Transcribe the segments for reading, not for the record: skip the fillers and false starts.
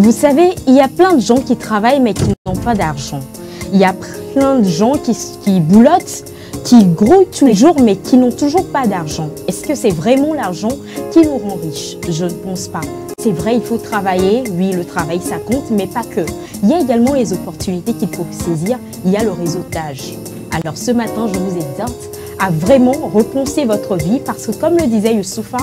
Vous savez, il y a plein de gens qui travaillent mais qui n'ont pas d'argent. Il y a plein de gens qui boulottent, qui grouillent tous les jours mais qui n'ont toujours pas d'argent. Est-ce que c'est vraiment l'argent qui nous rend riches? Je ne pense pas. C'est vrai, il faut travailler. Oui, le travail, ça compte, mais pas que. Il y a également les opportunités qu'il faut saisir. Il y a le réseautage. Alors ce matin, je vous exhorte à vraiment repenser votre vie parce que comme le disait Youssoufa,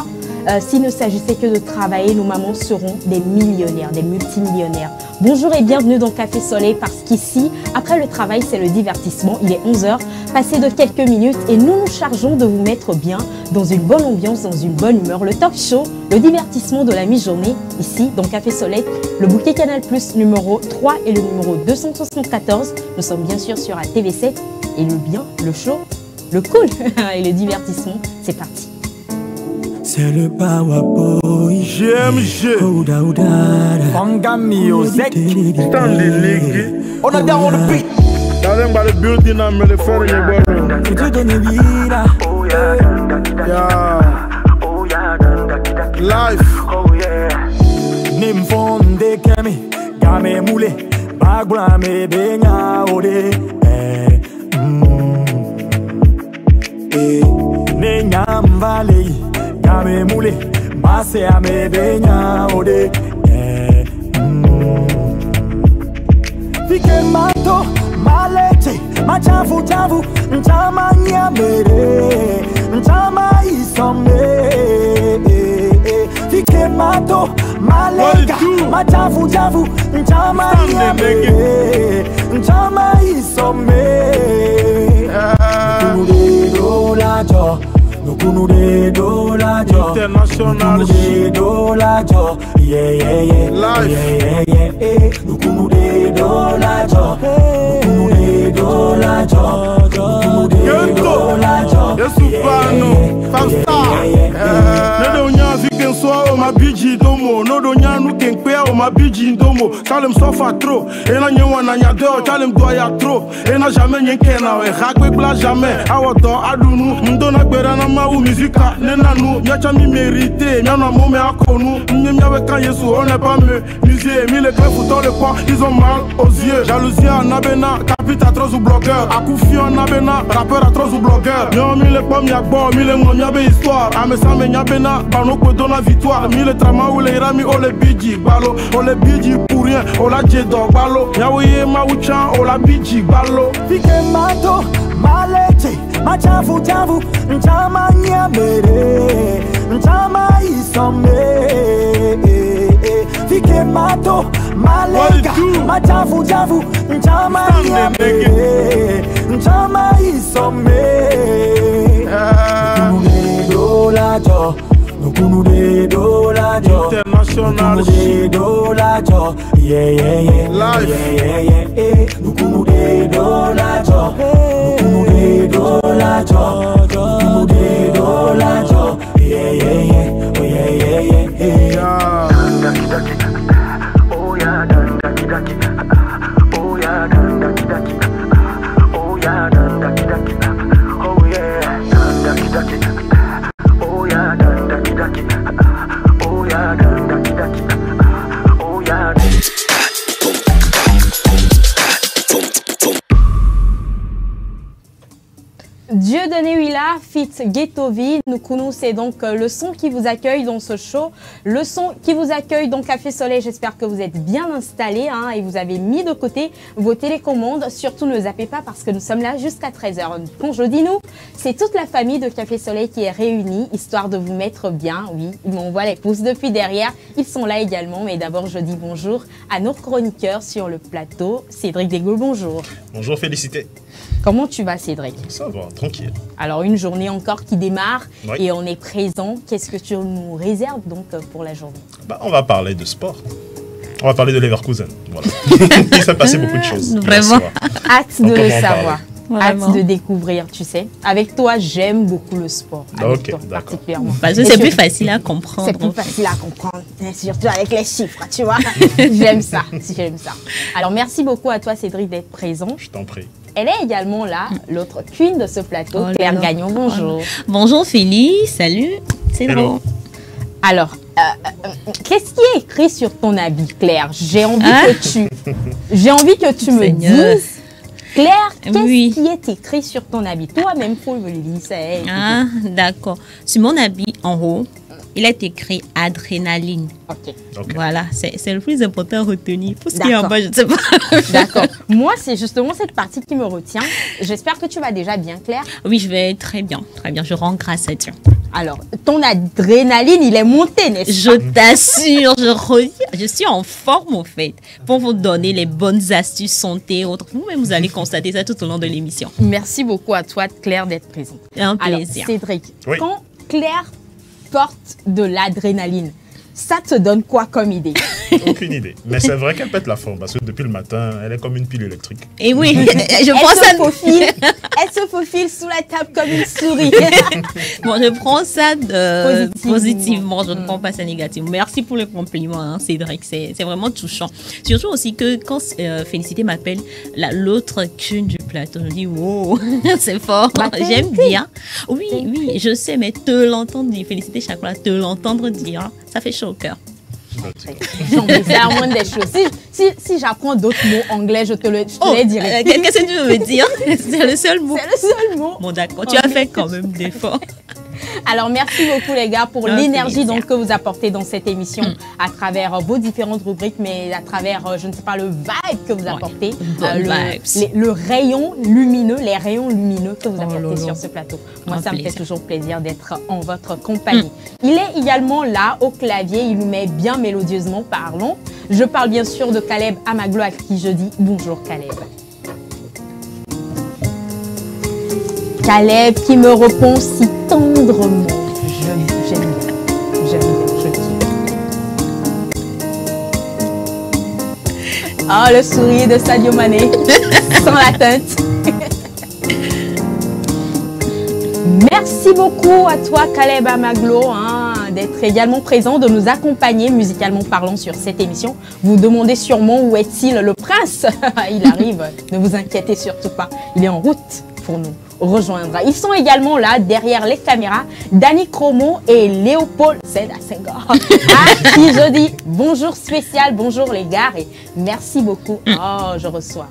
s'il ne s'agissait que de travailler, nos mamans seront des millionnaires, des multimillionnaires. Bonjour et bienvenue dans Café Soleil parce qu'ici, après le travail, c'est le divertissement. Il est 11 h, passé de quelques minutes et nous nous chargeons de vous mettre bien dans une bonne ambiance, dans une bonne humeur. Le talk show, le divertissement de la mi-journée, ici dans Café Soleil, le bouquet Canal Plus numéro 3 et le numéro 274. Nous sommes bien sûr sur la TV7 et le bien, le show, le cool et le divertissement, c'est parti. C'est le Power Boy GMG Fangami Ozek Stanley League. On a down on the beat. Darling by the building and me the fair in your bottom. Tu te donnes vida. Yeah. Life. Nimfonde kemi game mule bagula me benya ode. Nenyam valley game mule mase ame benya ode. Fike mato malete machafu chafu nchama nyamere nchama isome. Fike mato malega machafu chafu nchama nyamere nchama isome. Dolajo Nukunu de dolajo International dolajo yeah Life. yeah Nukunu de dolajo Nukunu de dolajo Nukunu de dolajo Yesufano Famstar Nedo nyanzi ken soa o ma biji domo Nodo nyanu ken kwea o ma biji domo Salem sofa trop Ena nyewa na nyadeo Salem doya trop Ena jamais nyenkena we Rakwe bla jamais Awoto adunu Mdona gbera na ma ou musica Nenanu Nyacha mi mérité Nyana mome akonu Nyemya weka yesu on n'est pas mieux Musée Mille clés dans le coin Ils ont mal aux yeux Jalousie à Nabena Capite atroce ou blogueur Akoufi en Nabena Rappeur atroce ou blogueur Nyon mille pommes y'a bon Mille mon yabe histoire Amesa me nyabena Bano kwe don la victoire Mille trama ou les rami O le bidji Balo O le bidji pour rien O la djedo Balo Nyawoye ma uchan O la bidji Balo Fike mato malete machafu chafu nchama nyamere nchama isome. Fike mato malega machafu chafu nchama nyamere nchama isome. Nukunu de dolajo Nukunu de dolajo International Nukunu de dolajo yeah Life. yeah Nukunu de dolajo Nukunu de dolajo Nukunu de dolajo yeah oh yeah Oh yeah daki daki oh yeah daki daki oh yeah daki daki oh yeah daki daki oh yeah daki daki oh yeah daki daki oh yeah. Dieudonné Huila, fit Ghettovi. Nous c'est donc le son qui vous accueille dans ce show. Le son qui vous accueille dans Café Soleil. J'espère que vous êtes bien installés et vous avez mis de côté vos télécommandes. Surtout ne zappez pas parce que nous sommes là jusqu'à 13 h. Quand je dis nous, c'est toute la famille de Café Soleil qui est réunie, histoire de vous mettre bien. Oui, ils m'envoient les pouces depuis derrière. Ils sont là également. Mais d'abord, je dis bonjour à nos chroniqueurs sur le plateau. Cédric Desgaulle, bonjour. Bonjour, Félicité. Comment tu vas, Cédric? Ça va, tranquille. Alors, une journée encore qui démarre Oui. et on est présent. Qu'est-ce que tu nous réserves donc pour la journée? On va parler de sport. On va parler de Leverkusen. Voilà. Il s'est passé beaucoup de choses. Vraiment. Hâte de Donc, le on va en savoir. Vraiment. Hâte de découvrir, tu sais. Avec toi, j'aime beaucoup le sport. Avec Ok, toi, d'accord. particulièrement. Parce que Et c'est plus surtout- facile à comprendre. C'est plus facile à comprendre, surtout avec les chiffres, tu vois. J'aime ça, j'aime ça. Alors, merci beaucoup à toi, Cédric, d'être présent. Je t'en prie. Elle est également là, l'autre queen de ce plateau, Oh là Claire là. Gagnon. Bonjour. Bonjour Félix, salut, c'est Hello. drôle. Alors, Qu'est-ce qui est écrit sur ton habit, Claire? J'ai envie que tu me Seigneur. dises, Claire, qu'est-ce Oui. qui est écrit sur ton habit? Toi-même, faut le lire. Ah, d'accord. Sur mon habit en haut, il est écrit adrénaline. Ok, Ok. Voilà, c'est le plus important à retenir. Pour ce qui est en D'accord. bas, je ne sais pas. d'accord. Moi, c'est justement cette partie qui me retient. J'espère que tu vas déjà bien, Claire. Oui, je vais très bien, très bien. Je rends grâce à Dieu. Alors, ton adrénaline, il est monté, n'est-ce pas? Je t'assure, je suis en forme, en fait, pour vous donner les bonnes astuces santé et autres. Vous-même, vous allez constater ça tout au long de l'émission. Merci beaucoup à toi, Claire, d'être présente. Un Alors, plaisir. Cédric, Oui. quand Claire porte de l'adrénaline, ça te donne quoi comme idée? Aucune idée. Mais c'est vrai qu'elle pète la forme parce que depuis le matin, elle est comme une pile électrique. Et oui, je Elle prends ça. elle se faufile sous la table comme une souris. Bon, je prends ça Positivement. positivement. Je ne prends pas ça négativement. Merci pour le compliment, hein, Cédric. C'est vraiment touchant. Surtout aussi que quand Félicité m'appelle l'autre queen du plateau, je me dis wow, c'est fort. Bah, t'es J'aime une queen. bien. Oui, oui, je sais, mais te l'entendre dire, Félicité chaque fois, te l'entendre dire, ça fait chaud au cœur. Non, mais c'est la moindre des choses. Si j'apprends d'autres mots anglais, je te les dirai. Qu'est-ce que tu veux me dire? C'est le seul mot. C'est le seul mot. Bon, d'accord, tu as fait quand même d'efforts. Alors, merci beaucoup, les gars, pour Un l'énergie plaisir. donc, que vous apportez dans cette émission à travers vos différentes rubriques, mais à travers, je ne sais pas, le vibe que vous apportez, bonnes vibes. le rayon lumineux, les rayons lumineux que vous Oh apportez là là. sur ce plateau. Moi, Un ça me fait plaisir. toujours plaisir d'être en votre compagnie. Il est également là, au clavier, il nous met bien mélodieusement, parlons. Je parle bien sûr de Caleb Amaglo, à qui je dis bonjour, Caleb. Caleb qui me répond si tendrement. J'aime bien, je kiffe. Oh, le sourire de Sadio Mané, sans la teinte. Merci beaucoup à toi, Caleb Amaglo, d'être également présent, de nous accompagner musicalement parlant sur cette émission. Vous demandez sûrement où est-il le prince? Il arrive, ne vous inquiétez surtout pas. Il est en route pour nous rejoindre. Ils sont également là, derrière les caméras, Dani Chromo et Léopold Seda Senghor. À qui je dis bonjour spécial, bonjour les gars et merci beaucoup. Oh, je reçois.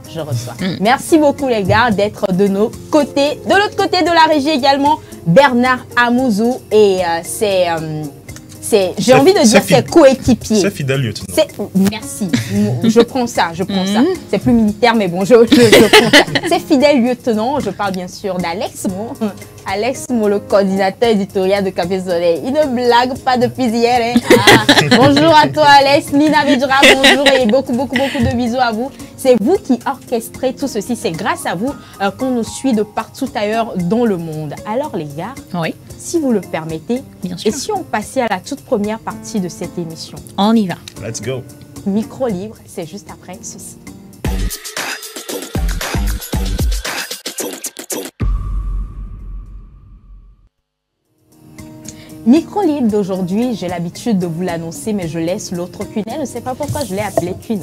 Merci beaucoup les gars d'être de nos côtés. De l'autre côté de la régie également, Bernard Amouzou et j'ai envie de dire ses coéquipiers. C'est fidèle lieutenant. Merci, je prends ça. C'est plus militaire, mais bon, je prends ça. C'est fidèle lieutenant, je parle bien sûr d'Alex Mo. Alex Mo, le coordinateur éditorial de Café Soleil. Il ne blague pas depuis hier. Hein. Bonjour à toi, Alex. Nina Vidra, bonjour et beaucoup de bisous à vous. C'est vous qui orchestrez tout ceci. C'est grâce à vous qu'on nous suit de partout ailleurs dans le monde. Alors, les gars, Oui, si vous le permettez, bien et sûr. si on passait à la toute première partie de cette émission? On y va. Let's go. Micro libre, c'est juste après ceci. Micro libre d'aujourd'hui, j'ai l'habitude de vous l'annoncer, mais je laisse l'autre Queen. Je ne sais pas pourquoi je l'ai appelée Queen.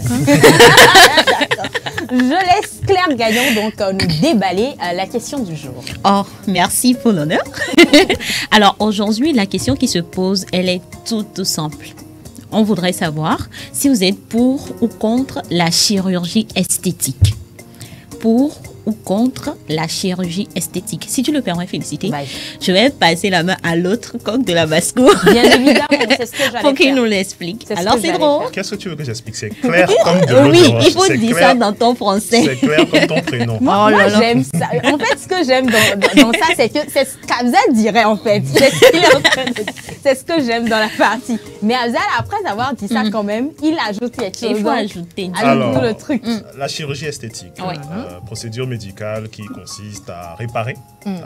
Je laisse Claire Gagnon donc nous déballer la question du jour. Oh, merci pour l'honneur. Alors aujourd'hui, la question qui se pose, elle est toute simple. On voudrait savoir si vous êtes pour ou contre la chirurgie esthétique. Pour ou contre la chirurgie esthétique. Si tu le permets, Félicité, Bye. je vais passer la main à l'autre coq de la basse-cour Bien évidemment, c'est ce que j'allais pour qu'il faire. nous l'explique. C'est ce Alors que c'est j'allais drôle. faire. Qu'est-ce que tu veux que j'explique? C'est clair comme de l'eau Oui, de roche. il faut C'est dire clair- ça dans ton français. C'est clair comme ton prénom. Moi, Oh là là. j'aime ça. En fait, ce que j'aime dans ça, c'est que c'est ce qu'Afzal dirait, en fait. C'est ce qu'il est en train de dire. C'est ce que j'aime dans la partie. Mais Afzal, après avoir dit ça quand même, il ajoute quelque chose. Il faut Donc, ajouter. ajoute-nous le truc. La chirurgie esthétique, Oui. procédure médicale qui consiste à réparer,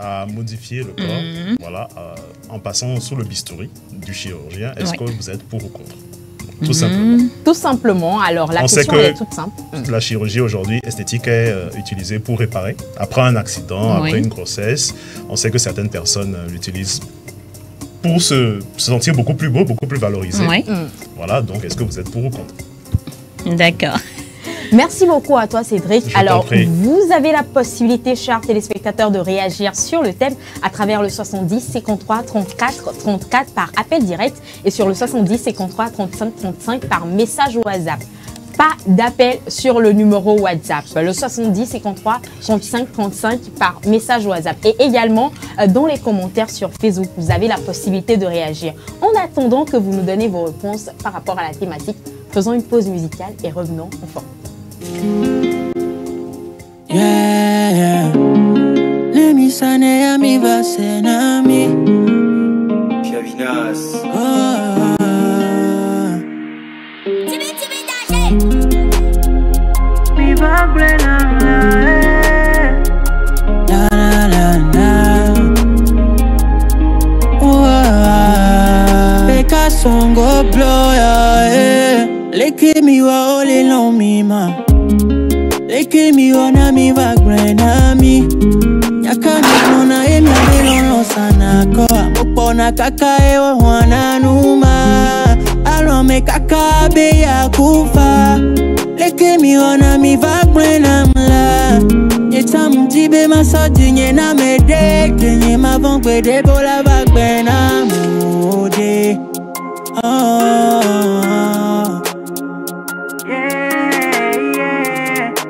à modifier le corps, voilà, en passant sous le bistouri du chirurgien. Est-ce Oui. que vous êtes pour ou contre? Tout simplement. Tout simplement. Alors, la On sait question que- elle est toute simple. La chirurgie aujourd'hui esthétique est utilisée pour réparer. Après un accident, Oui. après une grossesse, on sait que certaines personnes l'utilisent pour se sentir beaucoup plus beau, beaucoup plus valorisé. Oui, Voilà, donc est-ce que vous êtes pour ou contre? d'accord. Merci beaucoup à toi, Cédric. Je Alors, t'en prie. vous avez la possibilité, chers téléspectateurs, de réagir sur le thème à travers le 70 53 34 34 par appel direct et sur le 70 53 35 35 par message WhatsApp. Pas d'appel sur le numéro WhatsApp, le 70 53 35 35 par message WhatsApp. Et également, dans les commentaires sur Facebook, vous avez la possibilité de réagir. En attendant que vous nous donnez vos réponses par rapport à la thématique, faisons une pause musicale et revenons en forme. Yeah, let me sane ya mi vasenami. Chavinas. Mi va plena la la la la. Peka songo blow ya. Leke mi wa ole long mi ma. Leke mi wana mi va plena mi. Yakami mona e mi abelo sana ko. Mopona kaka e wa wana numa. Alo me kaka be ya kufa. Leke mi wana mi va plena mla. Yeta mjibe masodi nye na mede. Kenye mavongwe de bola va plena mode.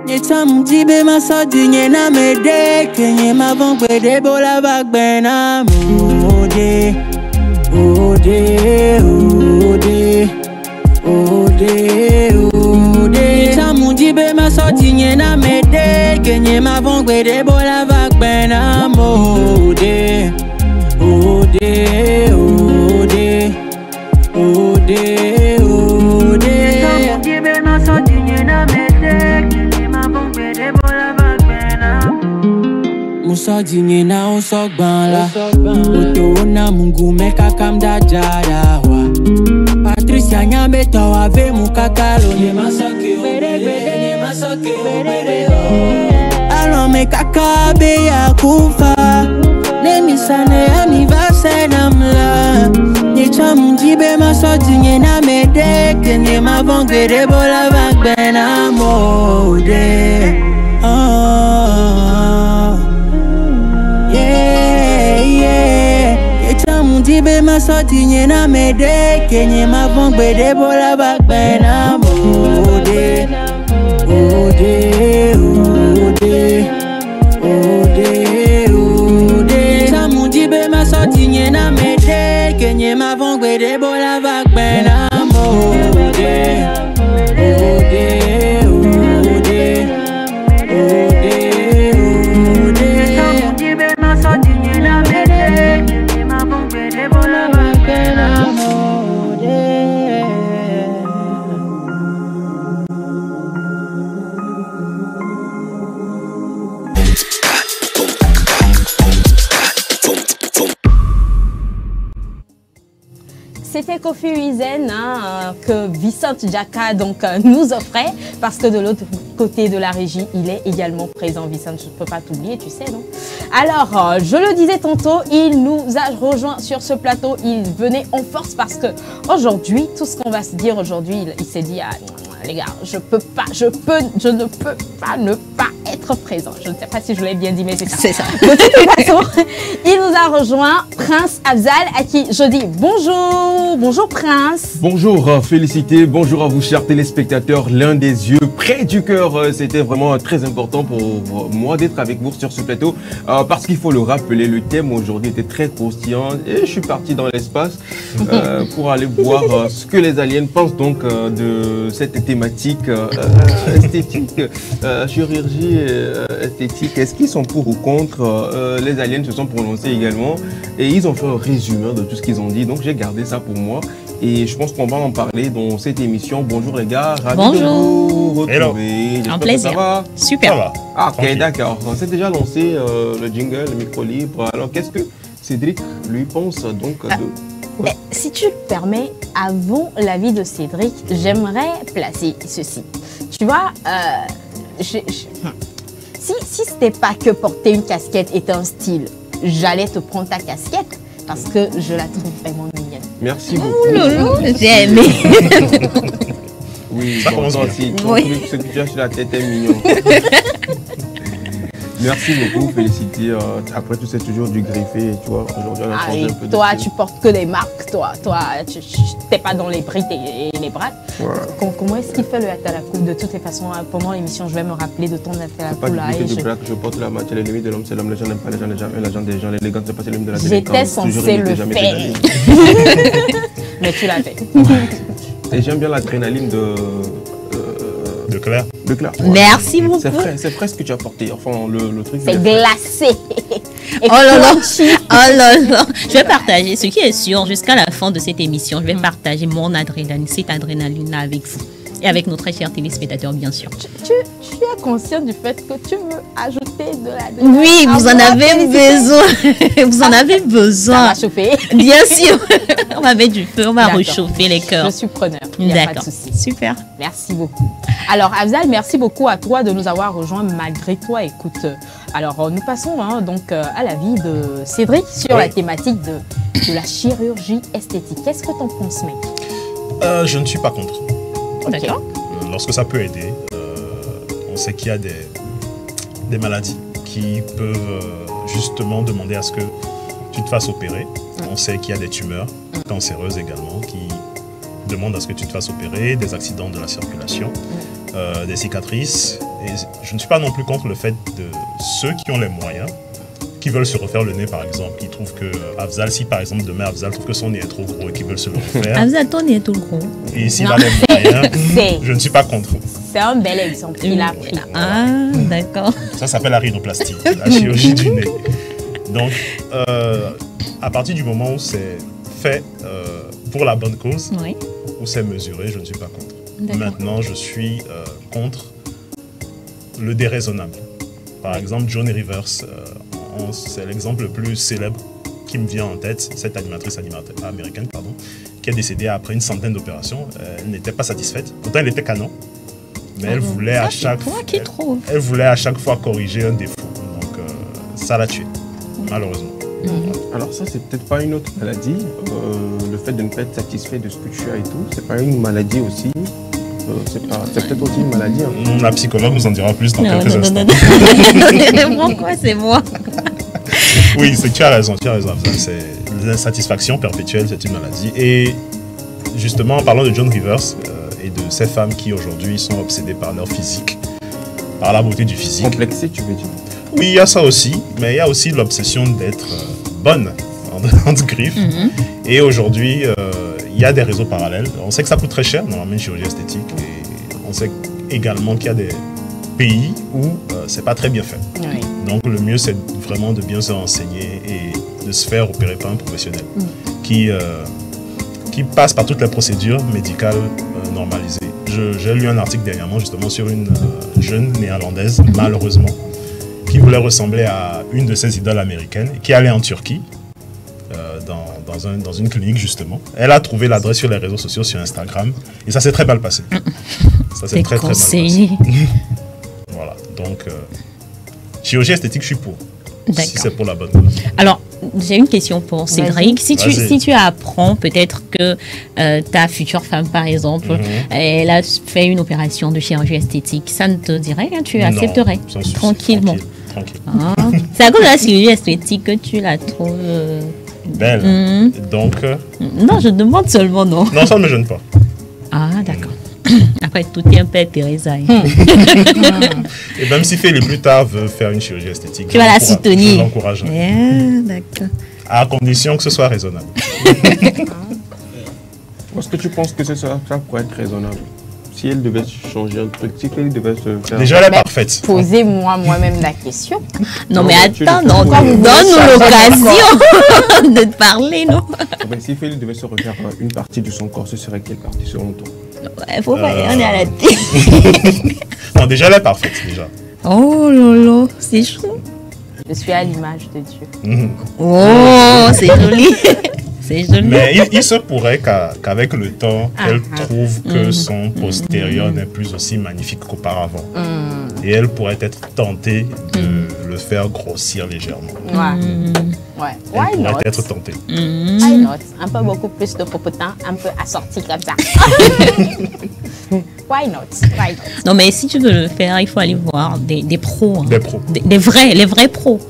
Yeta mjibe masodi nye na mede. Kenye mavongwe de bola va plena mode. Ode, ode, ode, ode. Tamujibe masoti nye na mede. Kenye mavongwe de bola vak ben amode. Ode, ode, ode, ode. Tamujibe masoti nye na mede. Kenye mavongwe de bola vak ben amode. Musa dinye na osok ban la. Oto na mungu meka kamda jada wa. Patricia nyambe tawa ve mukakalo. Nye masoke o bere, nye masoke o bere o. Alo me kakabe ya kufa. Nemi sane ya mi vase namla. Nye chamunjibe maso dinye na mede. Kenye mavongwe de bola vak ben amode. Dibe masoti nye na mede. Kenye mavongwe de bola vak ben amode. Ode, ode, ode, ode. Tamujibe masoti nye na mede. Kenye mavongwe de bola vak ben amode. Ode, ode, ode, ode. Tamujibe masoti nye na mede. C'était Kofi Wizen que Vicente Jaka nous offrait parce que de l'autre côté de la régie, il est également présent. Vicente, je ne peux pas t'oublier, tu sais, non? Alors, je le disais tantôt, il nous a rejoint sur ce plateau. Il venait en force parce que aujourd'hui, tout ce qu'on va se dire aujourd'hui, il s'est dit, ah, les gars, je ne peux pas ne pas être présent. Je ne sais pas si je l'ai bien dit, mais c'est ça. C'est ça. De toute façon, il nous a rejoint, Prince Afzal, à qui je dis bonjour. Bonjour Prince. Bonjour, félicité. Bonjour à vous, chers téléspectateurs. L'un des yeux près du cœur. C'était vraiment très important pour moi d'être avec vous sur ce plateau. Parce qu'il faut le rappeler, le thème aujourd'hui était très croustillant. Et je suis parti dans l'espace pour aller voir ce que les aliens pensent donc de cette thématique esthétique, chirurgie esthétique. Est-ce qu'ils sont pour ou contre? Les aliens se sont prononcés également et ils ont fait un résumé de tout ce qu'ils ont dit. Donc j'ai gardé ça pour moi et je pense qu'on va en parler dans cette émission. Bonjour les gars, ravi de vous retrouver. Un plaisir. Ça va? Super. Ça va. Ah, ok, d'accord. On s'est déjà lancé le jingle, le micro libre. Alors qu'est-ce que Cédric lui pense donc de... Mais si tu le permets, avant l'avis de Cédric, j'aimerais placer ceci. Tu vois, si ce n'était pas que porter une casquette est un style, j'allais te prendre ta casquette parce que je la trouve vraiment mignonne. Merci beaucoup. Oh loulou, j'ai aimé. Oui, Ça bon, commence toi bien. aussi, Oui. ce que tu as sur la tête est mignon. Merci beaucoup, féliciter. Après tout, c'est toujours du griffé, tu vois. Aujourd'hui, on a Ah changé oui, un peu de toi, style. tu portes que des marques, toi, tu t'es pas dans les briques et les braques. Voilà. Comment est-ce qu'il fait le Atalakou? De toutes les façons, pendant l'émission, je vais me rappeler de ton C'est pas Atalakou du là. griffé et du black, je porte la moitié, l'ennemi de l'homme, c'est l'homme, les gens n'aiment pas les gens, l'argent des gens, l'élégance, c'est pas l'ennemi de la délinquance. J'étais Toujours censée imiter, le jamais faire. pédaler. Mais tu l'as fait. Et j'aime bien l'adrénaline De Claire. de Claire. Merci beaucoup. C'est frais ce que tu as porté. Enfin, le truc. C'est il est frais. glacé. Et Oh là là, crunchy. oh là là. Je vais partager, ce qui est sûr, jusqu'à la fin de cette émission, je vais partager mon adrénaline, cette adrénaline-là avec vous. Et avec nos très chers téléspectateurs, bien sûr. Tu es conscient du fait que tu veux ajouter de l'adrénaline? Oui, vous en Ah, avez félicitations. besoin. Vous en avez Ça besoin. va chauffer. Bien sûr. On va mettre du feu, on va D'accord. réchauffer les cœurs. Je suis preneur. Il n'y a pas de D'accord. souci. Super. Merci beaucoup. Alors, Afzal, merci beaucoup à toi de nous avoir rejoints malgré toi. Écoute, alors nous passons donc à l'avis de Cédric sur la thématique de la chirurgie esthétique. Qu'est-ce que tu en penses, mec? Je ne suis pas contre. D'accord. Lorsque ça peut aider, on sait qu'il y a des maladies qui peuvent justement demander à ce que tu te fasses opérer. On sait qu'il y a des tumeurs cancéreuses également qui demandent à ce que tu te fasses opérer, des accidents de la circulation, des cicatrices. Et je ne suis pas non plus contre le fait de ceux qui ont les moyens, qui veulent se refaire le nez par exemple, qui trouvent que Afzal, si par exemple demain Afzal trouve que son nez est trop gros et qu'ils veulent se le refaire, Afzal, ton nez est tout gros. et s'il Non. a les moyens, C'est- je ne suis pas contre. C'est un bel exemple. Il a pris. Ah, d'accord. Ça s'appelle la rhinoplastie, la chirurgie du nez. Donc, à partir du moment où c'est fait pour la bonne cause, Oui. où c'est mesuré, je ne suis pas contre. D'accord. Maintenant, je suis contre le déraisonnable. Par exemple, Johnny Rivers, c'est l'exemple le plus célèbre qui me vient en tête, cette animatrice américaine, qui est décédée après une centaine d'opérations. Elle n'était pas satisfaite. Pourtant, elle était canon. Mais elle voulait à chaque Toi qui trouves. elle voulait à chaque fois corriger un défaut. Donc, ça l'a tué, malheureusement. Alors ça, c'est peut-être pas une autre maladie. Le fait de ne pas être satisfait de ce que tu as et tout, c'est pas une maladie aussi. C'est peut-être aussi une maladie. Hein. La psychologue nous en dira plus dans Non, quelques non, non, instants. non, non. Pourquoi c'est moi? Oui, tu as raison. C'est l'insatisfaction perpétuelle, c'est une maladie. Et justement, en parlant de John Rivers et de ces femmes qui aujourd'hui sont obsédées par leur physique, par la beauté du physique. Complexé, tu veux dire? Oui, il y a ça aussi, mais il y a aussi l'obsession d'être bonne, entre griffes. Et aujourd'hui, il y a des réseaux parallèles. On sait que ça coûte très cher, normalement, une chirurgie esthétique. Et on sait également qu'il y a des pays où c'est pas très bien fait. Oui. Donc le mieux, c'est vraiment de bien se renseigner et de se faire opérer par un professionnel qui passe par toutes les procédures médicales normalisées. J'ai lu un article dernièrement justement sur une jeune néerlandaise, malheureusement, qui voulait ressembler à une de ses idoles américaines, qui allait en Turquie, dans une clinique justement. Elle a trouvé l'adresse sur les réseaux sociaux, sur Instagram, et ça s'est très mal passé. Ça s'est très mal passé. Voilà, donc chirurgie esthétique, je suis pour. D'accord. Si c'est pour la bonne cause. Alors, j'ai une question pour Cédric. Vas-y. Si tu apprends peut-être que ta future femme, par exemple, elle a fait une opération de chirurgie esthétique, ça ne te dirait, hein, tu accepterais Non, sans souci, tranquillement. Tranquille. Ah. C'est à cause de la chirurgie esthétique que tu la trouves... Belle. Donc, Non, je demande seulement non. non, ça ne me gêne pas. Ah, d'accord. Après, tout est un peu Teresa. Et même si Félix plus tard veut faire une chirurgie esthétique, Tu vas la je soutenir. l'encourage. D'accord. À condition que ce soit raisonnable. Est-ce que tu penses que ça pourrait être raisonnable? Si elle devait changer un truc, si elle devait se faire... Déjà, elle est Mais parfaite. Posez-moi moi-même la question. Non, mais tu attends, le non, fais. donne-nous l'occasion de te parler, non? Si Félix devait se refaire une partie de son corps, ce serait quelle partie selon toi? Il faut pas, on est à la tête. Non, déjà, elle est parfaite, déjà. Oh lolo, c'est chaud. Je suis à l'image de Dieu. Oh, c'est joli. C'est joli. Mais il se pourrait qu'avec le temps, elle trouve que son postérieur n'est plus aussi magnifique qu'auparavant. Et elle pourrait être tentée de le faire grossir légèrement. Ouais. Elle Why not? pourrait être tentée. Why not? Un peu beaucoup plus de popotin, un peu assorti comme ça. Why not? Why not? Non, mais si tu veux le faire, il faut aller voir des pros. Hein. Des pros. Les vrais pros.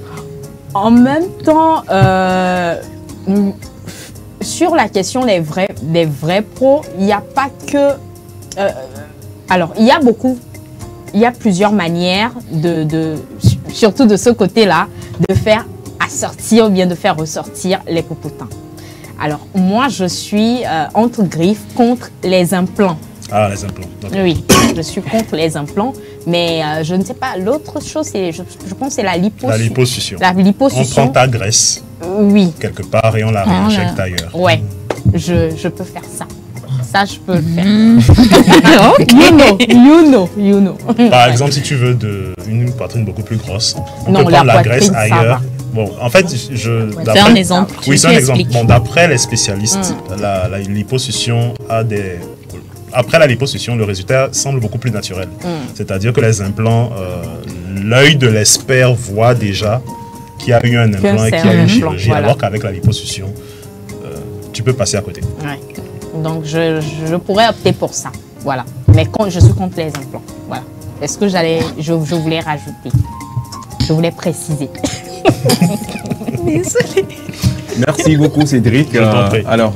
En même temps, sur la question des vrais pros, il n'y a pas que... alors, il y a plusieurs manières, surtout de ce côté-là, de faire assortir ou bien de faire ressortir les popotins. Alors, moi, je suis entre griffes contre les implants. Ah, les implants. Oui, je suis contre les implants, mais je ne sais pas, l'autre chose, je pense que c'est la liposuction. La liposuction. La liposuction. On prend ta graisse oui. quelque part et on la réinjecte ailleurs. Ouais, je peux faire ça. Ça, je peux le faire. You know. Par exemple, si tu veux une poitrine beaucoup plus grosse, on peut la prendre la graisse poitrine, ailleurs. Bon, en fait, c'est un exemple. Oui, c'est un exemple. Bon, d'après les spécialistes, la liposuction a des... Après la liposuction, le résultat semble beaucoup plus naturel. C'est-à-dire que les implants, l'œil de l'expert voit déjà qu'il y a eu un implant et qu'il y a eu une chirurgie, voilà. Alors qu'avec la liposuction, tu peux passer à côté. Ouais. Donc, je pourrais opter pour ça. Voilà. Mais je suis contre les implants. Voilà. Est-ce que je voulais rajouter? Je voulais préciser. Désolée. Merci beaucoup Cédric. Alors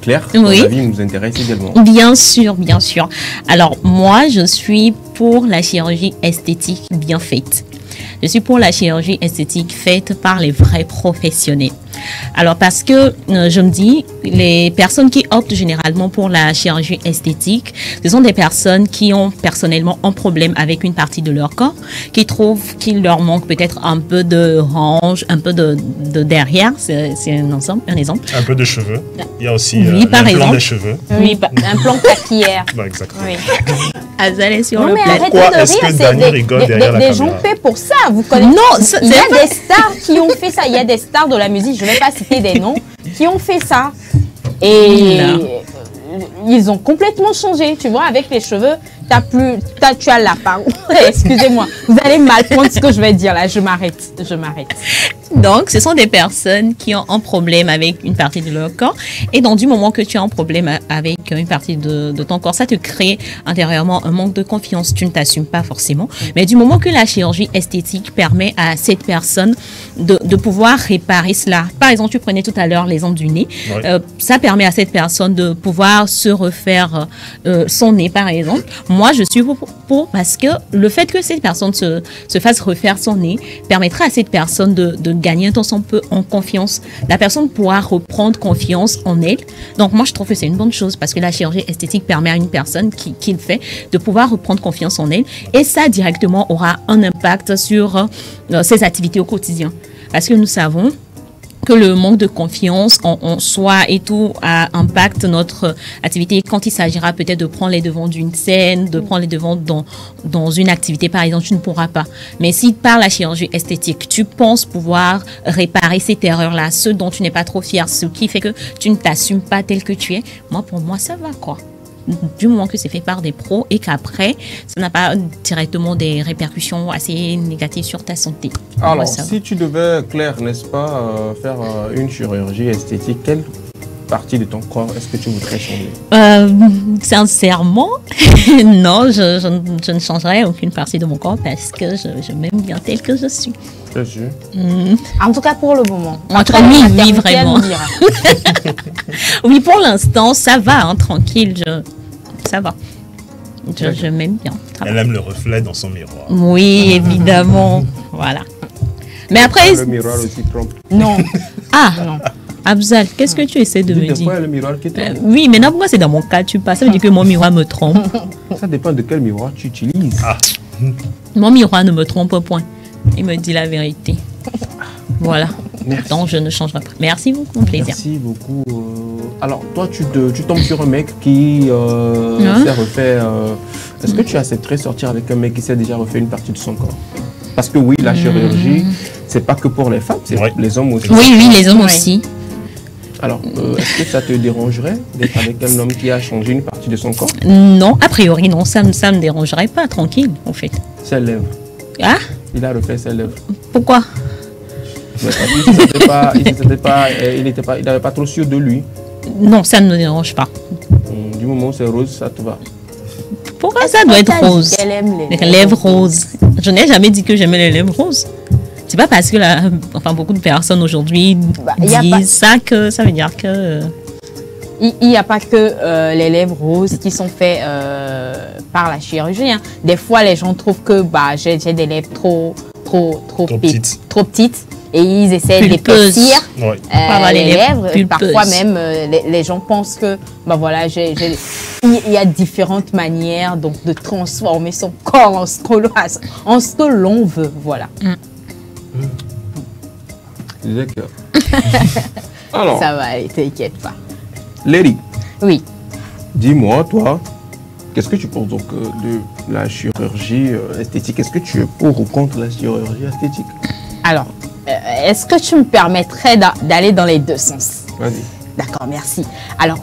Claire, ton avis nous intéresse également. Bien sûr, bien sûr. Alors moi, je suis pour la chirurgie esthétique bien faite. Je suis pour la chirurgie esthétique faite par les vrais professionnels. Alors parce que je me dis, les personnes qui optent généralement pour la chirurgie esthétique, ce sont des personnes qui ont personnellement un problème avec une partie de leur corps, qui trouvent qu'il leur manque peut-être un peu de hanche, un peu de derrière, c'est un exemple. Un peu de cheveux. Il y a aussi l'implant des cheveux. Oui, un plan capillaire. Bah, exactement. Oui. Azal est sur non, le mais plateau. Pourquoi est-ce que Dani rigole derrière la caméra? Des gens paient pour ça, vous connaissez. Non, il y a des stars qui ont fait ça. Il y a des stars de la musique, je ne vais pas citer des noms, qui ont fait ça. Et ils ont complètement changé. Tu vois, avec les cheveux, tu as la parole. Excusez-moi, vous allez mal prendre ce que je vais dire là. Je m'arrête. Donc, ce sont des personnes qui ont un problème avec une partie de leur corps. Et donc, du moment que tu as un problème avec une partie de ton corps, ça te crée intérieurement un manque de confiance. Tu ne t'assumes pas forcément. Mais du moment que la chirurgie esthétique permet à cette personne de pouvoir réparer cela. Par exemple, tu prenais tout à l'heure l'exemple du nez. Oui. Ça permet à cette personne de pouvoir se refaire son nez, par exemple. Moi, je suis pour parce que le fait que cette personne se fasse refaire son nez permettra à cette personne de gagner un temps un peu en confiance. La personne pourra reprendre confiance en elle. Donc, moi, je trouve que c'est une bonne chose parce que la chirurgie esthétique permet à une personne qui le fait de pouvoir reprendre confiance en elle. Et ça, directement, aura un impact sur ses activités au quotidien. Parce que nous savons que le manque de confiance en soi et tout impacte notre activité quand il s'agira peut-être de prendre les devants d'une scène, de prendre les devants dans une activité, par exemple, tu ne pourras pas. Mais si par la chirurgie esthétique, tu penses pouvoir réparer cette erreur-là, ce dont tu n'es pas trop fier, ce qui fait que tu ne t'assumes pas tel que tu es, pour moi, ça va, quoi. Du moment que c'est fait par des pros et qu'après, ça n'a pas directement des répercussions assez négatives sur ta santé. Alors, si tu devais, Claire, n'est-ce pas, faire une chirurgie esthétique, quelle partie de ton corps est-ce que tu voudrais changer? Sincèrement, non, je ne changerais aucune partie de mon corps parce que je m'aime bien tel que je suis. En tout cas, pour le moment. Oui, vraiment. Oui, pour l'instant, ça va, hein, tranquille, ça va. Je m'aime bien. Elle aime le reflet dans son miroir. Oui, évidemment. Voilà. Mais après... Le miroir aussi trompe. Non. Ah, non. Abzal, qu'est-ce que tu essaies de me dire? Des fois, le miroir qui trompe. Oui, mais non, pourquoi c'est dans mon cas, tu passes? Ça veut dire que mon miroir me trompe. Ça dépend de quel miroir tu utilises. Ah. Mon miroir ne me trompe point. Il me dit la vérité. Voilà. Merci. Donc, je ne changerai pas. Merci beaucoup, mon plaisir. Merci beaucoup. Alors, toi, tu tombes sur un mec qui s'est refait... Est-ce que tu accepterais sortir avec un mec qui s'est déjà refait une partie de son corps? Parce que oui, la chirurgie, c'est pas que pour les femmes, c'est les hommes aussi. Oui, les hommes aussi. Alors, est-ce que ça te dérangerait d'être avec un homme qui a changé une partie de son corps? Non, a priori, non. Ça me dérangerait pas, tranquille, en fait. Ses lèvres. Ah? Il a refait ses lèvres. Pourquoi? Il n'avait pas trop sûr de lui. Non, ça ne me dérange pas. Du moment où c'est rose, ça te va. Pourquoi ça doit être rose? Elle aime les lèvres roses. Je n'ai jamais dit que j'aimais les lèvres roses. C'est pas parce que beaucoup de personnes aujourd'hui disent ça que ça veut dire que... Il n'y a pas que les lèvres roses qui sont faites par la chirurgie. Hein. Des fois, les gens trouvent que j'ai des lèvres trop petites. Et ils essaient d'épaissir les lèvres. Parfois même, les gens pensent que il y a différentes manières donc, de transformer son corps en ce que l'on veut. Voilà. D'accord. Alors, ça va aller, t'inquiète pas. Lady. Oui. Dis-moi, toi, qu'est-ce que tu penses donc de la chirurgie esthétique? Est-ce que tu es pour ou contre la chirurgie esthétique? Alors, est-ce que tu me permettrais d'aller dans les deux sens? Vas-y. D'accord, merci. Alors,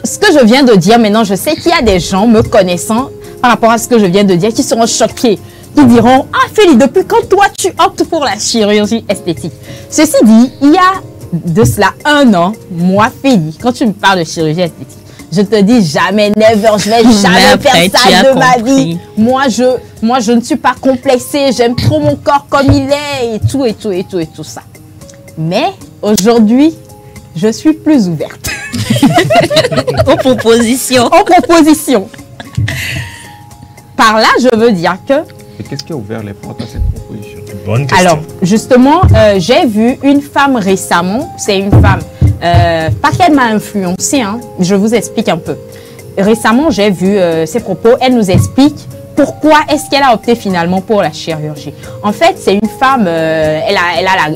ce que je viens de dire maintenant, je sais qu'il y a des gens me connaissant par rapport à ce que je viens de dire qui seront choqués. Qui diront, ah Félix, depuis quand toi tu optes pour la chirurgie esthétique? Ceci dit, il y a de cela 1 an, moi Félix, quand tu me parles de chirurgie esthétique, je te dis jamais, never, je vais jamais faire ça de ma vie. Moi, je ne suis pas complexée, j'aime trop mon corps comme il est et tout ça. Mais aujourd'hui, je suis plus ouverte. Aux propositions. Aux propositions. Par là, je veux dire que... Et qu'est-ce qui a ouvert les portes à cette proposition? Bonne question. Alors, justement, j'ai vu une femme récemment, c'est une femme, pas qu'elle m'a influencée, hein, je vous explique un peu. Récemment, j'ai vu ses propos, elle nous explique pourquoi est-ce qu'elle a opté finalement pour la chirurgie. En fait, c'est une femme, elle a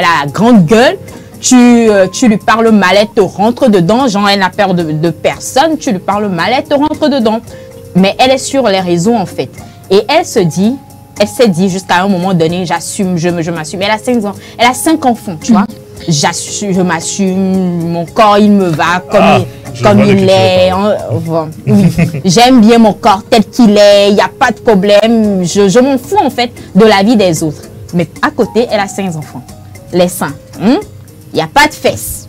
la grande gueule, tu lui parles mal, elle te rentre dedans, genre elle n'a peur de personne, tu lui parles mal, elle te rentre dedans. Mais elle est sur les réseaux en fait. Et elle s'est dit jusqu'à un moment donné, j'assume, je m'assume. Elle a 5 ans, elle a 5 enfants, tu vois. Je m'assume, mon corps il me va comme il est. Oui. J'aime bien mon corps tel qu'il est, il n'y a pas de problème. Je m'en fous en fait de la vie des autres. Mais à côté, elle a 5 enfants. Les seins, il n'y a pas de fesses.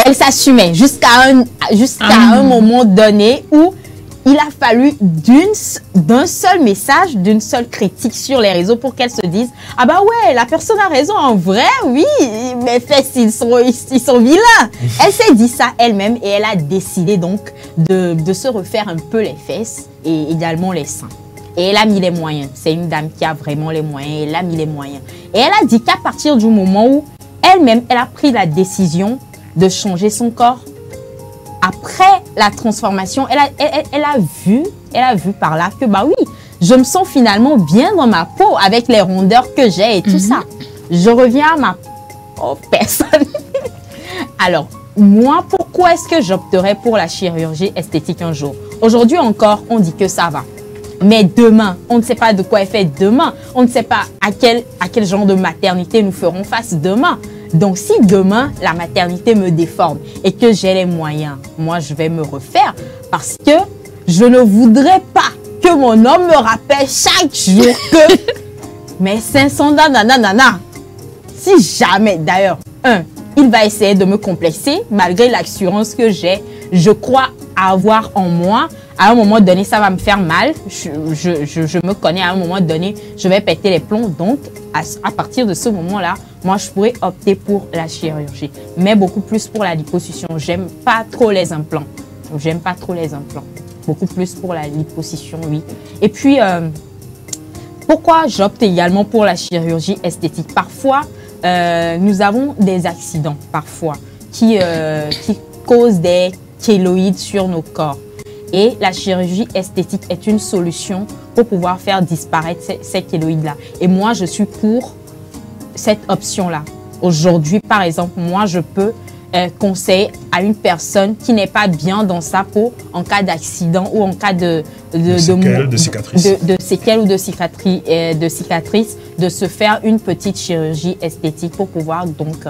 Elle s'assumait jusqu'à un moment donné où il a fallu d'un seul message, d'une seule critique sur les réseaux pour qu'elle se dise « Ah bah ouais, la personne a raison, en vrai, oui, mes fesses, ils sont vilains !» Elle s'est dit ça elle-même et elle a décidé donc de se refaire un peu les fesses et également les seins. Et elle a mis les moyens. C'est une dame qui a vraiment les moyens, elle a mis les moyens. Et elle a dit qu'à partir du moment où elle-même, elle a pris la décision de changer son corps, après la transformation, elle a vu par là que bah oui, je me sens finalement bien dans ma peau avec les rondeurs que j'ai et tout ça. Je reviens à ma personne. Alors, moi, pourquoi est-ce que j'opterais pour la chirurgie esthétique un jour? Aujourd'hui encore, on dit que ça va. Mais demain, on ne sait pas de quoi est fait demain. On ne sait pas à quel genre de maternité nous ferons face demain. Donc, si demain, la maternité me déforme et que j'ai les moyens, moi, je vais me refaire parce que je ne voudrais pas que mon homme me rappelle chaque jour que mes 500 nanana. Si jamais, d'ailleurs, il va essayer de me complexer malgré l'assurance que j'ai, je crois avoir en moi. À un moment donné, ça va me faire mal. Je me connais, à un moment donné, je vais péter les plombs. Donc, à partir de ce moment-là, moi, je pourrais opter pour la chirurgie. Mais beaucoup plus pour la liposuction. J'aime pas trop les implants. J'aime pas trop les implants. Beaucoup plus pour la liposuction, oui. Et puis, pourquoi j'opte également pour la chirurgie esthétique? Parfois, nous avons des accidents, parfois, qui causent des kéloïdes sur nos corps. Et la chirurgie esthétique est une solution pour pouvoir faire disparaître ces kéloïdes-là. Et moi, je suis pour cette option-là. Aujourd'hui, par exemple, moi, je peux conseiller à une personne qui n'est pas bien dans sa peau en cas d'accident ou en cas de séquelles ou de cicatrices, de se faire une petite chirurgie esthétique pour pouvoir donc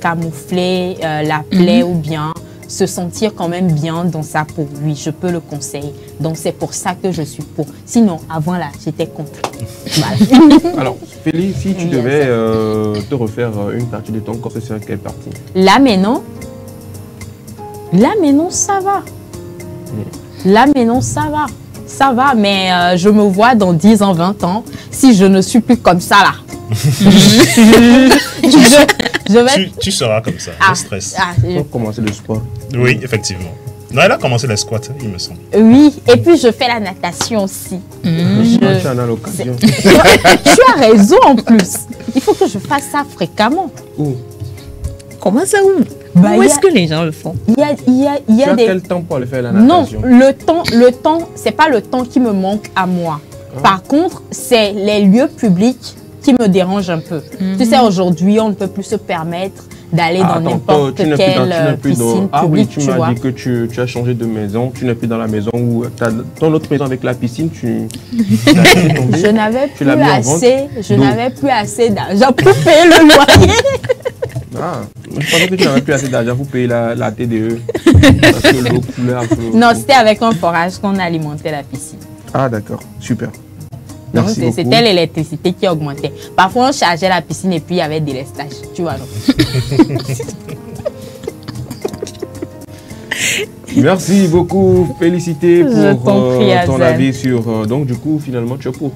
camoufler la plaie ou bien se sentir quand même bien dans sa peau. Oui, je peux le conseiller. Donc, c'est pour ça que je suis pour. Sinon, avant là, j'étais contre. Voilà. Alors, Félix, si tu devais te refaire une partie de ton corps, ce serait quelle partie? Là, mais non, ça va. Là, maintenant, ça va. Ça va, mais je me vois dans 10 ans, 20 ans, si je ne suis plus comme ça, là. je vais... Tu seras comme ça, le stress. Il faut commencer le sport. Oui, effectivement. Non, elle a commencé les squats, il me semble. Oui, et puis je fais la natation aussi. Tu en as l'occasion. Tu as raison en plus. Il faut que je fasse ça fréquemment. Où? Comment ça, où? Où est-ce que les gens le font? Il y a tu as quel temps pour aller faire la natation? Non, le temps, c'est pas le temps qui me manque à moi. Par contre, c'est les lieux publics qui me dérangent un peu. Tu sais, aujourd'hui, on ne peut plus se permettre d'aller dans n'importe quelle piscine publique. Oui, tu m'as dit que tu as changé de maison. Tu n'es plus dans la maison où ton autre maison avec la piscine, je n'avais plus assez d'argent pour payer le loyer. Je pensais que tu n'avais plus assez d'argent pour payer la TDE. Parce que l'eau coulait un peu. Non, c'était avec un forage qu'on alimentait la piscine. Ah, d'accord. Super. Donc, c'était l'électricité qui augmentait. Parfois, on chargeait la piscine et puis il y avait des délestage. Tu vois, non? Merci beaucoup. Félicité pour ton avis sur... donc, du coup, finalement, tu es pour.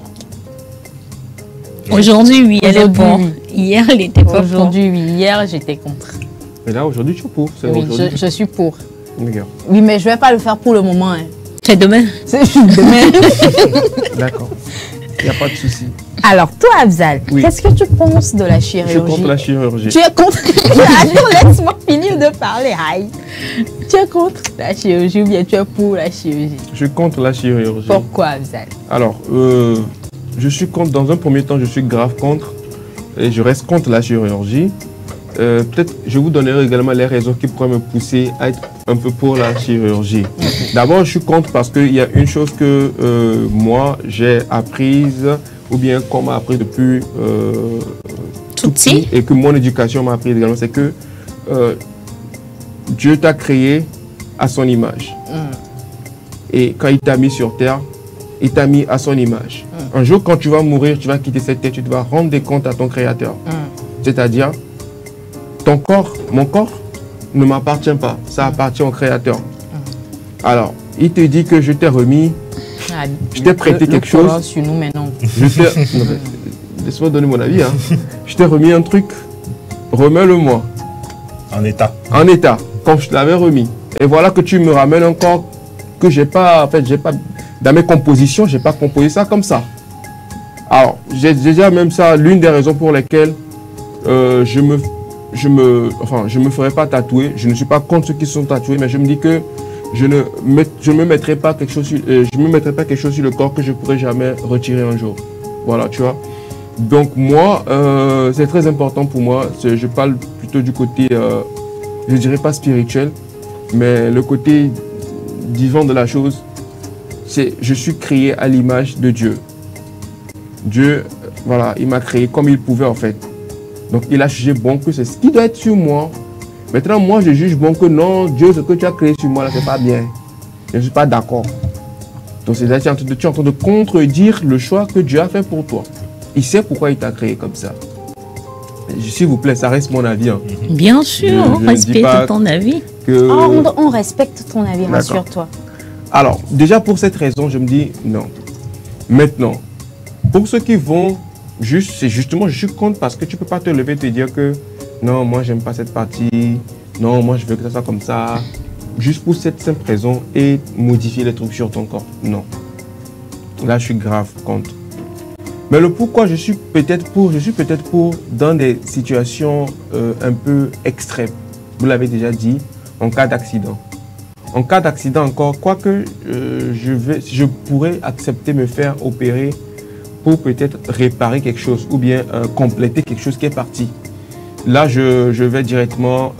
Aujourd'hui, oui, elle est pour. Hier, elle était pas pour. Aujourd'hui, oui. Hier, j'étais contre. Et là, aujourd'hui, tu es pour. Oui, je suis pour. D'accord. Oui, mais je ne vais pas le faire pour le moment. Hein. C'est demain. C'est demain. D'accord. Il n'y a pas de souci. Alors, toi, Afzal, qu'est-ce que tu penses de la chirurgie? Je suis contre la chirurgie. Tu es contre... Laisse-moi finir de parler. Aïe. Tu es contre la chirurgie ou bien tu es pour la chirurgie? Je suis contre la chirurgie. Pourquoi, Afzal? Alors, je suis contre, dans un premier temps, je suis grave contre. Et je reste contre la chirurgie. Peut-être, je vous donnerai également les raisons qui pourraient me pousser à être un peu pour la chirurgie. D'abord, je suis contre parce qu'il y a une chose que moi, j'ai apprise, ou bien qu'on m'a appris depuis tout petit, et que mon éducation m'a appris également, c'est que Dieu t'a créé à son image. Et quand il t'a mis sur terre, il t'a mis à son image. Un jour, quand tu vas mourir, tu vas quitter cette terre, tu dois rendre des comptes à ton Créateur. C'est-à-dire, ton corps, mon corps, ne m'appartient pas. Ça appartient au Créateur. Alors, il te dit que je t'ai remis, je t'ai prêté quelque chose. Sur nous maintenant. Laisse-moi donner mon avis. Hein. Je t'ai remis un truc, remets-le-moi. En état. En état, comme je te l'avais remis. Et voilà que tu me ramènes un corps que j'ai pas, en fait, j'ai pas, dans mes compositions, j'ai pas composé ça comme ça. Alors, j'ai déjà même ça, l'une des raisons pour lesquelles je me ferai pas tatouer. Je ne suis pas contre ceux qui sont tatoués, mais je me dis que je me mettrai pas quelque chose sur, sur le corps que je pourrai jamais retirer un jour. Voilà, tu vois. Donc moi, c'est très important pour moi. Je parle plutôt du côté, je dirais pas spirituel, mais le côté divin de la chose. C'est, je suis créé à l'image de Dieu. Dieu, voilà, il m'a créé comme il pouvait en fait. Donc il a jugé bon que c'est ce qui doit être sur moi. Maintenant, moi, je juge bon que non, Dieu, ce que tu as créé sur moi, là, c'est pas bien. Je ne suis pas d'accord. Donc c'est-à-dire que tu es en train de contredire le choix que Dieu a fait pour toi. Il sait pourquoi il t'a créé comme ça. S'il vous plaît, ça reste mon avis. Hein. Bien sûr, on respecte ton avis. On respecte ton avis, rassure-toi. Alors, déjà pour cette raison, je me dis non. Maintenant, pour ceux qui vont, c'est justement, je suis contre parce que tu ne peux pas te lever et te dire que non, moi, j'aime pas cette partie. Non, moi, je veux que ça soit comme ça. Juste pour cette simple raison et modifier les trucs sur ton corps. Non. Là, je suis grave contre. Mais le pourquoi je suis peut-être pour dans des situations un peu extrêmes. Vous l'avez déjà dit, en cas d'accident. En cas d'accident encore, quoique je pourrais accepter me faire opérer pour peut-être réparer quelque chose ou bien compléter quelque chose qui est parti. Là, je vais directement...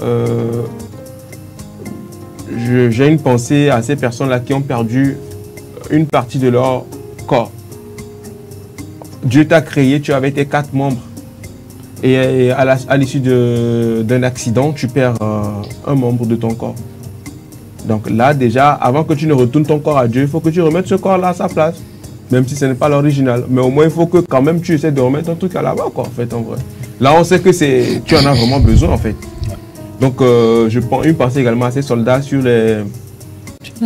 j'ai une pensée à ces personnes-là qui ont perdu une partie de leur corps. Dieu t'a créé, tu avais tes 4 membres. Et à l'issue d'un accident, tu perds un membre de ton corps. Donc là, déjà, avant que tu ne retournes ton corps à Dieu, il faut que tu remettes ce corps-là à sa place. Même si ce n'est pas l'original. Mais au moins, il faut que quand même tu essaies de remettre un truc à là-bas, quoi, en fait, en vrai. Là, on sait que tu en as vraiment besoin, en fait. Donc, je prends une pensée également à ces soldats sur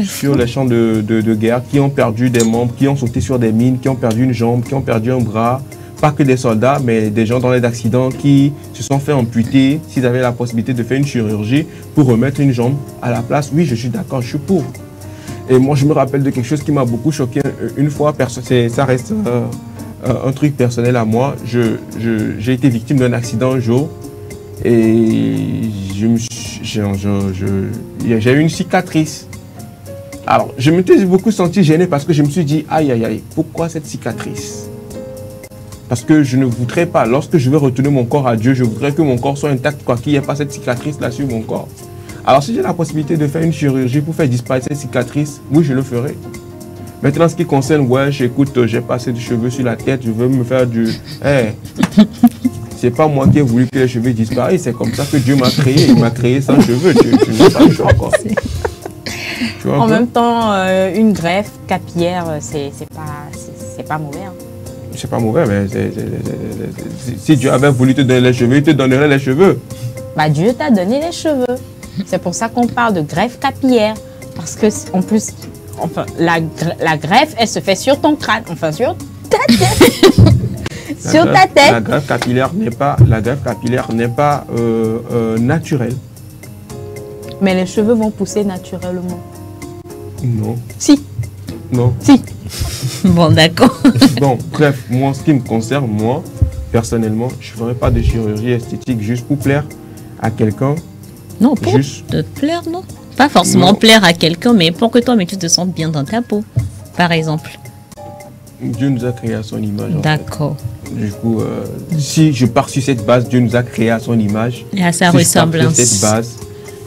sur les champs de guerre, qui ont perdu des membres, qui ont sauté sur des mines, qui ont perdu une jambe, qui ont perdu un bras. Pas que des soldats, mais des gens dans les accidents qui se sont fait amputer. S'ils avaient la possibilité de faire une chirurgie pour remettre une jambe à la place, oui, je suis d'accord, je suis pour. Et moi, je me rappelle de quelque chose qui m'a beaucoup choqué. Une fois, ça reste un truc personnel à moi. J'ai été victime d'un accident un jour et j'ai eu une cicatrice. Alors, je m'étais beaucoup senti gêné parce que je me suis dit, aïe, aïe, aïe, pourquoi cette cicatrice? Parce que je ne voudrais pas, lorsque je vais retourner mon corps à Dieu, je voudrais que mon corps soit intact, quoi, qu'il n'y ait pas cette cicatrice-là sur mon corps. Alors, si j'ai la possibilité de faire une chirurgie pour faire disparaître cette cicatrice, oui, je le ferai. Maintenant, ce qui concerne, ouais, écoute, j'ai passé du cheveu sur la tête, je veux me faire du... Hey, c'est pas moi qui ai voulu que les cheveux disparaissent, c'est comme ça que Dieu m'a créé. Il m'a créé sans cheveux, tu n'as pas le choix, quoi. En même temps, une greffe capillaire, c'est pas mauvais. Hein. C'est pas mauvais, mais si Dieu avait voulu te donner les cheveux, il te donnerait les cheveux. Bah, Dieu t'a donné les cheveux. C'est pour ça qu'on parle de greffe capillaire. Parce que, en plus, enfin, la greffe, elle se fait sur ton crâne. Enfin, sur ta tête. Sur ta tête. La greffe capillaire n'est pas naturelle. Mais les cheveux vont pousser naturellement. Non. Si. Non. Si. Bon, d'accord. Bon, bref, moi, en ce qui me concerne, moi, personnellement, je ne ferai pas de chirurgie esthétique juste pour plaire à quelqu'un. Non, pour te plaire, non. Pas forcément plaire à quelqu'un, mais pour que toi-même tu te sentes bien dans ta peau, par exemple. Dieu nous a créé à son image. D'accord. Du coup, si je pars sur cette base, Dieu nous a créé à son image. Et à sa ressemblance. Sur cette base,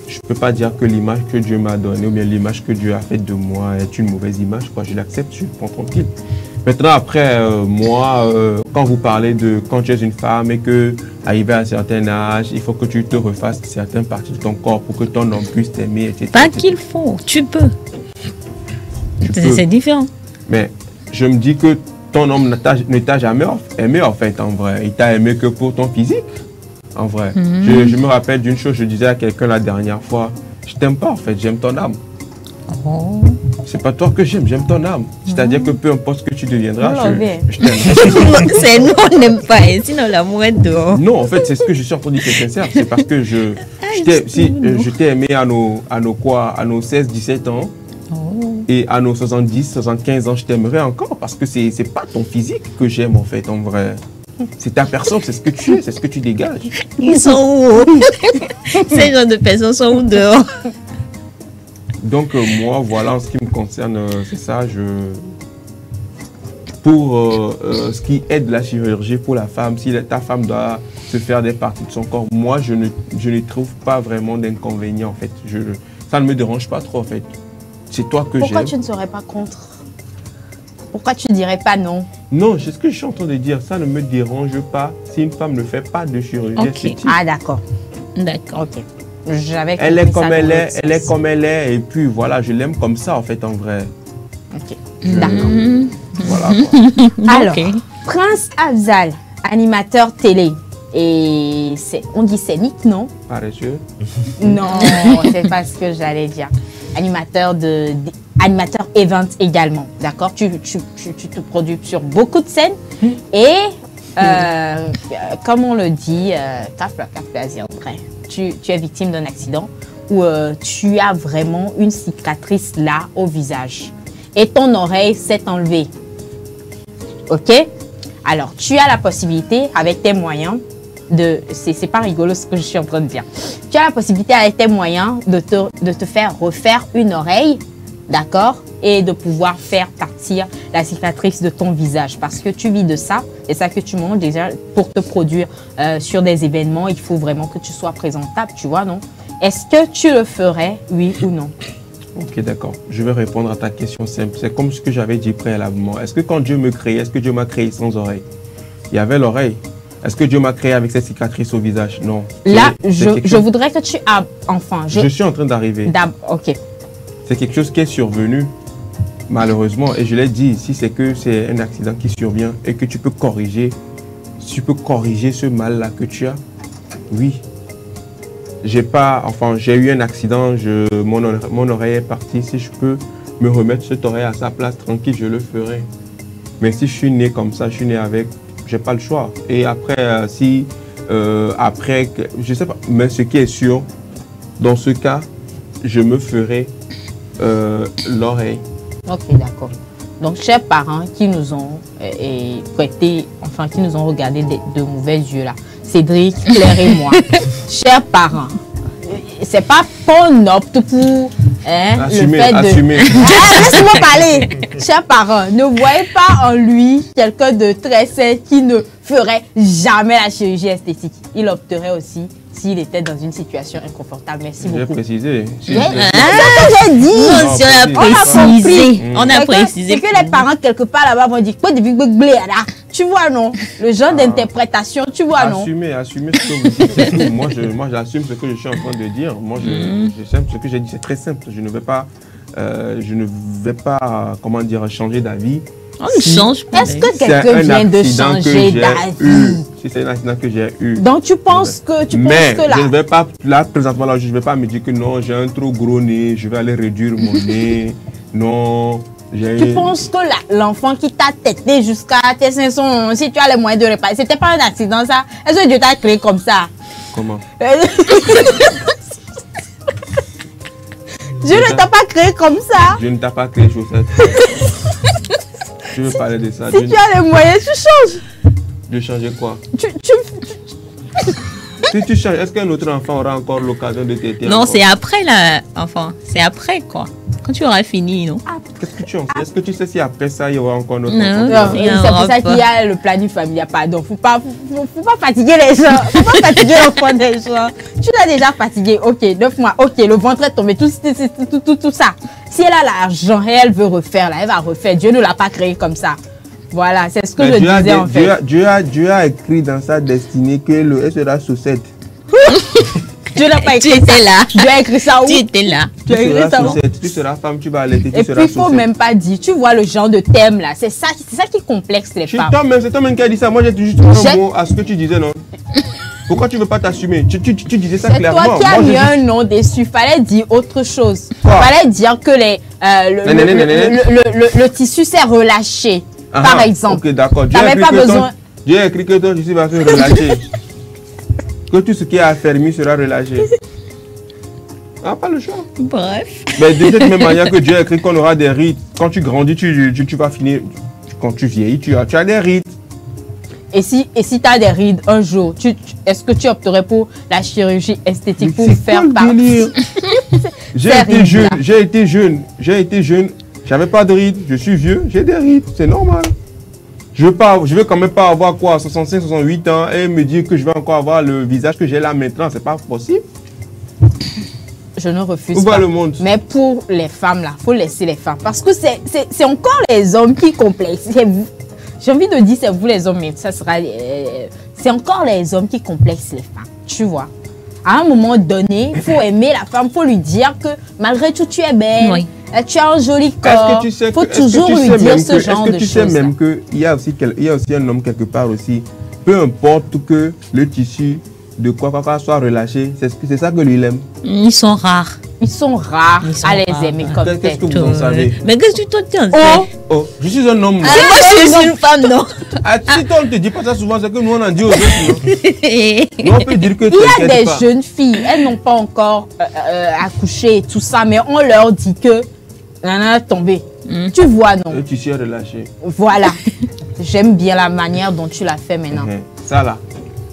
je ne peux pas dire que l'image que Dieu m'a donnée ou bien l'image que Dieu a faite de moi est une mauvaise image. Quoi. Je l'accepte, je le prends tranquille. Maintenant, après, moi, quand vous parlez de quand tu es une femme et que, arrivé à un certain âge, il faut que tu te refasses certaines parties de ton corps pour que ton homme puisse t'aimer, etc. Pas qu'il faut, tu peux. C'est différent. Mais je me dis que ton homme ne t'a jamais aimé, en fait, en vrai. Il t'a aimé que pour ton physique, en vrai. Je me rappelle d'une chose, je disais à quelqu'un la dernière fois, je t'aime pas, en fait, j'aime ton âme. Oh. C'est pas toi que j'aime ton âme. C'est-à-dire que peu importe ce que tu deviendras, je t'aime. C'est nous, on n'aime pas, et sinon l'amour est dehors. Non, en fait, c'est ce que je suis en train de dire, c'est sincère. C'est parce que je t'ai aimé à nos 16-17 ans. Et à nos 70-75 ans, je t'aimerais encore parce que c'est pas ton physique que j'aime en fait, en vrai. C'est ta personne, c'est ce que tu es, c'est ce que tu dégages. Ils sont où? Ces gens de personnes sont où dehors? Donc moi, voilà, en ce qui me concerne, c'est ça. Pour ce qui aide la chirurgie pour la femme, si ta femme doit se faire des parties de son corps, moi, je ne trouve pas vraiment d'inconvénient en fait. Ça ne me dérange pas trop en fait. C'est toi que j'aime. Pourquoi tu ne serais pas contre? Pourquoi tu ne dirais pas non? Non, c'est ce que je suis en train de dire. Ça ne me dérange pas si une femme ne fait pas de chirurgie esthétique. Ah, d'accord. D'accord. Ok. Elle est comme elle est, elle est comme elle est. Et puis voilà, je l'aime comme ça en fait, en vrai. Ok. D'accord. Voilà quoi. Alors, okay. Prince Afzal, animateur télé. Et on dit scénique, non? Paresseux. Non, c'est pas ce que j'allais dire. Animateur event également, d'accord, tu te produis sur beaucoup de scènes et comme on le dit, tu es victime d'un accident où tu as vraiment une cicatrice là au visage et ton oreille s'est enlevée. Ok? Alors, tu as la possibilité avec tes moyens c'est pas rigolo ce que je suis en train de dire. Tu as la possibilité avec tes moyens de te faire refaire une oreille, d'accord, et de pouvoir faire partir la cicatrice de ton visage parce que tu vis de ça, c'est ça que tu montres déjà pour te produire sur des événements, il faut vraiment que tu sois présentable, tu vois, non? Est-ce que tu le ferais, oui ou non? Ok, d'accord. Je vais répondre à ta question simple. C'est comme ce que j'avais dit préalablement. Est-ce que quand Dieu me créait, est-ce que Dieu m'a créé sans oreille? Il y avait l'oreille. Est-ce que Dieu m'a créé avec cette cicatrice au visage? Non. Là, je voudrais que tu... Je suis en train d'arriver. Ok. C'est quelque chose qui est survenu, malheureusement. Et je l'ai dit, si c'est que c'est un accident qui survient et que tu peux corriger ce mal-là que tu as, oui. j'ai eu un accident, mon oreille est partie. Si je peux me remettre cette oreille à sa place tranquille, je le ferai. Mais si je suis né comme ça, je suis né avec, j'ai pas le choix. Et après, je sais pas, mais ce qui est sûr, dans ce cas, je me ferai l'oreille. Ok, d'accord. Donc, chers parents qui nous ont prêté, enfin, qui nous ont regardé de mauvais yeux là, Cédric, Claire et moi, chers parents, c'est pas qu'on opte pour assumer, le fait de... assumer. Laisse-moi parler. Chers parents, ne voyez pas en lui quelqu'un de très sain qui ne ferait jamais la chirurgie esthétique. Il opterait aussi s'il était dans une situation inconfortable. Merci beaucoup. J'ai précisé. C'est ce que j'ai dit. On a précisé. C'est que les parents quelque part là-bas vont dire tu vois non, le genre d'interprétation, tu vois non. Assumer ce que vous dites. Moi j'assume ce que je suis en train de dire. Moi j'assume ce que j'ai dit, c'est très simple. Je ne vais pas comment dire, changer d'avis. On ne change pas. Est-ce que quelqu'un vient de changer d'avis? Si c'est un accident que j'ai eu. Donc tu penses que là... je ne vais pas, là présentement, là, je ne vais pas me dire que non, j'ai un trop gros nez, je vais aller réduire mon nez. Non. Tu penses que l'enfant qui t'a tété jusqu'à tes 500, si tu as les moyens de réparer, c'était pas un accident ça? Est-ce que Dieu t'a créé comme ça? Comment? Dieu ne t'a pas créé comme ça. Je ne t'ai pas créé chaussette. Je veux parler de ça. Si tu as les moyens, tu changes. De changer quoi? Si tu changes, est-ce qu'un autre enfant aura encore l'occasion de t'aider? Non, c'est après l'enfant. C'est après quoi? Quand tu auras fini, non? Qu'est-ce que tu en fais? Est-ce que tu sais si après ça, il y aura encore notre enfant? Non, c'est pour ça qu'il y a le planning familial. Pardon, faut pas fatiguer les gens. Faut pas fatiguer l'enfant des gens. Tu l'as déjà fatigué. Ok, 9 mois. Ok, le ventre est tombé. Tout ça. Si elle a l'argent et elle veut refaire, là, elle va refaire. Dieu ne l'a pas créé comme ça. Voilà, c'est ce que je disais en fait. Dieu a écrit dans sa destinée qu'elle sera chaussette. Dieu n'a pas écrit ça. Tu étais là. Dieu a écrit ça où? Tu étais là. Tu seras femme, tu vas allaiter, tu et seras puis, il ne faut même pas dire. Tu vois le genre de thème là. C'est ça qui complexe les femmes. C'est toi-même qui as dit ça. Moi, j'ai juste un mot à ce que tu disais, non? Pourquoi tu ne veux pas t'assumer? Tu disais ça clairement. C'est toi qui as mis un nom dessus. Fallait dire autre chose. Fallait dire que le tissu s'est relâché. Par exemple. Ok, d'accord. T'avais pas besoin. Dieu a écrit que ton tissu va se relâcher. Que tout ce qui est affermi sera relâché. Ah, pas le choix. Bref. Mais de cette même manière que Dieu a écrit qu'on aura des rides. Quand tu grandis, tu vas finir. Quand tu vieillis, tu as des rides. Et si tu as des rides un jour, est-ce que tu opterais pour la chirurgie esthétique pour faire partie? J'ai été jeune. J'avais pas de rides. Je suis vieux. J'ai des rides. C'est normal. Je veux quand même pas avoir quoi, 65, 68 ans et me dire que je vais encore avoir le visage que j'ai là maintenant. C'est pas possible. Je ne refuse pas. Le monde. Mais pour les femmes là, faut laisser les femmes. Parce que c'est encore les hommes qui complexent. J'ai envie de dire c'est vous les hommes, mais ça sera... c'est encore les hommes qui complexent les femmes. Tu vois. À un moment donné, il faut aimer la femme. Il faut lui dire que malgré tout, tu es belle. Oui. Tu as un joli corps. Il faut toujours lui dire ce genre de choses. Est-ce que tu sais même qu'il y a aussi un homme quelque part aussi, peu importe que le tissu de quoi soit relâché, c'est ça que lui il aime. Ils sont rares. Ils sont rares à les aimer comme ça. Qu'est-ce que vous en savez? Mais qu'est-ce que tu en sais? Oh, je suis un homme. Ah, moi je suis une femme, non? Si toi on ne te dit pas ça souvent, c'est que nous on en dit aux autres. Nous on peut dire que il y a des jeunes filles, elles n'ont pas encore accouché et tout ça, mais on leur dit que nana tombé. Tu vois, non? Le tissu est relâché. Voilà. J'aime bien la manière dont tu l'as fait maintenant. Ça là,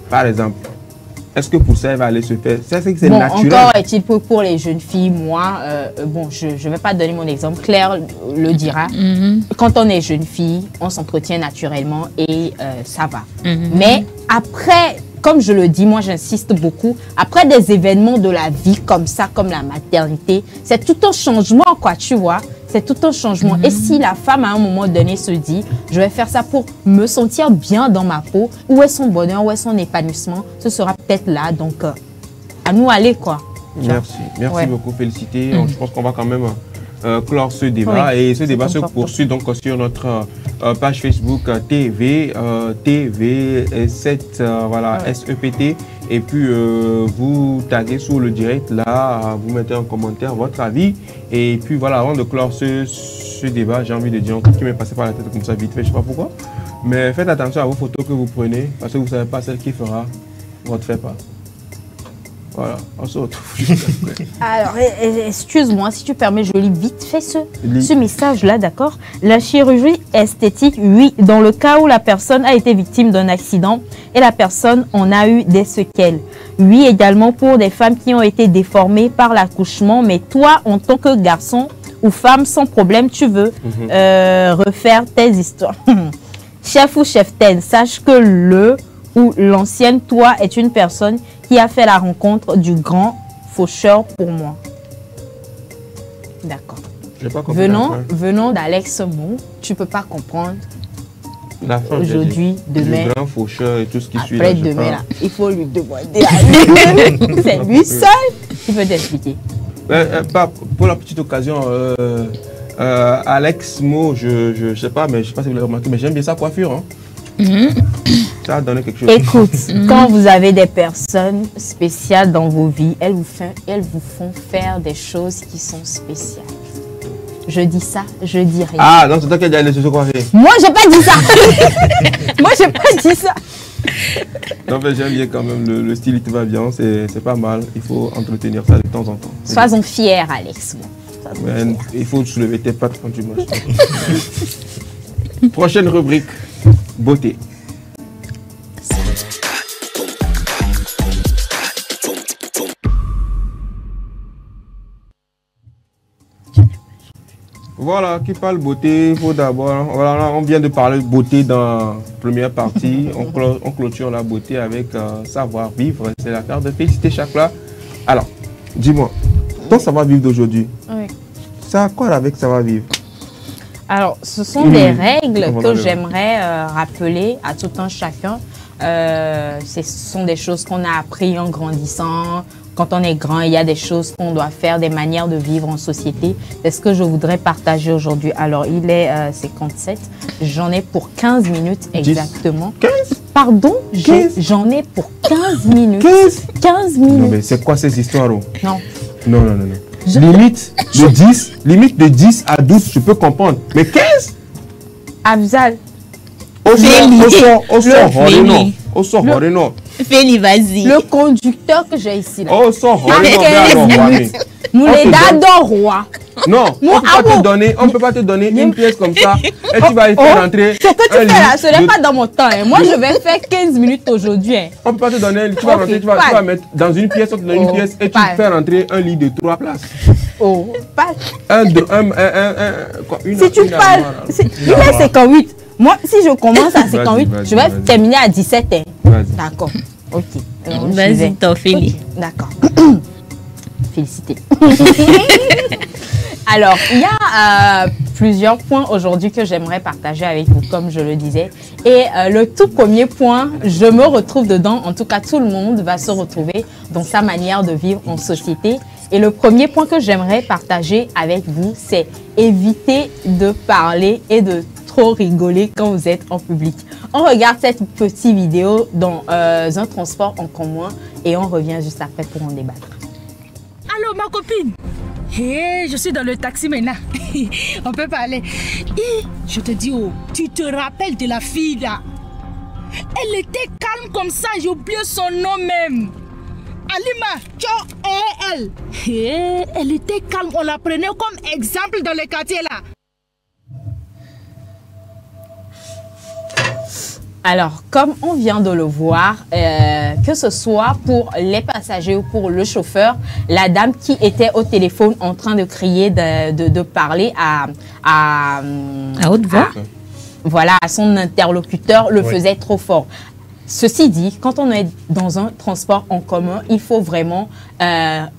par exemple. Est-ce que pour ça, elle va aller se faire? C'est bon, naturel. Encore est-il pour les jeunes filles, moi, bon, je ne vais pas donner mon exemple, Claire le dira. Quand on est jeune fille, on s'entretient naturellement et ça va. Mais après, comme je le dis, moi j'insiste beaucoup, après des événements de la vie comme ça, comme la maternité, c'est tout un changement, quoi, tu vois. C'est tout un changement. Et si la femme, à un moment donné, se dit, je vais faire ça pour me sentir bien dans ma peau, où est son bonheur, où est son épanouissement, ce sera peut-être là. Donc, à nous aller, quoi. Merci. Merci beaucoup, Félicité. Je pense qu'on va quand même clore ce débat. Oui, et ce débat se poursuit donc sur notre page Facebook TV, TV7, voilà, SEPT. Et puis, vous taguez sur le direct, là, vous mettez en commentaire votre avis. Et puis, voilà, avant de clore ce débat, j'ai envie de dire un truc qui m'est passé par la tête comme ça vite fait, je ne sais pas pourquoi. Mais faites attention à vos photos que vous prenez, parce que vous ne savez pas celle qui fera votre fait pas. Voilà, on se retrouve juste après. Alors, excuse-moi, si tu permets, je lis vite fait ce message-là, d'accord? La chirurgie esthétique, oui, dans le cas où la personne a été victime d'un accident et la personne en a eu des séquelles. Oui, également pour des femmes qui ont été déformées par l'accouchement, mais toi, en tant que garçon ou femme, sans problème, tu veux refaire tes histoires. Chef ou cheftaine, sache que le ou l'ancienne toi est une personne qui a fait la rencontre du grand faucheur pour moi. D'accord. Venons d'Alex Mo, tu peux pas comprendre. Aujourd'hui, demain, le grand faucheur et tout ce qui suit. Après demain, là, il faut lui demander à lui. C'est lui seul qui peut t'expliquer. Pour la petite occasion, Alex Mo, je sais pas, mais je sais pas si vous l'avez remarqué, mais j'aime bien sa coiffure. Hein. Ça a donné quelque chose. Écoute, quand vous avez des personnes spéciales dans vos vies, elles vous font faire des choses qui sont spéciales. Je dis ça, je dis rien. Ah, donc c'est toi qui as dit aller se coiffer. Moi, j'ai pas dit ça. Moi, j'ai pas dit ça. Non, mais j'aime bien quand même, le style il te va bien, c'est pas mal. Il faut entretenir ça de temps en temps. Sois-en fier, Alex. Mais il faut soulever tes pattes quand tu marches. Prochaine rubrique, beauté. Voilà, qui parle beauté, il faut d'abord... Voilà, on vient de parler de beauté dans la première partie. On clôture la beauté avec savoir-vivre. C'est l'affaire de Félicité Chakla. Alors, dis-moi, ton savoir-vivre d'aujourd'hui, ça a quoi avec savoir-vivre? Alors, ce sont des règles que j'aimerais rappeler à tout un chacun. Ce sont des choses qu'on a appris en grandissant. Quand on est grand, il y a des choses qu'on doit faire, des manières de vivre en société. C'est ce que je voudrais partager aujourd'hui. Alors, il est 57. J'en ai pour 15 minutes exactement. 15? Pardon? J'en ai pour 15 minutes. 15 minutes. Non, mais c'est quoi ces histoires? Non. Non. Limite de 10 à 12, je peux comprendre. Mais 15? Afzal. Au sort, Feli, vas-y. Le conducteur que j'ai ici là. Au sort, Mouleda roi. Non, on ne peut pas te donner une pièce comme ça et tu vas y faire rentrer. Ce que tu fais là, ce n'est pas dans mon temps. Moi, je vais faire 15 minutes aujourd'hui. On ne peut pas te donner, tu vas rentrer, tu vas mettre dans une pièce, on te donne une pièce et tu fais rentrer un lit de 3 places. Si tu parles, il est 58. Moi, si je commence à 58, je vais terminer à 17. D'accord. Ok. Vas-y, t'en Féli. D'accord. Félicité. Alors, il y a plusieurs points aujourd'hui que j'aimerais partager avec vous, comme je le disais. Et le tout premier point, je me retrouve dedans. En tout cas, tout le monde va se retrouver dans sa manière de vivre en société. Et le premier point que j'aimerais partager avec vous, c'est éviter de parler et de trop rigoler quand vous êtes en public. On regarde cette petite vidéo dans un transport en commun et on revient juste après pour en débattre. Allô, ma copine. Hey, je suis dans le taxi maintenant. On peut parler. Et je te dis, tu te rappelles de la fille là? Elle était calme comme ça, j'ai oublié son nom même. Alima, elle. Hey, elle était calme, on la prenait comme exemple dans le quartier là. Alors, comme on vient de le voir, que ce soit pour les passagers ou pour le chauffeur, la dame qui était au téléphone en train de crier, de parler à haute voix, voilà, à son interlocuteur, le faisait trop fort. Ceci dit, quand on est dans un transport en commun, il faut vraiment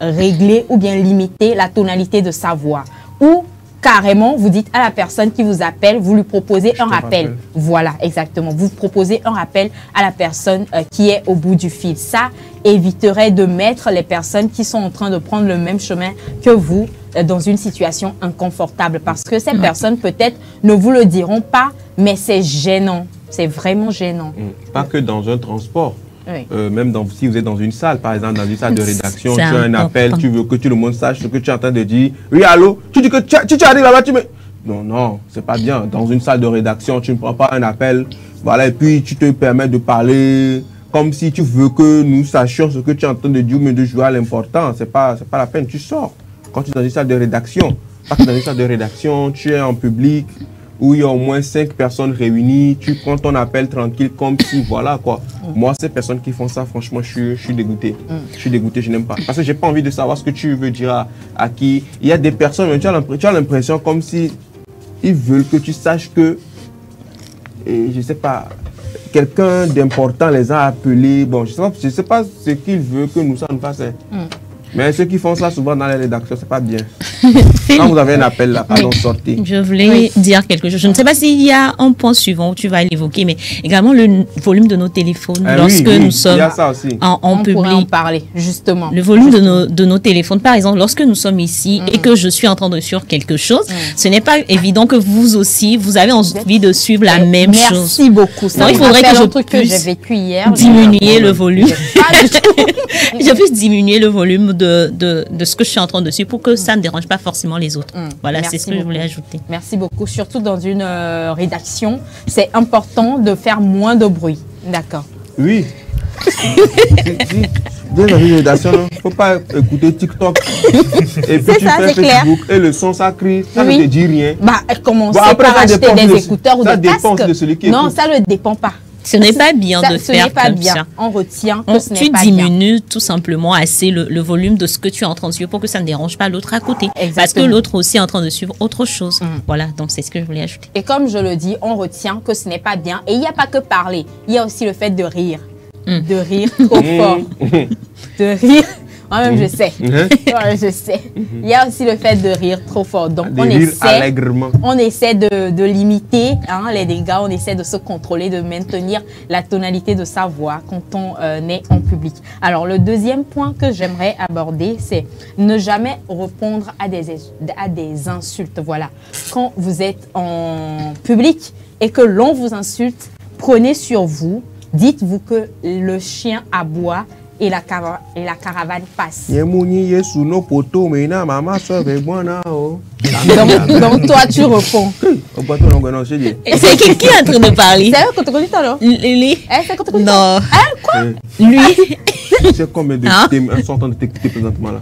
régler ou bien limiter la tonalité de sa voix. Ou carrément, vous dites à la personne qui vous appelle, vous lui proposez un rappel. Voilà, exactement. Vous proposez un rappel à la personne qui est au bout du fil. Ça éviterait de mettre les personnes qui sont en train de prendre le même chemin que vous dans une situation inconfortable. Parce que ces personnes, peut-être, ne vous le diront pas, mais c'est gênant. C'est vraiment gênant. Pas que dans un transport. Oui. Même si vous êtes dans une salle, par exemple, dans une salle de rédaction, tu as un appel, tu veux que tout le monde sache ce que tu es en train de dire. Oui, allô? Tu dis que tu arrives là-bas, tu me... Non, non, c'est pas bien. Dans une salle de rédaction, tu ne prends pas un appel. Voilà, et puis tu te permets de parler comme si tu veux que nous sachions ce que tu es en train de dire, mais de jouer à l'important. C'est pas la peine, tu sors. Quand tu es dans une salle de rédaction, parce que dans une salle de rédaction, tu es en public, où il y a au moins 5 personnes réunies, tu prends ton appel tranquille comme si, voilà quoi. Moi, ces personnes qui font ça, franchement, je suis dégoûté. Je suis dégoûté, je n'aime pas. Parce que j'ai pas envie de savoir ce que tu veux dire à qui. Il y a des personnes, mais tu as l'impression comme si ils veulent que tu saches que, et je sais pas, quelqu'un d'important les a appelés. Bon, je sais pas ce qu'ils veulent que nous, ça nous fasse. Mais ceux qui font ça souvent dans les rédactions, c'est pas bien. Quand vous avez un appel là, pardon, sortez. Je voulais dire quelque chose. Je ne sais pas s'il y a un point suivant où tu vas l'évoquer, mais également le volume de nos téléphones lorsque nous sommes en public. On pourrait en parler, justement. Le volume de nos téléphones, par exemple, lorsque nous sommes ici et que je suis en train de suivre quelque chose, ce n'est pas évident que vous aussi, vous avez envie de suivre la même chose. Merci beaucoup. Donc, il faudrait que je puisse diminuer le volume. Je puisse diminuer le volume de ce que je suis en train de suivre pour que ça ne dérange pas forcément les autres. Voilà, c'est ce que je voulais ajouter. Merci beaucoup. Surtout dans une rédaction, c'est important de faire moins de bruit. D'accord. Oui. Dans une rédaction, il ne faut pas écouter TikTok. Et puis tu fais Facebook et le son ça crie, ça ne te dit rien. Bah, commencez par acheter des écouteurs ou des casques. Ça dépend de celui qui écoute. Non, ça ne dépend pas. Ce n'est pas bien de faire comme ça. On retient que ce n'est pas bien. Tu diminues tout simplement assez le volume de ce que tu es en train de suivre pour que ça ne dérange pas l'autre à côté. Exactement. Parce que l'autre aussi est en train de suivre autre chose. Voilà, donc c'est ce que je voulais ajouter. Et comme je le dis, on retient que ce n'est pas bien. Et il n'y a pas que parler. Il y a aussi le fait de rire. De rire trop fort. De rire. Moi-même, je sais. Je sais. Il y a aussi le fait de rire trop fort. Donc, on essaie de limiter les dégâts. On essaie de se contrôler, de maintenir la tonalité de sa voix quand on est en public. Alors, le deuxième point que j'aimerais aborder, c'est ne jamais répondre à des insultes. Voilà. Quand vous êtes en public et que l'on vous insulte, prenez sur vous. Dites-vous que le chien aboie et la caravane passe. Donc toi, tu réponds. C'est qui est en train de parler? C'est eux que tu connais, non? Non. Quoi? Lui. C'est combien de sont en train de t'écouter présentement là?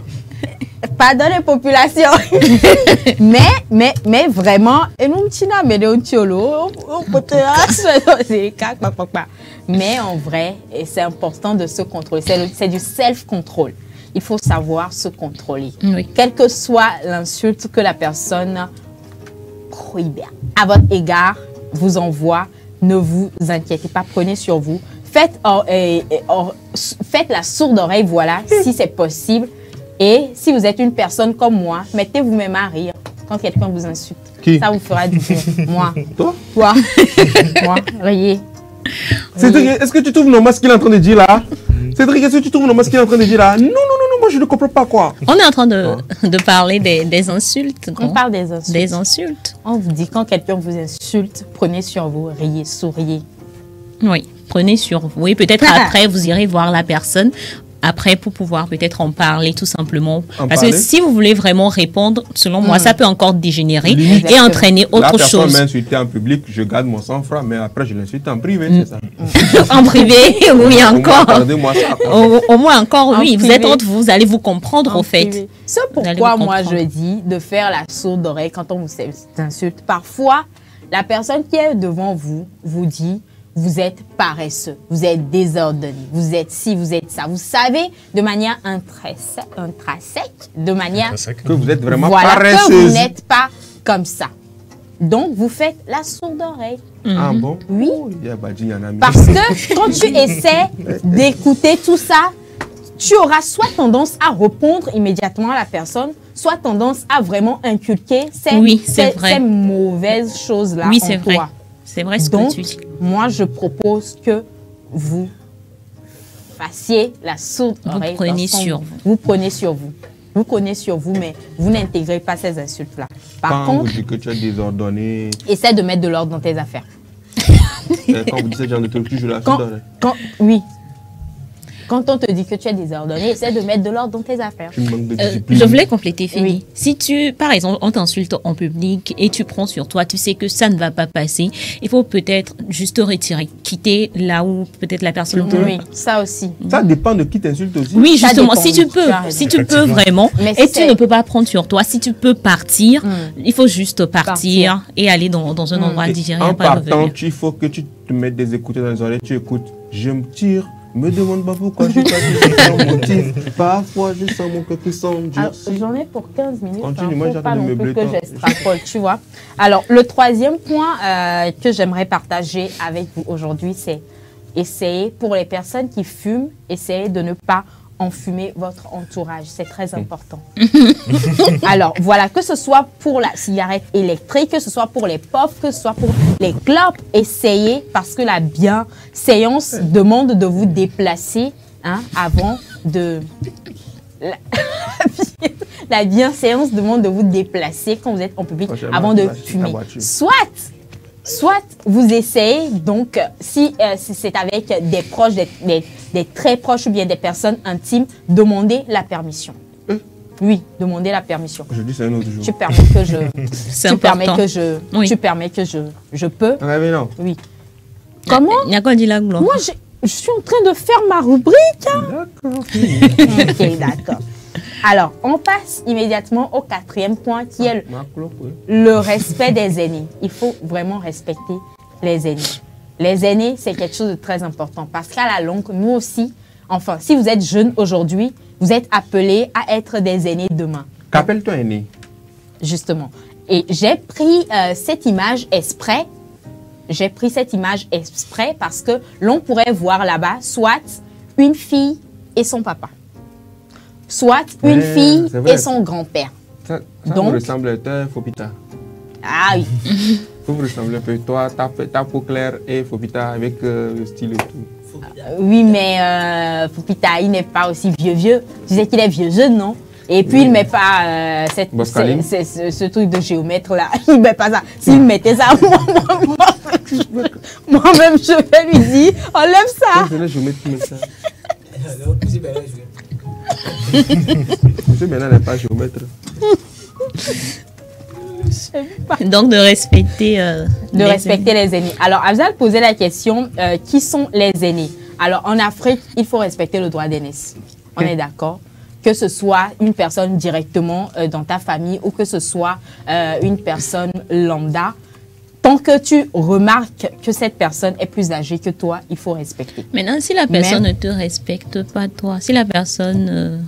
Pardon les populations. mais vraiment, mais en vrai, c'est important de se contrôler. C'est du self-control. Il faut savoir se contrôler. Oui. Quelle que soit l'insulte que la personne à votre égard vous envoie, ne vous inquiétez pas, prenez sur vous. Faites la sourde oreille, voilà, si c'est possible. Et si vous êtes une personne comme moi, mettez vous-même à rire quand quelqu'un vous insulte. Qui? Ça vous fera du bien. Moi. Toi? Toi. Moi, riez. Cédric, est-ce que tu trouves normal ce qu'il est en train de dire là? Cédric, est-ce que tu trouves normal ce qu'il est en train de dire là? Non, moi je ne comprends pas quoi. On est en train de parler des insultes. On parle des insultes. Des insultes. On vous dit quand quelqu'un vous insulte, prenez sur vous, riez, souriez. Oui, prenez sur vous. Et peut-être après, vous irez voir la personne. Après, pour pouvoir peut-être en parler tout simplement. Parce que si vous voulez vraiment répondre, selon moi, ça peut encore dégénérer et entraîner autre chose. La personne m'a insulté en public, je garde mon sang-froid, mais après, je l'insulte en privé, c'est ça. En privé, oui, encore. Regardez-moi ça. Au moins encore, oui. Vous êtes entre vous, allez vous comprendre, au fait. C'est pourquoi moi, je dis de faire la sourde oreille quand on vous insulte. Parfois, la personne qui est devant vous, vous dit... Vous êtes paresseux, vous êtes désordonné, vous êtes ci, vous êtes ça. Vous savez de manière intrinsèque, de manière que vous êtes vraiment paresseuse. Que vous n'êtes pas comme ça. Donc, vous faites la sourde oreille. Ah bon? Oui. Parce que quand tu essaies d'écouter tout ça, tu auras soit tendance à répondre immédiatement à la personne, soit tendance à vraiment inculquer ces mauvaises choses-là oui, en toi. C'est vrai ce Donc, que tu dis. moi, je propose que vous fassiez la sourde oreille. Vous prenez sur vous. Vous prenez sur vous. Vous prenez sur vous, mais vous n'intégrez pas ces insultes-là. Par Quand contre, vous dites que tu es désordonné, essaie de mettre de l'ordre dans tes affaires. quand vous dites ce genre de trucs, tu joues la sourde. Oui. Quand on te dit que tu es désordonné, essaie de mettre de l'ordre dans tes affaires. Tu manques de discipline. Je voulais compléter, Fini. Oui. Si tu, par exemple, on t'insulte en public et tu prends sur toi, tu sais que ça ne va pas passer, il faut peut-être juste te retirer, quitter là où peut-être la personne te... Oui, ça aussi. Ça dépend de qui t'insulte aussi. Oui, Ça justement, dépend, si tu peux vraiment, Mais et si tu ne peux pas prendre sur toi, si tu peux partir, il faut juste partir Partir. et aller dans un endroit digéré, En pas partant, revenir. il faut que tu te mettes des écouteurs dans les oreilles, tu écoutes. Je me tire, me demande pas pourquoi je suis pas sans motif. Parfois, je sens mon cœur qui s'endurcit. J'en ai pour 15 minutes. Continue, hein, moi, faut j'attends pas de non meubler plus que toi. j'extrapole, tu vois. Alors, le troisième point que j'aimerais partager avec vous aujourd'hui, c'est essayer, pour les personnes qui fument, essayez de ne pas enfumer votre entourage. C'est très important. Alors, voilà, que ce soit pour la cigarette électrique, que ce soit pour les puffs, que ce soit pour les clopes, essayez, parce que la bienséance demande de vous déplacer avant de... La bienséance demande de vous déplacer quand vous êtes en public avant de fumer. Soit vous essayez, donc, si c'est avec des proches, des très proches ou bien des personnes intimes, demandez la permission. Oui, demandez la permission. Je dis c'est un autre jour. Tu permets que je... tu permets que je... Oui. Tu permets que je peux... Ah, mais non. Oui. Comment? Il y a quoi dit là, Glo? Moi, je suis en train de faire ma rubrique. Hein. D'accord. Ok, d'accord. Alors, on passe immédiatement au quatrième point qui est le respect des aînés. Il faut vraiment respecter les aînés. Les aînés, c'est quelque chose de très important parce qu'à la longue, nous aussi, enfin, si vous êtes jeune aujourd'hui, vous êtes appelés à être des aînés demain. Qu'appelle-toi aîné? Justement. Et j'ai pris cette image exprès. J'ai pris cette image exprès parce que l'on pourrait voir là-bas soit une fille et son papa. Soit une fille et son grand-père. Ça Donc, vous ressemble à toi, Fopita. Ah oui. Vous vous ressemblez un peu. Toi, ta peau claire et Fopita avec le style et tout. Oui, mais Fopita, il n'est pas aussi vieux. Tu sais qu'il est vieux jeune, non? Et puis, il ne met pas ce truc de géomètre là. Il ne met pas ça. S'il mettait ça, moi-même, je vais lui dire, enlève ça. C'est le géomètre qui met ça. Monsieur Bernard n'est pas géomètre. Donc, de respecter... les aînés. Alors, Afzal posait la question, qui sont les aînés? Alors, en Afrique, il faut respecter le droit d'aînesse. On est d'accord? Que ce soit une personne directement dans ta famille ou que ce soit une personne lambda. Tant que tu remarques que cette personne est plus âgée que toi, il faut respecter. Maintenant, si la personne ne te respecte pas, toi, si la personne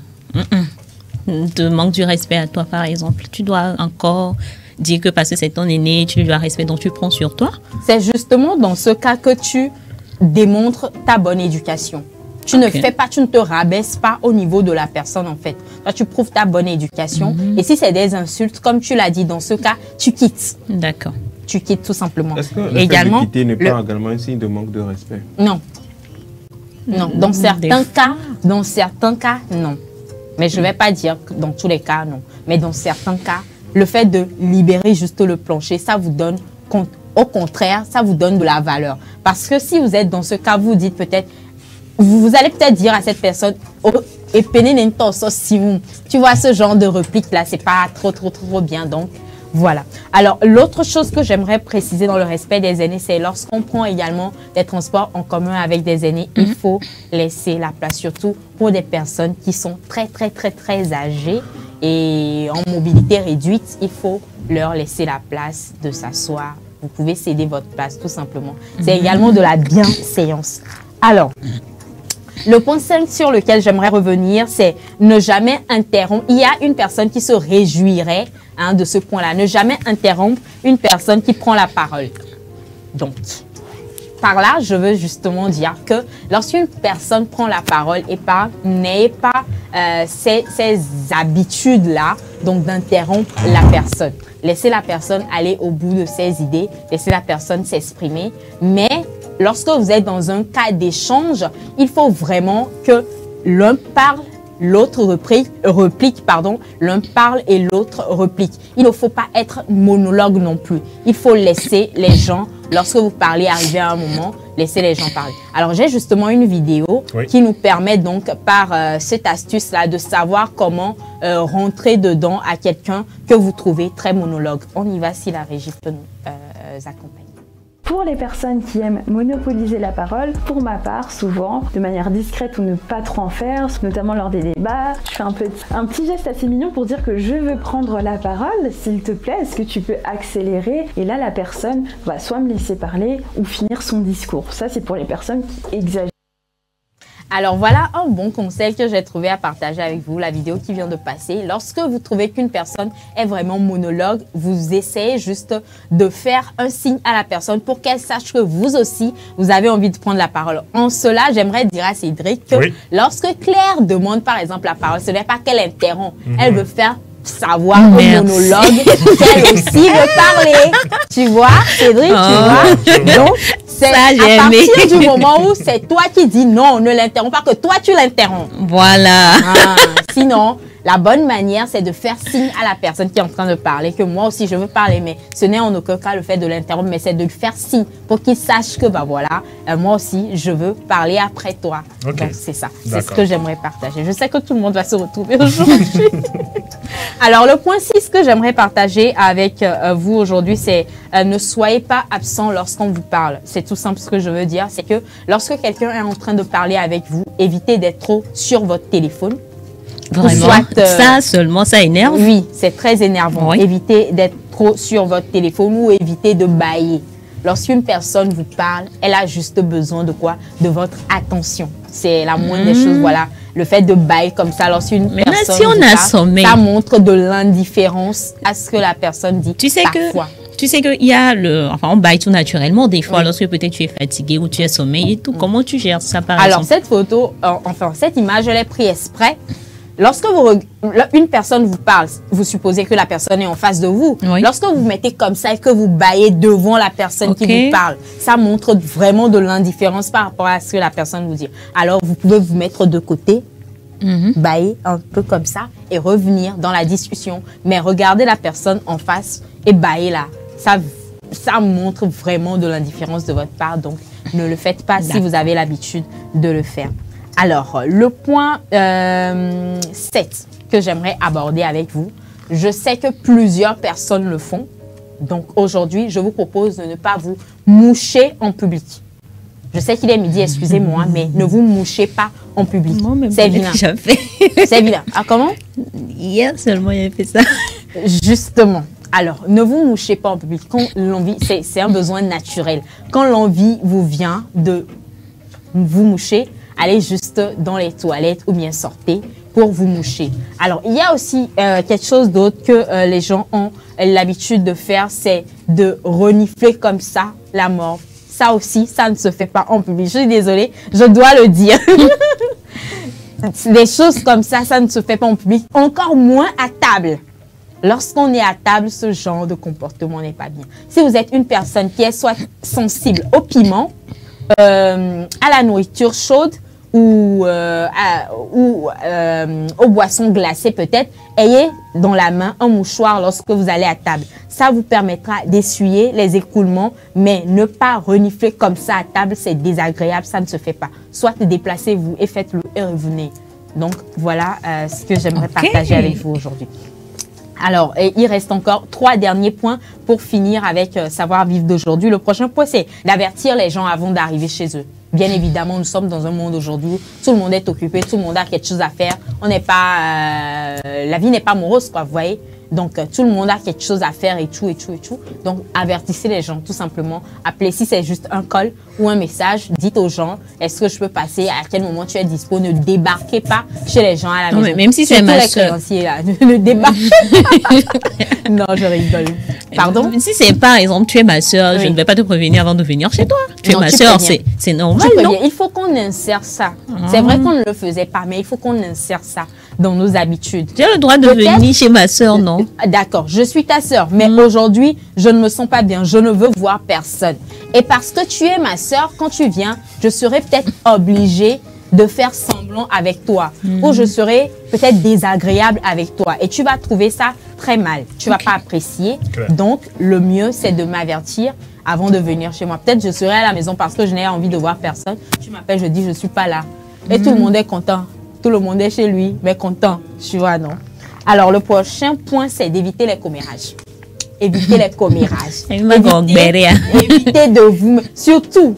te manque du respect à toi, par exemple, tu dois encore dire que parce que c'est ton aîné, tu lui dois respect, donc tu prends sur toi. C'est justement dans ce cas que tu démontres ta bonne éducation. Tu ne fais pas, tu ne te rabaisses pas au niveau de la personne, en fait. Toi, tu prouves ta bonne éducation. Et si c'est des insultes, comme tu l'as dit, dans ce cas, tu quittes. D'accord. Tu quittes tout simplement. Est-ce que le fait de quitter n'est pas également un signe de manque de respect? Non. Non. Dans certains cas, non. Mais je ne vais pas dire que dans tous les cas, non. Mais dans certains cas, le fait de libérer juste le plancher, ça vous donne, au contraire, ça vous donne de la valeur. Parce que si vous êtes dans ce cas, vous dites peut-être, vous allez peut-être dire à cette personne, oh, et tu vois ce genre de réplique-là, c'est pas trop bien, donc voilà. Alors, l'autre chose que j'aimerais préciser dans le respect des aînés, c'est lorsqu'on prend également des transports en commun avec des aînés, il faut laisser la place, surtout pour des personnes qui sont très âgées et en mobilité réduite, il faut leur laisser la place de s'asseoir. Vous pouvez céder votre place, tout simplement. C'est également de la bienséance. Alors, le point 5 sur lequel j'aimerais revenir, c'est ne jamais interrompre. Il y a une personne qui se réjouirait de ce point-là. Ne jamais interrompre une personne qui prend la parole. Donc, par là, je veux justement dire que lorsqu'une personne prend la parole et parle, n'ayez pas ces habitudes-là, donc d'interrompre la personne. Laissez la personne aller au bout de ses idées, laissez la personne s'exprimer. Mais lorsque vous êtes dans un cas d'échange, il faut vraiment que l'un parle, l'autre réplique, l'un parle et l'autre réplique. Il ne faut pas être monologue non plus. Il faut laisser les gens, lorsque vous parlez, arriver à un moment, laisser les gens parler. Alors, j'ai justement une vidéo qui nous permet donc, par cette astuce-là, de savoir comment rentrer dedans à quelqu'un que vous trouvez très monologue. On y va si la régie peut nous accompagner. Pour les personnes qui aiment monopoliser la parole, pour ma part, souvent, de manière discrète ou ne pas trop en faire, notamment lors des débats, je fais un petit geste assez mignon pour dire que je veux prendre la parole, s'il te plaît, est-ce que tu peux accélérer? Et là, la personne va soit me laisser parler ou finir son discours. Ça, c'est pour les personnes qui exagèrent. Alors voilà un bon conseil que j'ai trouvé à partager avec vous, la vidéo qui vient de passer. Lorsque vous trouvez qu'une personne est vraiment monologue, vous essayez juste de faire un signe à la personne pour qu'elle sache que vous aussi, vous avez envie de prendre la parole. En cela, j'aimerais dire à Cédric que lorsque Claire demande par exemple la parole, ce n'est pas qu'elle interrompt, elle veut faire savoir au monologue qu'elle aussi veut parler. Tu vois, Cédric, tu vois. Donc, c'est à partir du moment où c'est toi qui dis non, ne l'interromps pas, que toi tu l'interromps. Voilà. Sinon, la bonne manière, c'est de faire signe à la personne qui est en train de parler, que moi aussi je veux parler, mais ce n'est en aucun cas le fait de l'interrompre, mais c'est de lui faire signe pour qu'il sache que, bah voilà, moi aussi je veux parler après toi. Donc c'est ça, c'est ce que j'aimerais partager. Je sais que tout le monde va se retrouver aujourd'hui. Alors le point 6 que j'aimerais partager avec vous aujourd'hui, c'est ne soyez pas absent lorsqu'on vous parle. C'est tout simple ce que je veux dire, c'est que lorsque quelqu'un est en train de parler avec vous, évitez d'être trop sur votre téléphone. Vraiment, ça seulement, ça énerve. Oui, c'est très énervant. Oui. Évitez d'être trop sur votre téléphone ou évitez de bâiller. Lorsqu'une personne vous parle, elle a juste besoin de quoi? De votre attention. C'est la moindre des choses, voilà. Le fait de bailler comme ça lorsqu'une personne si on a sommeil, ça montre de l'indifférence à ce que la personne dit. Tu sais parfois. Tu sais qu'il y a on baille tout naturellement des fois lorsque peut-être tu es fatigué ou tu es sommeil et tout. Comment tu gères ça par exemple? Alors cette photo, cette image, je l'ai prise exprès. Lorsque une personne vous parle, vous supposez que la personne est en face de vous. Oui. Lorsque vous mettez comme ça et que vous baillez devant la personne qui vous parle, ça montre vraiment de l'indifférence par rapport à ce que la personne vous dit. Alors, vous pouvez vous mettre de côté, bailler un peu comme ça et revenir dans la discussion. Mais regardez la personne en face et bailler là. Ça montre vraiment de l'indifférence de votre part. Donc, ne le faites pas si vous avez l'habitude de le faire. Alors, le point 7 que j'aimerais aborder avec vous, je sais que plusieurs personnes le font. Donc, aujourd'hui, je vous propose de ne pas vous moucher en public. Je sais qu'il est midi, excusez-moi, mais ne vous mouchez pas en public. C'est vilain. C'est vilain. Ah, comment? Hier seulement, il a fait ça. Justement. Alors, ne vous mouchez pas en public. Quand l'envie, c'est un besoin naturel. Quand l'envie vous vient de vous moucher, allez juste dans les toilettes ou bien sortez pour vous moucher. Alors, il y a aussi quelque chose d'autre que les gens ont l'habitude de faire, c'est de renifler comme ça la morve. Ça aussi, ça ne se fait pas en public. Je suis désolée, je dois le dire. Des choses comme ça, ça ne se fait pas en public, encore moins à table. Lorsqu'on est à table, ce genre de comportement n'est pas bien. Si vous êtes une personne qui est soit sensible au piment, à la nourriture chaude ou aux boissons glacées peut-être, ayez dans la main un mouchoir lorsque vous allez à table. Ça vous permettra d'essuyer les écoulements, mais ne pas renifler comme ça à table, c'est désagréable, ça ne se fait pas. Soit déplacez-vous et faites-le et revenez. Donc voilà ce que j'aimerais partager avec vous aujourd'hui. Alors, il reste encore 3 derniers points pour finir avec Savoir Vivre d'aujourd'hui. Le prochain point, c'est d'avertir les gens avant d'arriver chez eux. Bien évidemment, nous sommes dans un monde aujourd'hui, tout le monde est occupé, tout le monde a quelque chose à faire. On n'est pas, la vie n'est pas morose, quoi, vous voyez. Donc, tout le monde a quelque chose à faire et tout, et tout, et tout. Donc, avertissez les gens, tout simplement. Appelez, si c'est juste un call ou un message, dites aux gens, est-ce que je peux passer, à quel moment tu es dispo. Ne débarquez pas chez les gens à la maison. Même si c'est ma soeur. Ne débarquez pas. Non, je rigole. Pardon? Si c'est par exemple, tu es ma soeur, je ne vais pas te prévenir avant de venir chez toi. Tu es ma soeur, c'est normal. préviens. Il faut qu'on insère ça. C'est vrai qu'on ne le faisait pas, mais il faut qu'on insère ça dans nos habitudes. J'ai le droit de venir chez ma soeur, non? D'accord, je suis ta soeur, mais aujourd'hui, je ne me sens pas bien. Je ne veux voir personne. Et parce que tu es ma soeur, quand tu viens, je serai peut-être obligée de faire semblant avec toi. Ou je serai peut-être désagréable avec toi. Et tu vas trouver ça très mal. Tu ne vas pas apprécier. Donc, le mieux, c'est de m'avertir avant de venir chez moi. Peut-être je serai à la maison parce que je n'ai envie de voir personne. Tu m'appelles, je dis, je ne suis pas là. Et tout le monde est content. Tout le monde est chez lui, mais content. Tu vois, non? Alors, le prochain point, c'est d'éviter les commérages. Éviter les commérages. Éviter de vous... Surtout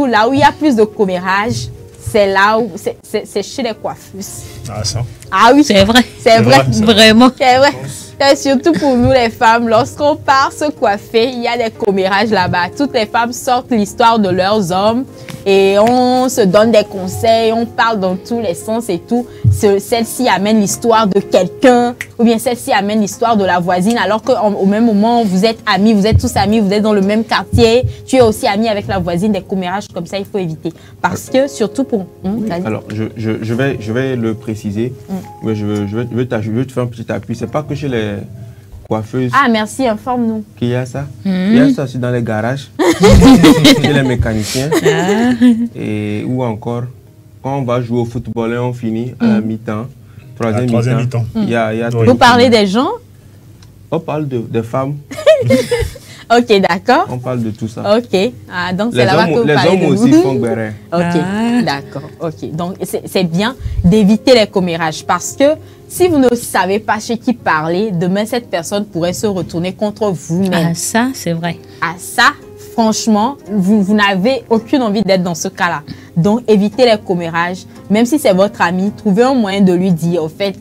là où il y a plus de commérages, c'est là où... C'est chez les coiffeuses. Ah, ça? Ah oui. C'est vrai. C'est vrai. Vraiment. C'est vrai. Et surtout pour nous les femmes, lorsqu'on part se coiffer, il y a des commérages là-bas. Toutes les femmes sortent l'histoire de leurs hommes et on se donne des conseils, on parle dans tous les sens et tout. Celle-ci amène l'histoire de quelqu'un ou bien celle-ci amène l'histoire de la voisine alors qu'au même moment, vous êtes amis, vous êtes tous amis, vous êtes dans le même quartier. Tu es aussi ami avec la voisine, des commérages comme ça, il faut éviter. Parce que surtout pour... Alors, je vais le préciser. Mais je veux te faire un petit appui. C'est pas que chez les coiffeuses. Ah, merci, informe-nous. Qu'il y a ça. Il y a ça aussi dans les garages, chez les mécaniciens. Et ou encore, quand on va jouer au football et on finit à la mi-temps, troisième mi-temps. Vous parlez des gens? On parle des femmes. Ok, d'accord. On parle de tout ça. Ok. Ah, donc c'est là-bas que vous les parlez hommes aussi font béret. Ok, d'accord. Ok. Donc c'est bien d'éviter les commérages parce que si vous ne savez pas chez qui parler, demain cette personne pourrait se retourner contre vous-même. Ah, ça, c'est vrai. Ah, ça, franchement, vous n'avez aucune envie d'être dans ce cas-là. Donc évitez les commérages. Même si c'est votre ami, trouvez un moyen de lui dire, au fait,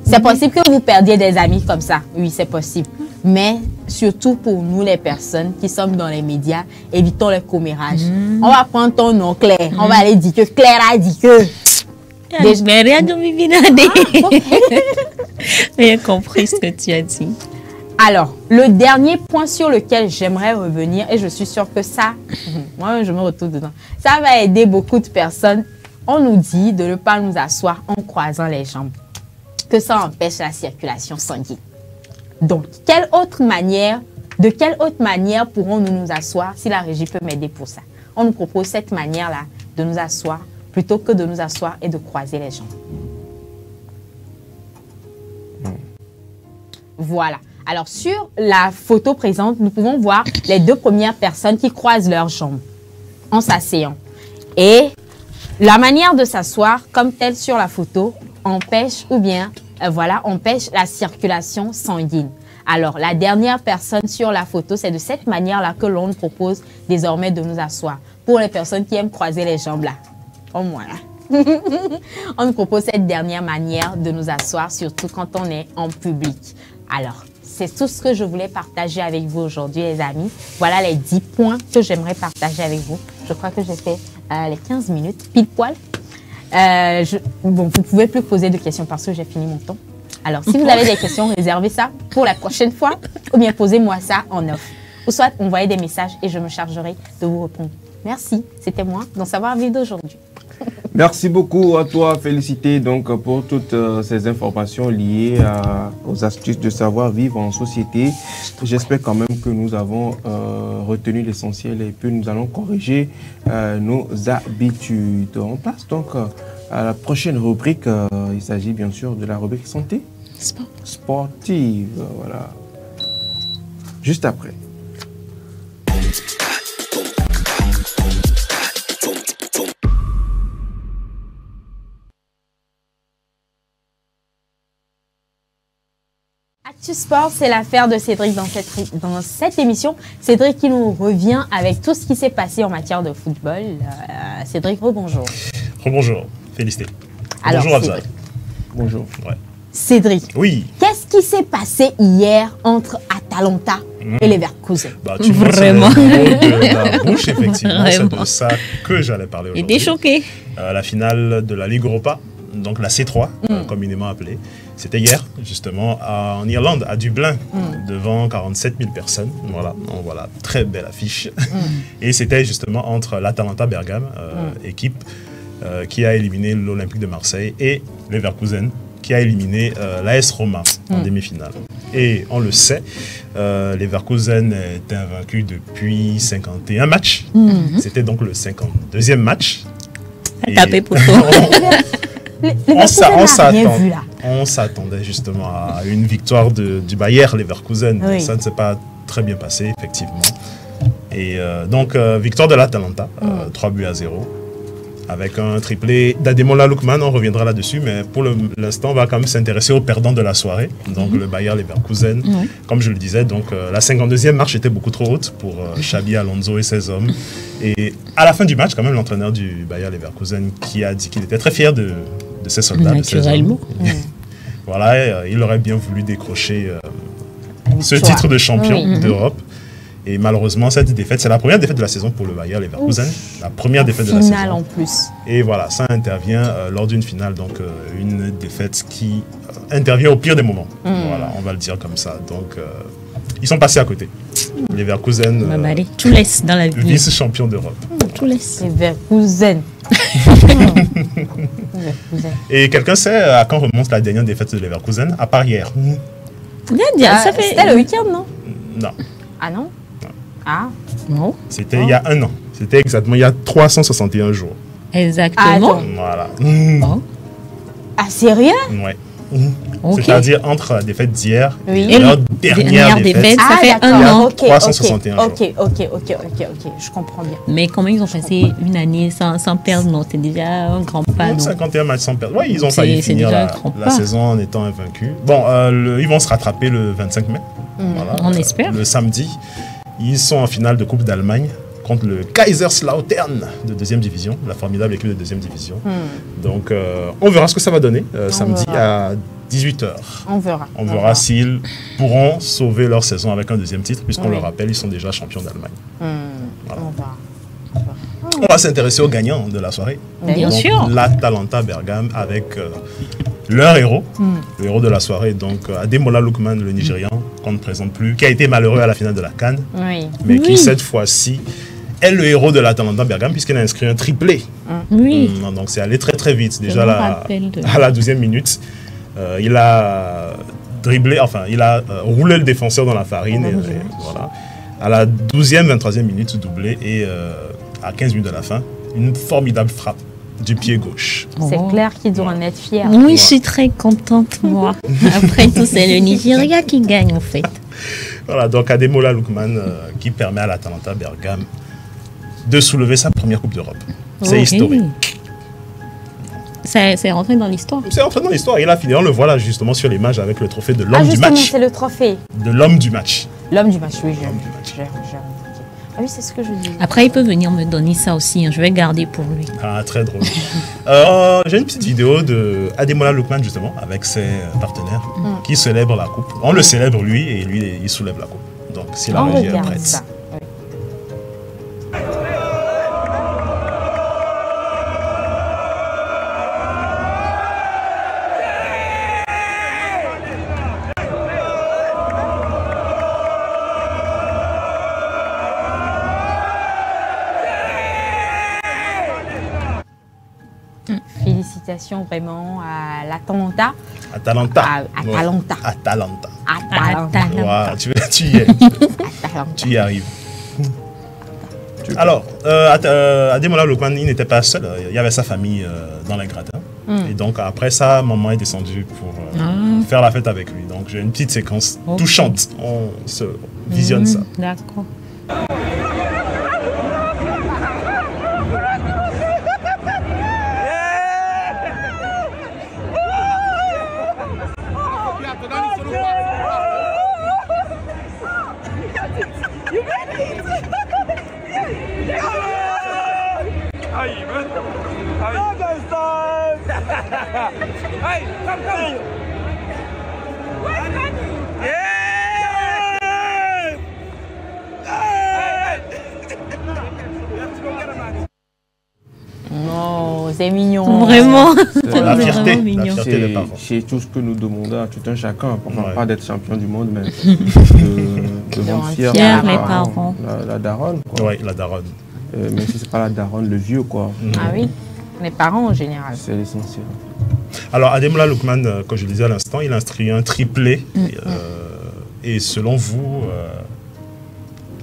c'est possible que vous perdiez des amis comme ça. Oui, c'est possible. Mais surtout pour nous, les personnes qui sommes dans les médias, évitons les commérages. On va prendre ton nom, Claire. On va aller dire que Claire a dit que... J'ai compris ce que tu as dit. Alors, le dernier point sur lequel j'aimerais revenir, et je suis sûre que ça, moi je me retrouve dedans, ça va aider beaucoup de personnes. On nous dit de ne pas nous asseoir en croisant les jambes, que ça empêche la circulation sanguine. Donc, de quelle autre manière pourrons-nous nous asseoir si la régie peut m'aider pour ça? On nous propose cette manière-là de nous asseoir plutôt que de nous asseoir et de croiser les jambes. Voilà. Alors, sur la photo présente, nous pouvons voir les deux premières personnes qui croisent leurs jambes en s'asseyant. Et la manière de s'asseoir, comme telle sur la photo, empêche empêche la circulation sanguine. Alors, la dernière personne sur la photo, c'est de cette manière-là que l'on nous propose désormais de nous asseoir. Pour les personnes qui aiment croiser les jambes là, au moins là. On nous propose cette dernière manière de nous asseoir, surtout quand on est en public. Alors, c'est tout ce que je voulais partager avec vous aujourd'hui, les amis. Voilà les 10 points que j'aimerais partager avec vous. Je crois que j'ai fait les 15 minutes, pile poil. Bon, vous ne pouvez plus poser de questions parce que j'ai fini mon temps. Alors, si vous avez des questions, réservez ça pour la prochaine fois ou bien posez-moi ça en off. Ou soit envoyez des messages et je me chargerai de vous répondre. Merci, c'était moi dans Savoir Vivre d'aujourd'hui. Merci beaucoup à toi, Félicité, donc, pour toutes ces informations liées aux astuces de savoir vivre en société. J'espère quand même que nous avons retenu l'essentiel et puis nous allons corriger nos habitudes. On passe donc à la prochaine rubrique. Il s'agit bien sûr de la rubrique santé sportive. Voilà. Juste après. Actu Sport, c'est l'affaire de Cédric dans cette émission. Cédric qui nous revient avec tout ce qui s'est passé en matière de football. Cédric, rebonjour. Rebonjour, Félicité. Alors, bonjour Abzal. Bonjour. Ouais. Cédric, oui. Qu'est-ce qui s'est passé hier entre Atalanta et Leverkusen? Tu Vraiment. De la bouche, effectivement. C'est de ça que j'allais parler aujourd'hui. Il était choqué. La finale de la Ligue Europa donc la C3, communément appelée. C'était hier, justement, en Irlande, à Dublin, devant 47 000 personnes. Voilà, donc voilà, très belle affiche. Et c'était justement entre l'Atalanta Bergame, équipe qui a éliminé l'Olympique de Marseille, et Leverkusen, qui a éliminé l'AS Roma en demi-finale. Et on le sait, Leverkusen est invaincu depuis 51 matchs. C'était donc le 52e match. Tapé pour toi. On s'attendait justement à une victoire du Bayer Leverkusen. Oui. Ça ne s'est pas très bien passé, effectivement. Et donc, victoire de l'Atalanta, 3-0. Avec un triplé d'Ademola Lookman, on reviendra là-dessus, mais pour l'instant, on va quand même s'intéresser aux perdants de la soirée, donc le Bayer Leverkusen. Comme je le disais, donc, la 52e marche était beaucoup trop haute pour Xabi Alonso et ses hommes. Et à la fin du match, quand même, l'entraîneur du Bayer Leverkusen qui a dit qu'il était très fier de ses soldats, de ses hommes. Voilà, il aurait bien voulu décrocher ce titre de champion d'Europe. Et malheureusement, cette défaite, c'est la première défaite de la saison pour le Bayer Leverkusen. La première défaite de la saison. Finale en plus. Et voilà, ça intervient lors d'une finale, donc une défaite qui intervient au pire des moments. Voilà, on va le dire comme ça. Donc, ils sont passés à côté. Leverkusen, tout laisse dans la vie. Vice-champion d'Europe. Tout laisse. Leverkusen. Et quelqu'un sait à quand remonte la dernière défaite de Leverkusen? À part hier. Ça fait... C'était le week-end, non? Non. Ah non? Ah non. C'était il y a un an. C'était exactement il y a 361 jours. Exactement. Voilà. Ah, sérieux? Ouais. C'est-à-dire entre la défaite d'hier et la dernière défaite, ça fait un an. 361 jours. Ok, je comprends bien. Mais comment ils ont passé une année sans perdre? Non, c'est déjà un grand pas. 51 matchs sans perdre. Oui, ils ont failli finir la saison en étant invaincus. Bon, ils vont se rattraper le 25 mai. Voilà, on espère. Le samedi. Ils sont en finale de Coupe d'Allemagne contre le Kaiserslautern de 2e division, la formidable équipe de 2e division. Donc, on verra ce que ça va donner samedi à 18h. On verra. On verra s'ils pourront sauver leur saison avec un 2e titre, puisqu'on le rappelle, ils sont déjà champions d'Allemagne. Voilà. On va s'intéresser aux gagnants de la soirée. Bien sûr. L'Atalanta Bergame avec leur héros, le héros de la soirée, donc Ademola Lookman, le Nigérian, qu'on ne présente plus, qui a été malheureux à la finale de la CAN, mais qui cette fois-ci est le héros de l'Atalanta Bergame puisqu'il a inscrit un triplé. Donc c'est allé très très vite. Déjà à la 12e minute, il a dribblé, enfin il a roulé le défenseur dans la farine. Et voilà. À la 12e, 23e minute, doublé et à 15 minutes de la fin, une formidable frappe du pied gauche. C'est clair qu'ils doivent en être fiers. Oui, je suis très contente, moi. Après tout, c'est le Nigeria qui gagne, en fait. Voilà, donc Ademola Lookman qui permet à l'Atalanta Bergame de soulever sa première Coupe d'Europe. C'est historique. C'est rentré dans l'histoire. C'est rentré dans l'histoire. Et là, finalement, on le voit là, justement, sur l'image avec le trophée de l'homme du match. C'est le trophée. De l'homme du match. L'homme du match, oui. Ah oui, c'est ce que je dis. Après, il peut venir me donner ça aussi. Je vais garder pour lui. Ah, très drôle. J'ai une petite vidéo de Ademola Lookman, justement, avec ses partenaires, qui célèbrent la coupe. On le célèbre, lui, et lui, il soulève la coupe. Donc, si la régie est prête. Ça. Félicitations vraiment à l'Atalanta. Atalanta. Wow, tu y es. Tu y arrives. Alors, Ademola Lookman, il n'était pas seul. Il y avait sa famille dans les gradins. Et donc, après ça, maman est descendue pour faire la fête avec lui. Donc, j'ai une petite séquence touchante. On se visionne ça. D'accord. c'est mignon. Vraiment. C'est la fierté, vraiment la mignon. fierté des parents. C'est tout ce que nous demandons à tout un chacun. Enfin, Ouais. pas d'être champion du monde, mais de rendre fier Fier les parents. La daronne. Quoi. Oui, la daronne. Même si c'est pas la daronne, le vieux, quoi. Ah oui, les parents en général. C'est l'essentiel. Alors, Ademola Lookman, comme je le disais à l'instant, il a inscrit un triplé. Et selon vous,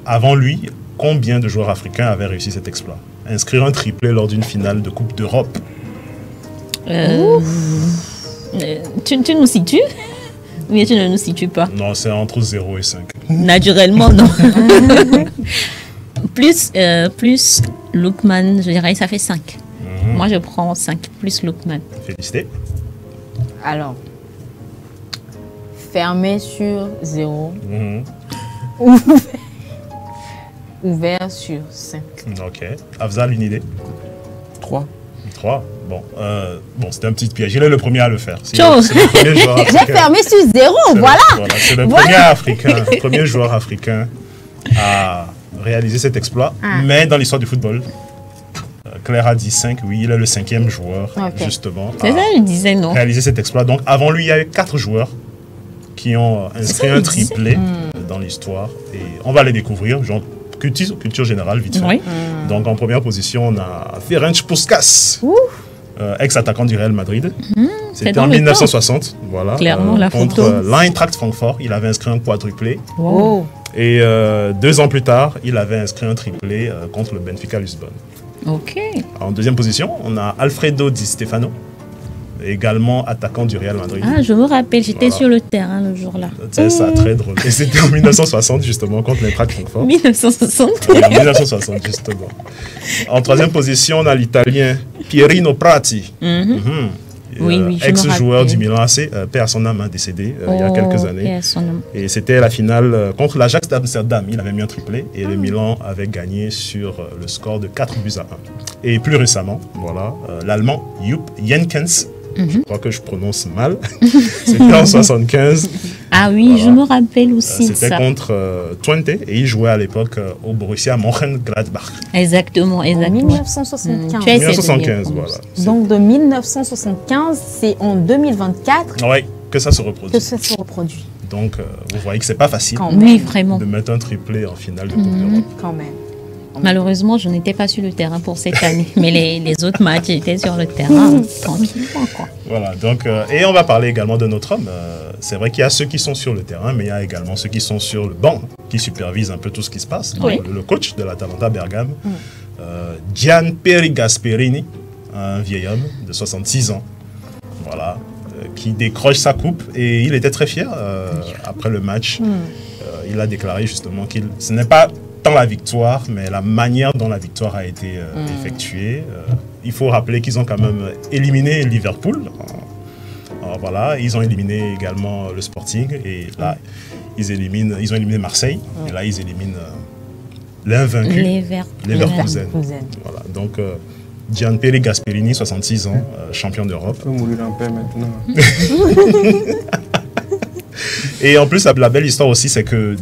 avant lui, combien de joueurs africains avaient réussi cet exploit? Inscrire un triplé lors d'une finale de Coupe d'Europe. Tu nous situes? Oui, tu ne nous situes pas. Non, c'est entre 0 et 5. Naturellement, non. plus Lookman, je dirais, ça fait 5. Moi, je prends 5 plus Lookman. Félicité. Alors, fermé sur 0, ouvert sur 5. Ok. Afzal, une idée? 3. 3. Bon, c'était un petit piège. Il est le premier à le faire. C'est Chose. le premier joueur africain. J'ai fermé sur 0, voilà. C'est le premier africain, premier joueur africain à réaliser cet exploit. Mais dans l'histoire du football, Claire a dit 5, oui, il est le 5e joueur, justement, C'est ça, je disais non. réaliser cet exploit. Donc, avant lui, il y a eu 4 joueurs qui ont inscrit un triplé dans l'histoire. Et on va les découvrir, genre culture générale, vite fait. Oui. Donc, en première position, on a Ferenc Puskás, ex-attaquant du Real Madrid. C'était en 1960, voilà. Clairement, la contre photo. l'Eintracht Francfort, il avait inscrit un quadruplé. Wow. Et 2 ans plus tard, il avait inscrit un triplé contre le Benfica Lisbonne. Ok. En deuxième position, on a Alfredo Di Stefano, également attaquant du Real Madrid. Ah, je me rappelle, j'étais sur le terrain le jour-là. C'est ça, très drôle. Et c'était en 1960, justement, contre l'Eintracht Francfort. 1960. Oui, en 1960, justement. En troisième position, on a l'Italien Pierino Prati. Oui, je me ex-joueur rappelle. du Milan AC, paix à son âme, décédé il y a quelques années. paix à son âme. Et c'était la finale contre l'Ajax d'Amsterdam. Il avait mis un triplé et le Milan avait gagné sur le score de 4-1. Et plus récemment, voilà, l'Allemand Jupp Heynckes, je crois que je prononce mal, c'était en 75. Ah oui, Voilà. je me rappelle aussi de C'était ça. contre Twente et il jouait à l'époque au Borussia Mönchengladbach. Exactement, En exactement. 1975. Tu as essayé de 1975, bien voilà. Donc de 1975, c'est en 2024 Oui, que ça se reproduit. que ça se reproduit. Donc, vous voyez que c'est pas facile Quand Oui, même. vraiment. de mettre un triplé en finale de Coupe d'Europe. Quand même. Malheureusement, je n'étais pas sur le terrain pour cette année. Mais les autres matchs, j'étais sur le terrain tranquillement, quoi. Voilà, donc, et on va parler également de notre homme. C'est vrai qu'il y a ceux qui sont sur le terrain, mais il y a également ceux qui sont sur le banc, qui supervisent un peu tout ce qui se passe. Oui. Le coach de l'Atalanta Bergame, Gianpieri Gasperini, un vieil homme de 66 ans, voilà, qui décroche sa coupe. Et il était très fier après le match. Il a déclaré justement qu'il ce n'est pas tant la victoire, mais la manière dont la victoire a été effectuée. Il faut rappeler qu'ils ont quand même éliminé Liverpool. Voilà, ils ont éliminé également le Sporting et là, ils ont éliminé Marseille et là, ils éliminent l'invaincu, Leverkusen. Voilà, donc Gianpieri Gasperini, 66 ans, champion d'Europe. On peut mourir en paix maintenant. Et en plus, la belle histoire aussi, c'est que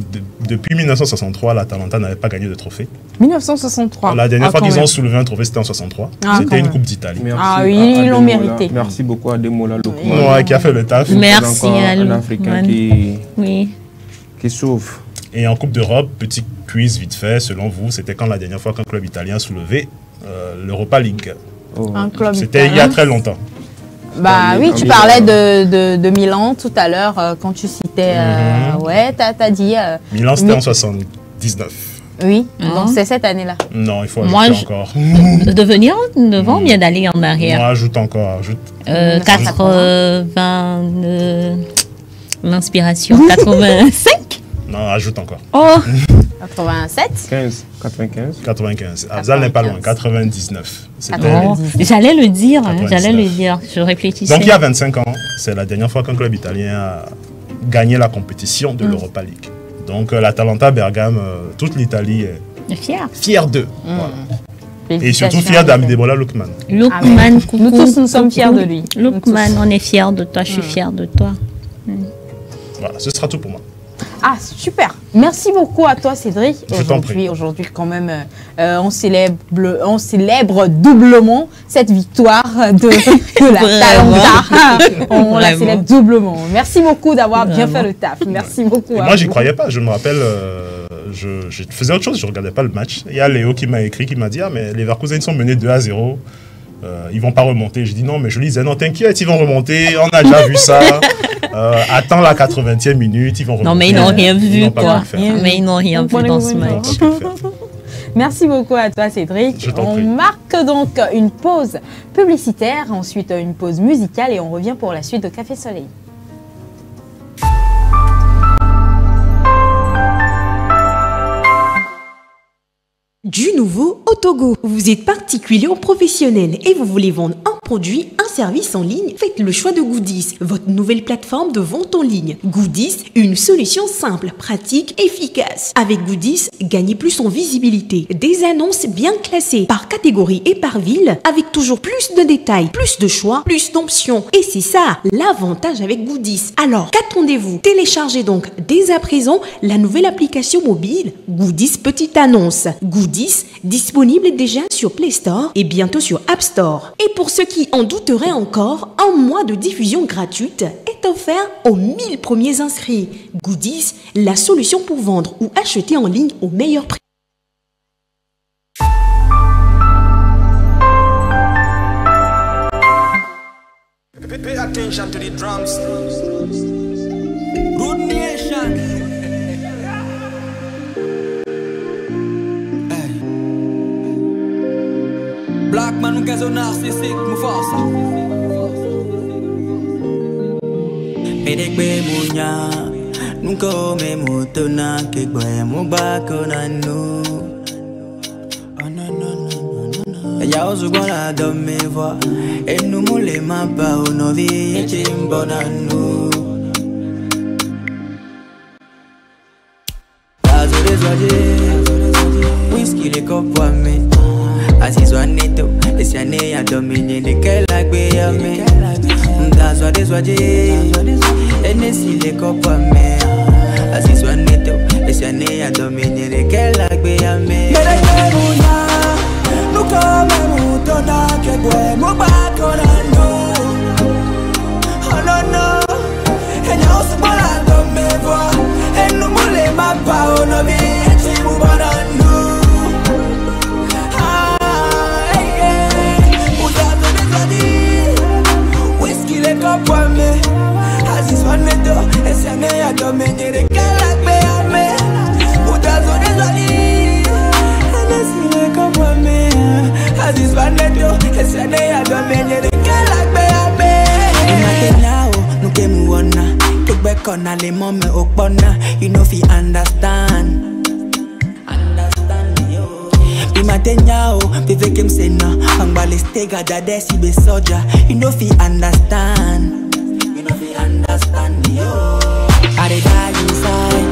depuis 1963, l'Atalanta n'avait pas gagné de trophée. 1963. La dernière fois quand qu'ils même. ont soulevé un trophée, c'était en 63. Ah, C'était quand une même. Coupe d'Italie. Merci Ah oui, à ils l'ont Ademola. mérité. Merci beaucoup à Ademola Lookman. Ouais, qui a fait le taf. Merci Encore à un Africain Lookman. qui Oui. sauve. Et en Coupe d'Europe, petit quiz vite fait, selon vous, c'était quand la dernière fois qu'un club italien a soulevé l'Europa League? Un club C'était il y a italien. très longtemps. Bah En oui, tu Milan. parlais de Milan tout à l'heure quand tu citais. Ouais, t'as dit. Milan, c'était mais- en 79. Oui, Ah. donc c'est cette année-là. Non, il faut Moi, ajouter je- encore. De venir devant, bien d'aller en Non, arrière. ajoute encore, ajoute. 80. L'inspiration. 85. Non, ajoute encore. Oh, 87. 95. 95. Afzal n'est pas loin, 99. C'était- oh. J'allais le dire, hein, 99. j'allais le dire. Je réfléchissais. Donc il y a 25 ans, c'est la dernière fois qu'un club italien a gagné la compétition de l'Europa League. Donc l'Atalanta Bergame, toute l'Italie est Fier. fière d'eux. Voilà. Et surtout Félicitations fière à lui. d'Ademola Lookman. Lookman, coucou. Nous tous, nous sommes coucou. fiers de lui. Lookman, on est fiers de toi, je suis fière de toi. Voilà, ce sera tout pour moi. Ah, super. Merci beaucoup à toi, Cédric. Aujourd'hui, quand même, on célèbre doublement cette victoire de la Talenta. On la célèbre doublement. Merci beaucoup d'avoir bien fait le taf. Merci beaucoup. Moi, j'y croyais pas. Je me rappelle, je faisais autre chose. Je regardais pas le match. Il y a Léo qui m'a écrit, qui m'a dit, ah, mais les Leverkusen sont menés 2-0. Ils vont pas remonter. Je dis non, mais je lui disais non, t'inquiète, ils vont remonter. On a déjà vu ça. Attends la 80e minute, ils vont remonter. Non, mais ils n'ont rien vu, quoi. Mais ils n'ont rien vu dans ce match. Merci beaucoup à toi, Cédric. On marque donc une pause publicitaire, ensuite une pause musicale et on revient pour la suite de Café Soleil. Du nouveau Autogo. Vous êtes particulier ou professionnel et vous voulez vendre un produit, un service en ligne? Faites le choix de Goodies, votre nouvelle plateforme de vente en ligne. Goodies, une solution simple, pratique, efficace. Avec Goodies, gagnez plus en visibilité. Des annonces bien classées par catégorie et par ville, avec toujours plus de détails, plus de choix, plus d'options. Et c'est ça, l'avantage avec Goodies. Alors, qu'attendez-vous? Téléchargez donc dès à présent la nouvelle application mobile Goodies Petite Annonce. Goodies, disponible déjà sur Play Store et bientôt sur App Store. Et pour ceux qui en douteraient encore, un mois de diffusion gratuite est offert aux 1000 premiers inscrits. Goodies, la solution pour vendre ou acheter en ligne au meilleur prix. Pay attention to the drums. Good nation. Black man who gets so narcissistic, Mufasa. Edekbe munya, nuko me mutona kegbe mubako na nu. Ya ozugbola do me voix, et nous moule ma pa onovi et chimbona nu. Azore zoje, whisky le kopwa me. Azizwa neto, esiane ya domine de kela gbe ya me. Ndazwa deswaje, enesi le kopa me. Azizwa neto, esiane ya domine de kela gbe ya me. Mere bunya, nuko me mutona kegwe mubako na no. Oh no no, enya osubala do me voix, enu mule mapa onobi echi mubana no. Azizwaneto, esiane ya domine de kela gbe ya me. Utazo deswadi, enesi le kopwa me. Azizwaneto, esiane ya domine de kela gbe ya me. Imatenao, nuke muona, kegbe kona le mome okpona. You know fi understand. Imatenyao, vive kem sena, angbale stega dade si be soja. You know fi understand. Understand yo. I dey die inside.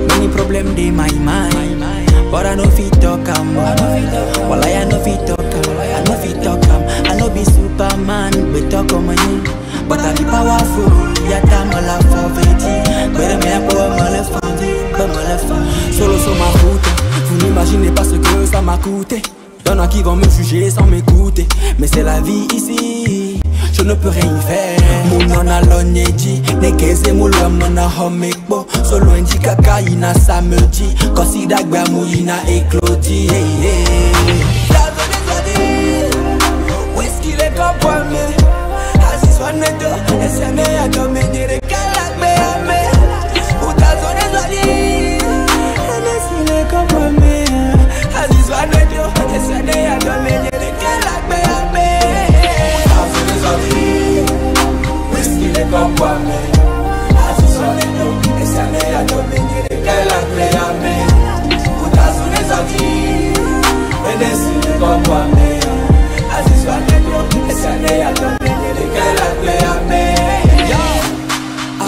Many problems in my mind, but I no fit talk am. Well, I no fit talk am. I no fit talk am. I no be Superman, but talk on my name. But I be powerful. Yata mala faveti. But me a power mala faveti. Solo sur ma route. Vous n'imaginez pas ce que ça m'a coûté. Y'en a qui vont me juger sans m'écouter. Mais c'est la vie ici. Je ne peux rien y faire. Mon a l'onyeji, nekeze moulom na homekbo. Solo ndi kaka ina samedi. Kosi dagba mou ina éclodi. Dazo deswadi, whisky le kopwa me. Azizwaneto, esiane ya domine de kela gbe ya me. Utazo deswadi, enesi le kopwa me. Azizwaneto, esiane ya domine de kela gbe ya me. Whisky le kopwa me. Azizwaneto, esiane ya domine de kela gbe ya me. Utazo deswadi, enesi le kopwa me. Azizwaneto, esiane ya domine de kela gbe ya me.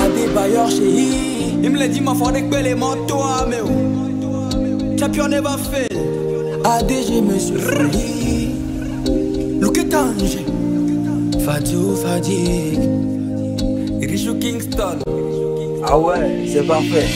Adebayor chéri, il me l'a dit ma foi de que les manteaux à me. Champion never fail. ADG monsieur Freddy, Look at Ange, Fadou Fadik, Richou Kingston. Ah ouais, c'est parfait.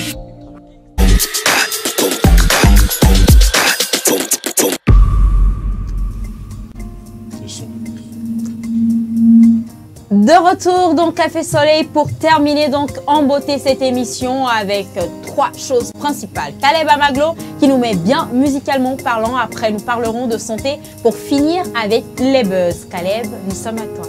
De retour dans Café Soleil pour terminer donc en beauté cette émission avec 3 choses principales. Caleb Amaglo qui nous met bien musicalement parlant. Après, nous parlerons de santé pour finir avec les buzz. Caleb, nous sommes à toi.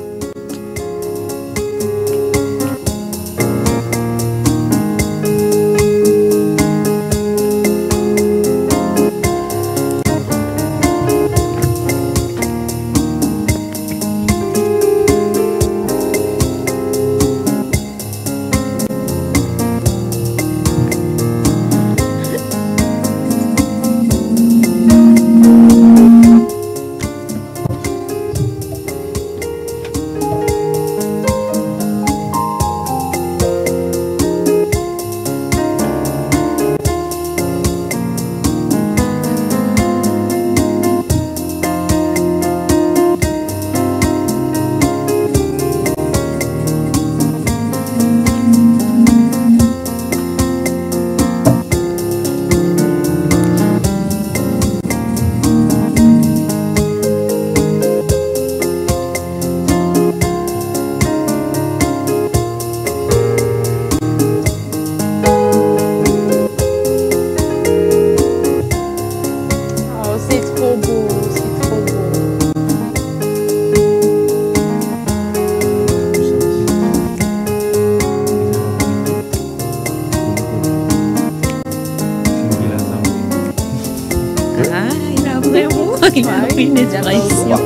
Une expression.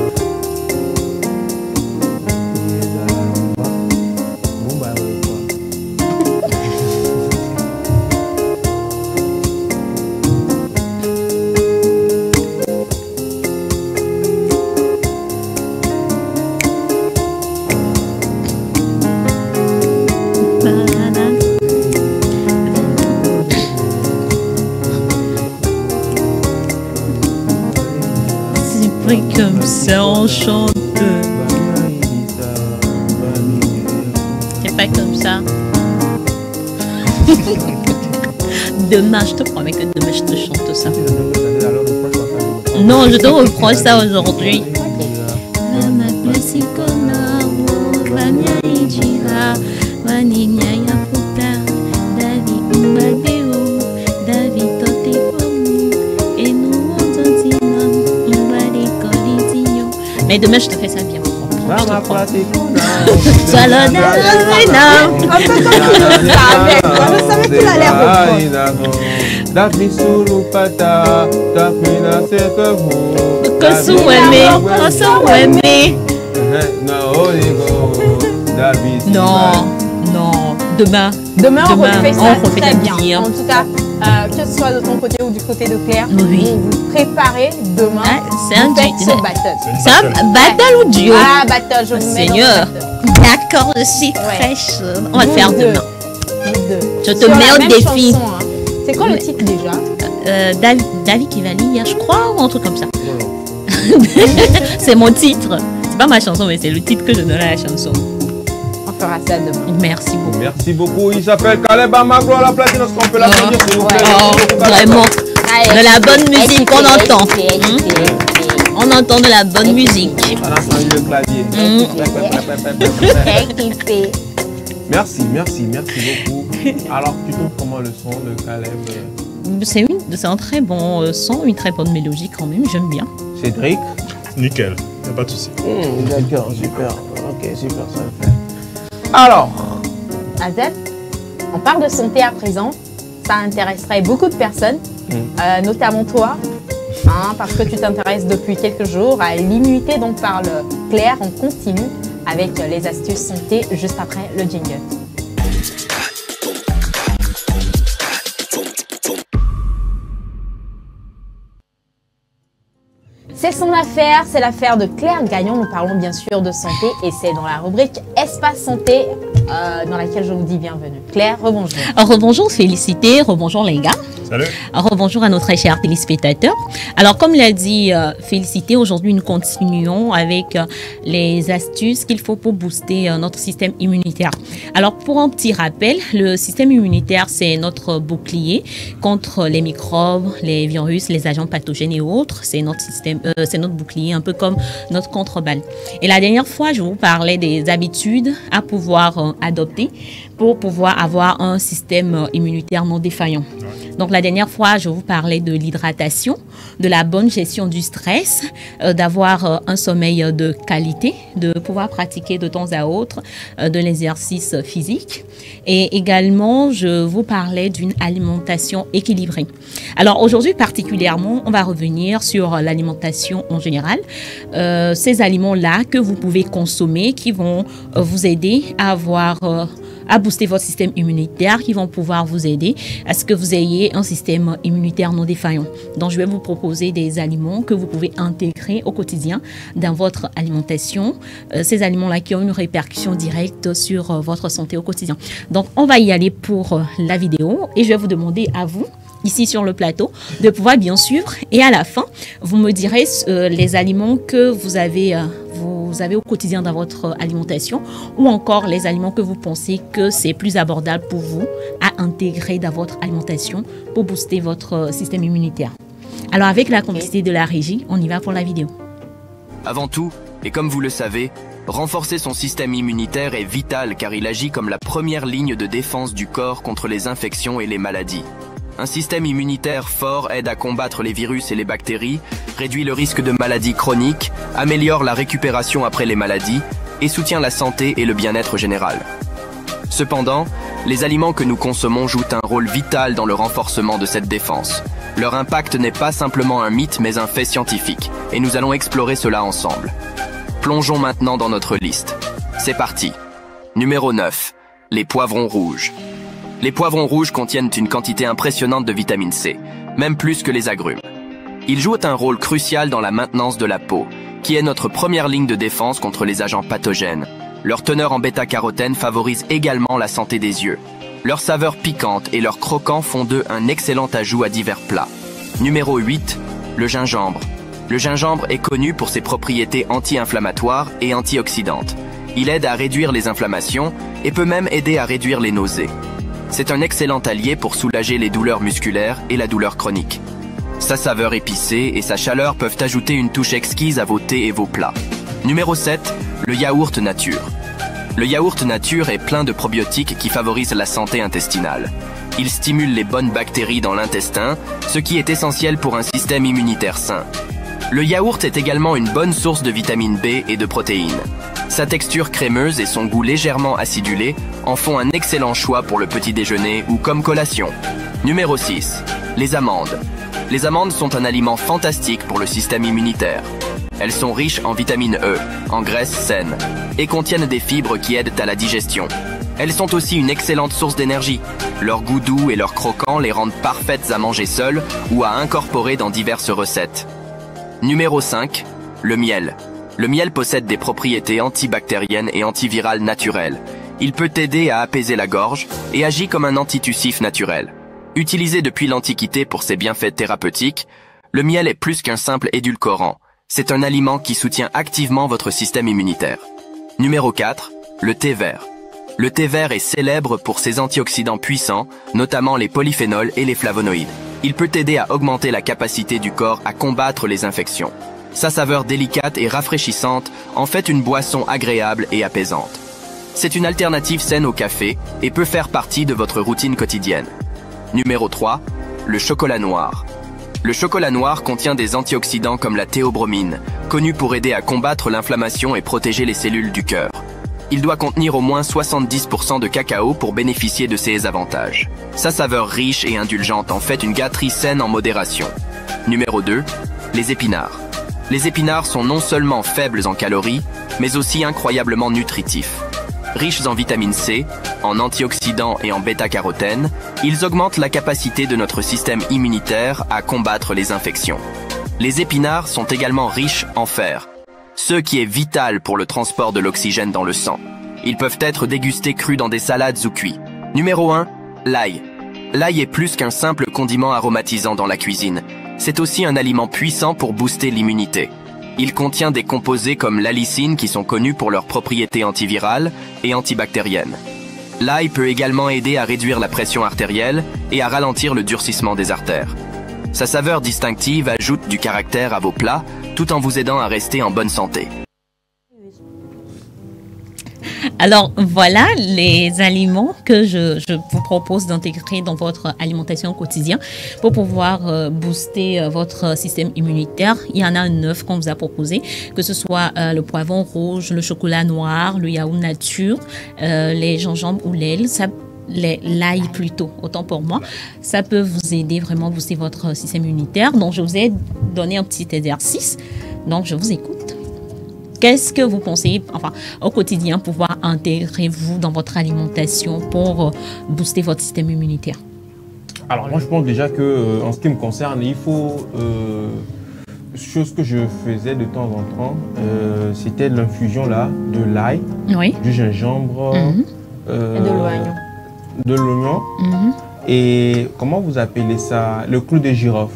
Comme ça, on chante. C'est pas comme ça. Demain, je te promets que demain, je te chante ça. Non, je te reproche ça aujourd'hui. Mais demain, je te fais ça bien. Je te prends. Je savais qu'il allait reprendre. Non, non. Demain, on refait ça très bien. bien. En tout cas, que ce soit de ton côté ou du côté de Claire, oui. Vous préparez demain. C'est un battle. C'est un battle ou duo? Ah, battle, je vous mets Seigneur. D'accord, je suis très chaude. On va le faire demain. Je te mets au défi. C'est quoi le titre déjà? David Kivali, je crois, ou un truc comme ça. C'est mon titre. C'est pas ma chanson, mais c'est le titre que je donne à la chanson. On fera ça demain. Merci beaucoup. Merci beaucoup. Il s'appelle Caleb Amaglo à la platine. Est-ce qu'on peut l'applaudir, s'il vous plaît? Vraiment. De la bonne musique qu'on entend. On entend de la bonne musique. On a entendu le clavier. Merci beaucoup. Alors, tu trouves comment le son de Caleb? C'est un très bon son, une très bonne mélodie quand même, j'aime bien. Cédric? Nickel, il n'y a pas de souci. D'accord, super. Ok, super, ça le fait. Alors, Azeb, on parle de santé à présent. Ça intéresserait beaucoup de personnes, notamment toi, parce que tu t'intéresses depuis quelques jours à l'immunité dont parle Claire en continu avec les astuces santé juste après le jingle. C'est son affaire, c'est l'affaire de Claire Gagnon. Nous parlons bien sûr de santé et c'est dans la rubrique Espace Santé dans laquelle je vous dis bienvenue. Claire, rebonjour. Rebonjour, félicité, rebonjour les gars. Salut. Alors, bonjour à nos très chers téléspectateurs. Alors, comme l'a dit Félicité, aujourd'hui, nous continuons avec les astuces qu'il faut pour booster notre système immunitaire. Alors, pour un petit rappel, le système immunitaire, c'est notre bouclier contre les microbes, les virus, les agents pathogènes et autres. C'est notre système, c'est notre bouclier, un peu comme notre contre-balle. Et la dernière fois, je vous parlais des habitudes à pouvoir adopter pour pouvoir avoir un système immunitaire non défaillant. Donc, la dernière fois, je vous parlais de l'hydratation, de la bonne gestion du stress, d'avoir un sommeil de qualité, de pouvoir pratiquer de temps à autre de l'exercice physique. Et également, je vous parlais d'une alimentation équilibrée. Alors, aujourd'hui particulièrement, on va revenir sur l'alimentation en général. Ces aliments-là que vous pouvez consommer qui vont vous aider à avoir... à booster votre système immunitaire, qui vont pouvoir vous aider à ce que vous ayez un système immunitaire non défaillant. Donc, je vais vous proposer des aliments que vous pouvez intégrer au quotidien dans votre alimentation. Ces aliments-là qui ont une répercussion directe sur votre santé au quotidien. Donc, on va y aller pour la vidéo et je vais vous demander à vous, ici sur le plateau, de pouvoir bien suivre. Et à la fin, vous me direz les aliments que vous avez au quotidien dans votre alimentation ou encore les aliments que vous pensez que c'est plus abordable pour vous à intégrer dans votre alimentation pour booster votre système immunitaire. Alors avec la complicité de la régie, on y va pour la vidéo. Avant tout, et comme vous le savez, renforcer son système immunitaire est vital car il agit comme la première ligne de défense du corps contre les infections et les maladies. Un système immunitaire fort aide à combattre les virus et les bactéries, réduit le risque de maladies chroniques, améliore la récupération après les maladies et soutient la santé et le bien-être général. Cependant, les aliments que nous consommons jouent un rôle vital dans le renforcement de cette défense. Leur impact n'est pas simplement un mythe mais un fait scientifique, et nous allons explorer cela ensemble. Plongeons maintenant dans notre liste. C'est parti. Numéro 9. Les poivrons rouges. Les poivrons rouges contiennent une quantité impressionnante de vitamine C, même plus que les agrumes. Ils jouent un rôle crucial dans la maintenance de la peau, qui est notre première ligne de défense contre les agents pathogènes. Leur teneur en bêta-carotène favorise également la santé des yeux. Leur saveur piquante et leur croquant font d'eux un excellent ajout à divers plats. Numéro 8. Le gingembre. Le gingembre est connu pour ses propriétés anti-inflammatoires et antioxydantes. Il aide à réduire les inflammations et peut même aider à réduire les nausées. C'est un excellent allié pour soulager les douleurs musculaires et la douleur chronique. Sa saveur épicée et sa chaleur peuvent ajouter une touche exquise à vos thés et vos plats. Numéro 7. Le yaourt nature. Le yaourt nature est plein de probiotiques qui favorisent la santé intestinale. Il stimule les bonnes bactéries dans l'intestin, ce qui est essentiel pour un système immunitaire sain. Le yaourt est également une bonne source de vitamine B et de protéines. Sa texture crémeuse et son goût légèrement acidulé en font un excellent choix pour le petit déjeuner ou comme collation. Numéro 6. Les amandes. Les amandes sont un aliment fantastique pour le système immunitaire. Elles sont riches en vitamine E, en graisses saines, et contiennent des fibres qui aident à la digestion. Elles sont aussi une excellente source d'énergie. Leur goût doux et leur croquant les rendent parfaites à manger seules ou à incorporer dans diverses recettes. Numéro 5. Le miel. Le miel possède des propriétés antibactériennes et antivirales naturelles. Il peut aider à apaiser la gorge et agit comme un antitussif naturel. Utilisé depuis l'Antiquité pour ses bienfaits thérapeutiques, le miel est plus qu'un simple édulcorant. C'est un aliment qui soutient activement votre système immunitaire. Numéro 4. Le thé vert. Le thé vert est célèbre pour ses antioxydants puissants, notamment les polyphénols et les flavonoïdes. Il peut aider à augmenter la capacité du corps à combattre les infections. Sa saveur délicate et rafraîchissante en fait une boisson agréable et apaisante. C'est une alternative saine au café et peut faire partie de votre routine quotidienne. Numéro 3. Le chocolat noir. Le chocolat noir contient des antioxydants comme la théobromine, connue pour aider à combattre l'inflammation et protéger les cellules du cœur. Il doit contenir au moins 70% de cacao pour bénéficier de ses avantages. Sa saveur riche et indulgente en fait une gâterie saine en modération. Numéro 2. Les épinards. Les épinards sont non seulement faibles en calories, mais aussi incroyablement nutritifs. Riches en vitamine C, en antioxydants et en bêta-carotène, ils augmentent la capacité de notre système immunitaire à combattre les infections. Les épinards sont également riches en fer, ce qui est vital pour le transport de l'oxygène dans le sang. Ils peuvent être dégustés crus dans des salades ou cuits. Numéro 1. L'ail. L'ail est plus qu'un simple condiment aromatisant dans la cuisine. C'est aussi un aliment puissant pour booster l'immunité. Il contient des composés comme l'allicine qui sont connus pour leurs propriétés antivirales et antibactériennes. L'ail peut également aider à réduire la pression artérielle et à ralentir le durcissement des artères. Sa saveur distinctive ajoute du caractère à vos plats tout en vous aidant à rester en bonne santé. Alors voilà les aliments que je vous propose d'intégrer dans votre alimentation au quotidien pour pouvoir booster votre système immunitaire. Il y en a 9 qu'on vous a proposé, que ce soit le poivron rouge, le chocolat noir, le yaourt nature, les gingembre ou l'ail plutôt, autant pour moi. Ça peut vous aider vraiment à booster votre système immunitaire. Donc je vous ai donné un petit exercice. Donc je vous écoute. Qu'est-ce que vous pensez, enfin, au quotidien, pouvoir intégrer vous dans votre alimentation pour booster votre système immunitaire? Alors moi je pense déjà que en ce qui me concerne, il faut chose que je faisais de temps en temps, c'était l'infusion là de l'ail, oui, du gingembre, et de l'oignon. De l'oignon et comment vous appelez ça, le clou de girofle.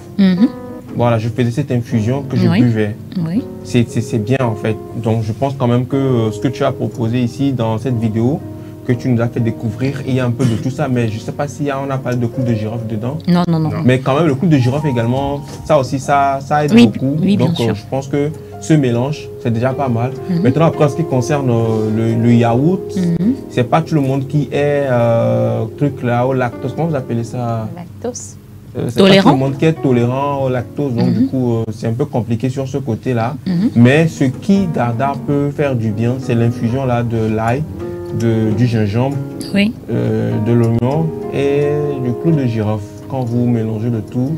Voilà, je faisais cette infusion que je buvais. Oui. C'est bien en fait. Donc je pense quand même que ce que tu as proposé ici dans cette vidéo, que tu nous as fait découvrir, il y a un peu de tout ça, mais je ne sais pas si on n'a pas de clou de girofle dedans. Non, non, non. Mais quand même, le clou de girofle également, ça aussi, ça aide beaucoup. Oui, bien donc sûr. je pense que ce mélange, c'est déjà pas mal. Maintenant, après, en ce qui concerne le yaourt, c'est pas tout le monde qui est truc là, au lactose. Comment vous appelez ça? Lactose. C'est pas tout le monde qui est tolérant au lactose, donc du coup c'est un peu compliqué sur ce côté-là. Mais ce qui dada peut faire du bien, c'est l'infusion là de l'ail, du gingembre, de l'oignon et du clou de girofle. Quand vous mélangez le tout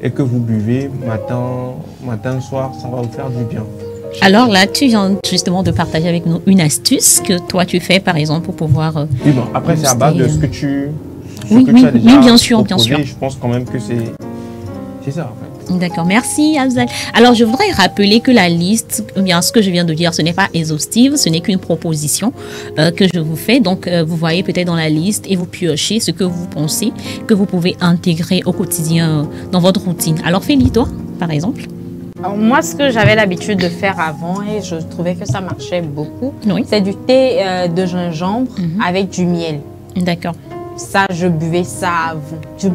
et que vous buvez matin, soir, ça va vous faire du bien. Alors là, tu viens justement de partager avec nous une astuce que toi tu fais par exemple pour pouvoir... oui, bon, après c'est à base de ce que tu... Oui, bien sûr, bien sûr. Je pense quand même que c'est ça en fait. D'accord, merci Afzal. Alors je voudrais rappeler que la liste, bien ce que je viens de dire, ce n'est pas exhaustive, ce n'est qu'une proposition que je vous fais. Donc vous voyez peut-être dans la liste et vous piochez ce que vous pensez que vous pouvez intégrer au quotidien dans votre routine. Alors Félie, toi, par exemple. Alors moi, ce que j'avais l'habitude de faire avant et je trouvais que ça marchait beaucoup, c'est du thé de gingembre avec du miel. D'accord. Ça, je buvais ça avant. Je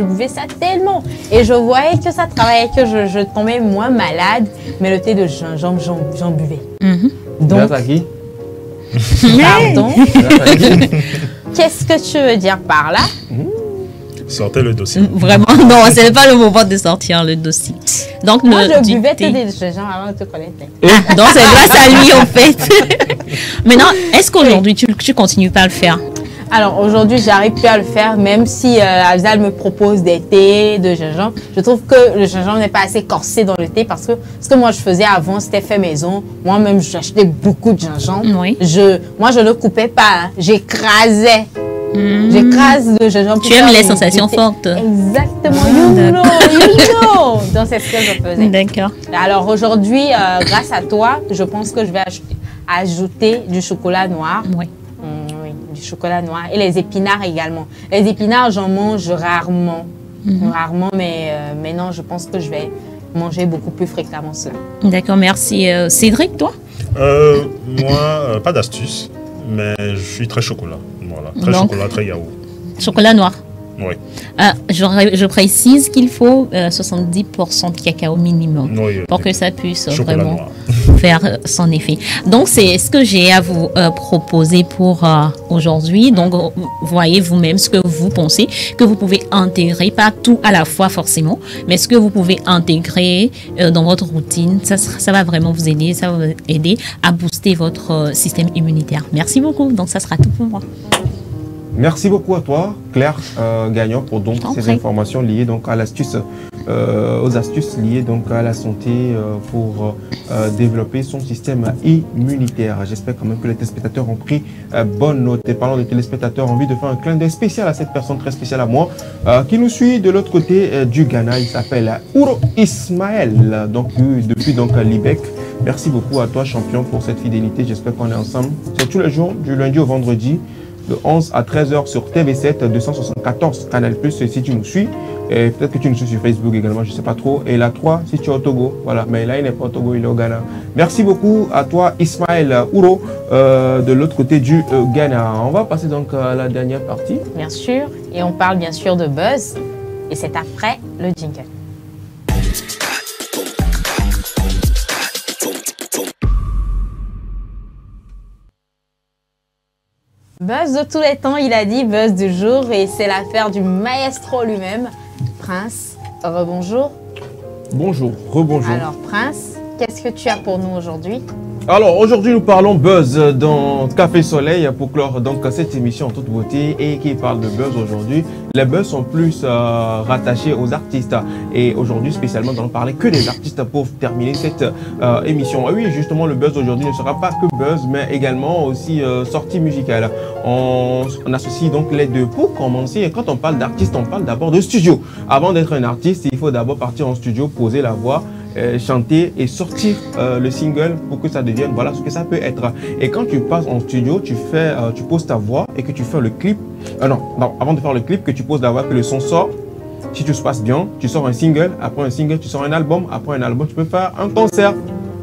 buvais ça tellement. Et je voyais que ça travaillait, que je tombais moins malade. Mais le thé de gingembre, j'en buvais. Donc, grâce à qui? Pardon. Qu'est-ce que tu veux dire par là? Sortez le dossier. Vraiment, non, ce n'est pas le moment de sortir le dossier. Donc, moi, je buvais thé de gingembre avant de te connaître. Ah, donc, c'est grâce à lui, en fait. Maintenant, est-ce qu'aujourd'hui, tu continues pas à le faire? Alors aujourd'hui, j'arrive plus à le faire, même si Afzal me propose des thés de gingembre. Je trouve que le gingembre n'est pas assez corsé dans le thé parce que ce que moi je faisais avant, c'était fait maison. Moi-même, j'achetais beaucoup de gingembre. Moi, je ne coupais pas, hein. J'écrasais. J'écrase le gingembre. Tu aimes les sensations fortes. Exactement. You know. Donc c'est ce que je faisais. D'accord. Alors aujourd'hui, grâce à toi, je pense que je vais ajouter du chocolat noir. Oui. Du chocolat noir et les épinards également. Les épinards, j'en mange rarement. Rarement, mais maintenant, je pense que je vais manger beaucoup plus fréquemment cela. D'accord, merci. Cédric, toi? Moi, pas d'astuce, mais je suis très chocolat. Voilà. Très chocolat, très yaourt. Chocolat noir? Oui. Je précise qu'il faut 70% de cacao minimum pour que ça puisse vraiment faire son effet. Donc, c'est ce que j'ai à vous proposer pour aujourd'hui. Donc, vous voyez vous-même ce que vous pensez que vous pouvez intégrer, pas tout à la fois forcément, mais ce que vous pouvez intégrer dans votre routine. Ça va vraiment vous aider, ça va vous aider à booster votre système immunitaire. Merci beaucoup. Donc, ça sera tout pour moi. Merci beaucoup à toi, Claire Gagnon, pour donc ces informations liées donc à l'astuce, aux astuces liées donc à la santé pour développer son système immunitaire. J'espère quand même que les téléspectateurs ont pris bonne note. Et parlant de téléspectateurs, envie de faire un clin d'œil spécial à cette personne très spéciale à moi qui nous suit de l'autre côté du Ghana. Il s'appelle Ouro Ismaël, donc depuis donc Libec. Merci beaucoup à toi, champion, pour cette fidélité. J'espère qu'on est ensemble. C'est tous les jours, du lundi au vendredi. de 11 à 13h sur TV7, 274 Canal+, si tu nous suis. Et peut-être que tu nous suis sur Facebook également, je ne sais pas trop. Et la 3, si tu es au Togo. Voilà, mais là, il n'est pas au Togo, il est au Ghana. Merci beaucoup à toi, Ismaël Ouro, de l'autre côté du Ghana. On va passer donc à la dernière partie. Bien sûr, et on parle bien sûr de buzz. Et c'est après le jingle. Buzz de tous les temps, il a dit buzz du jour. Et c'est l'affaire du maestro lui-même, Prince. Rebonjour. Bonjour, rebonjour. Alors Prince, qu'est-ce que tu as pour nous aujourd'hui? Alors aujourd'hui nous parlons buzz dans Café Soleil pour clore donc cette émission en toute beauté. Et qui parle de buzz aujourd'hui, les buzz sont plus rattachés aux artistes. Et aujourd'hui spécialement nous allons parler que des artistes pour terminer cette émission. Et oui, justement le buzz aujourd'hui ne sera pas que buzz mais également aussi sortie musicale. On associe donc les deux. Pour commencer, quand on parle d'artiste, on parle d'abord de studio. Avant d'être un artiste, il faut d'abord partir en studio, poser la voix, chanter et sortir le single pour que ça devienne voilà ce que ça peut être. Et quand tu passes en studio, tu poses ta voix et que tu fais le clip. Non, avant de faire le clip, que tu poses la voix, que le son sort. Si tout se passe bien, tu sors un single. Après un single, tu sors un album. Après un album, tu peux faire un concert.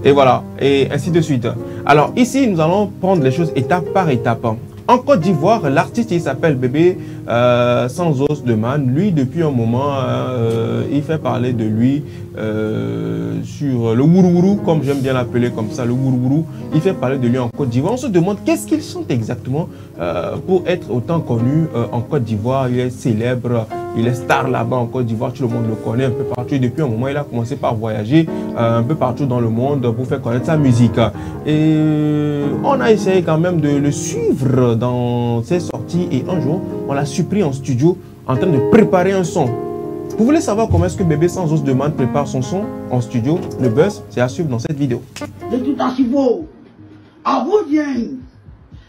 Et voilà, et ainsi de suite. Alors ici, nous allons prendre les choses étape par étape. En Côte d'Ivoire, l'artiste il s'appelle Bébé Sans Os de Man. Lui, depuis un moment, il fait parler de lui sur le Wourourou, comme j'aime bien l'appeler comme ça, le Wourourou. Il fait parler de lui en Côte d'Ivoire. On se demande qu'est-ce qu'il chante exactement pour être autant connu en Côte d'Ivoire. Il est célèbre, il est star là-bas en Côte d'Ivoire. Tout le monde le connaît un peu partout. Et depuis un moment, il a commencé par voyager un peu partout dans le monde pour faire connaître sa musique. Et on a essayé quand même de le suivre dans ses sorties. Et un jour, on l'a surpris en studio en train de préparer un son. Vous voulez savoir comment est-ce que Bébé Sans Os de Man prépare son son en studio? Le buzz, c'est à suivre dans cette vidéo. De tout à Chivo, Abou Dieng,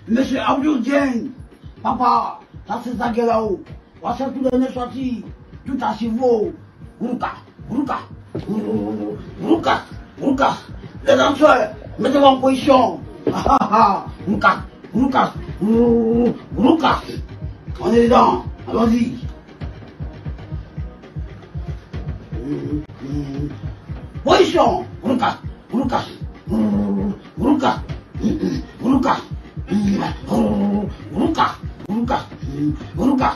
Monsieur Abdou Dieng, papa, ça c'est ça qui est là-haut. On sait tout donner sorti, tout à Chivo, Rouka, Rouka, Rouka, Rouka. Les danseurs, mettez-vous en position. Rouka, Rouka, Rouka. On est dedans, allons-y. Position, Rouka, Rouka, Rouka, Rouka, Rouka, Rouka, Rouka.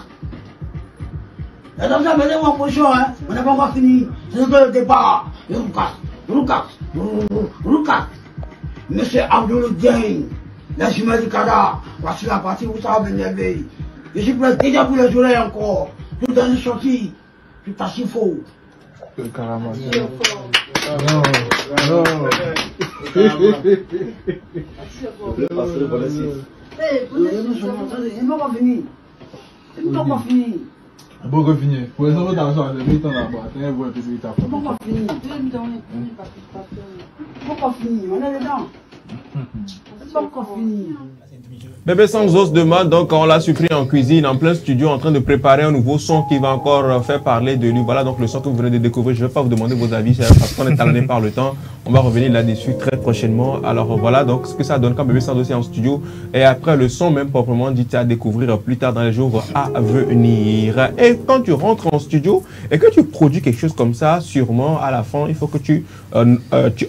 Les danseurs, mettez-vous en position, hein. On n'a pas encore fini. C'est le départ. Rouka, Rouka, Rouka. Monsieur Abdoul Dieng, la chemin du Kada, voici la partie où ça va m'énerver. Je suis prêt déjà pour les oreilles encore. Tout dans une sortie, tout à si faux. Carrément. Beaucoup fini. Pour les autres d'argent, les 8 ans là-bas, t'es un bon peu de 8 ans. Beaucoup fini. Beaucoup fini. On est dedans. Beaucoup fini. Bébé Sans Os de Man, donc on l'a surpris en cuisine, en plein studio, en train de préparer un nouveau son qui va encore faire parler de lui. Voilà donc le son que vous venez de découvrir. Je ne vais pas vous demander vos avis, parce qu'on est talonné par le temps. On va revenir là-dessus très prochainement. Alors voilà donc ce que ça donne quand Bébé Sans Os est en studio. Et après le son même proprement dit à découvrir plus tard dans les jours à venir. Et quand tu rentres en studio et que tu produis quelque chose comme ça, sûrement à la fin, il faut que tu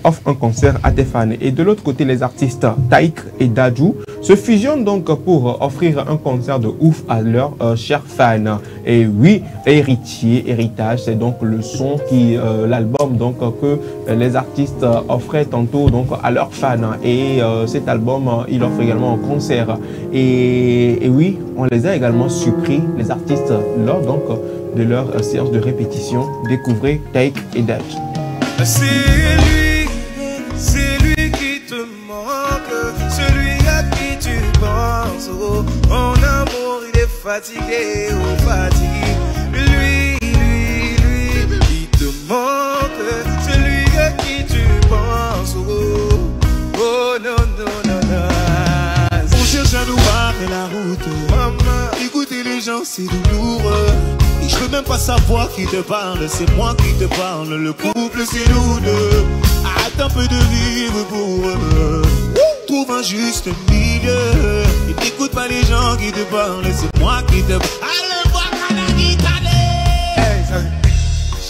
offres un concert à tes fans. Et de l'autre côté, les artistes Taïk et Dadju se fusionnent donc pour offrir un concert de ouf à leurs chers fans. Et oui, héritage, c'est donc le son qui, l'album donc que les artistes offraient tantôt donc à leurs fans. Et cet album, il offre également un concert. Et oui, on les a également surpris, les artistes, lors donc de leur séance de répétition. Découvrez Taïk et Dadju. C'est lui qui te manque, celui à qui tu penses. Oh, en amour, il est fatigué, oh fatigué. Lui, il te manque, celui à qui tu penses. Oh, oh non, non, non, non. On cherche à nous barrer la route. Maman, écoutez les gens, c'est douloureux. Et je veux même pas savoir qui te parle, c'est moi qui te parle. Le couple, c'est nous deux. Arrête un peu de vivre pour eux. Trouve un juste milieu. Et n'écoute pas pas les gens qui te parlent, c'est moi qui te parle. Allez, voir Kanagi, allez.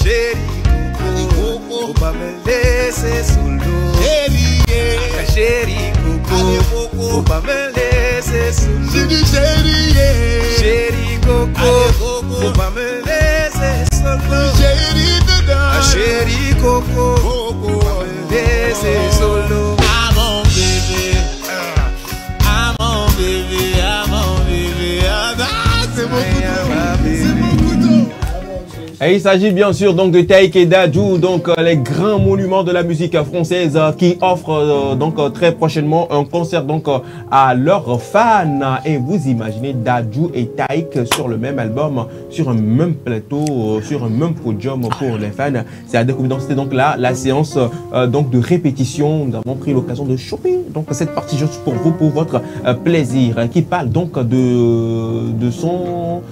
Chérie Coco, faut pas me laisser solo. Chérie Coco, faut pas me laisser solo. J'ai dit chérie Coco, faut pas me laisser solo. Chérie Coco, faut pas me laisser solo. Ah mon bébé, ah mon bébé, ah mon bébé, ah c'est mon couteau, c'est mon couteau. Et il s'agit bien sûr donc de Taïk et Dadju, donc les grands monuments de la musique française qui offrent donc très prochainement un concert donc à leurs fans. Et vous imaginez Dadju et Taïk sur le même album, sur un même plateau, sur un même podium pour les fans. C'est à découvrir. C'était donc là la séance donc de répétition. Nous avons pris l'occasion de choper donc cette partie juste pour vous, pour votre plaisir, qui parle donc de son,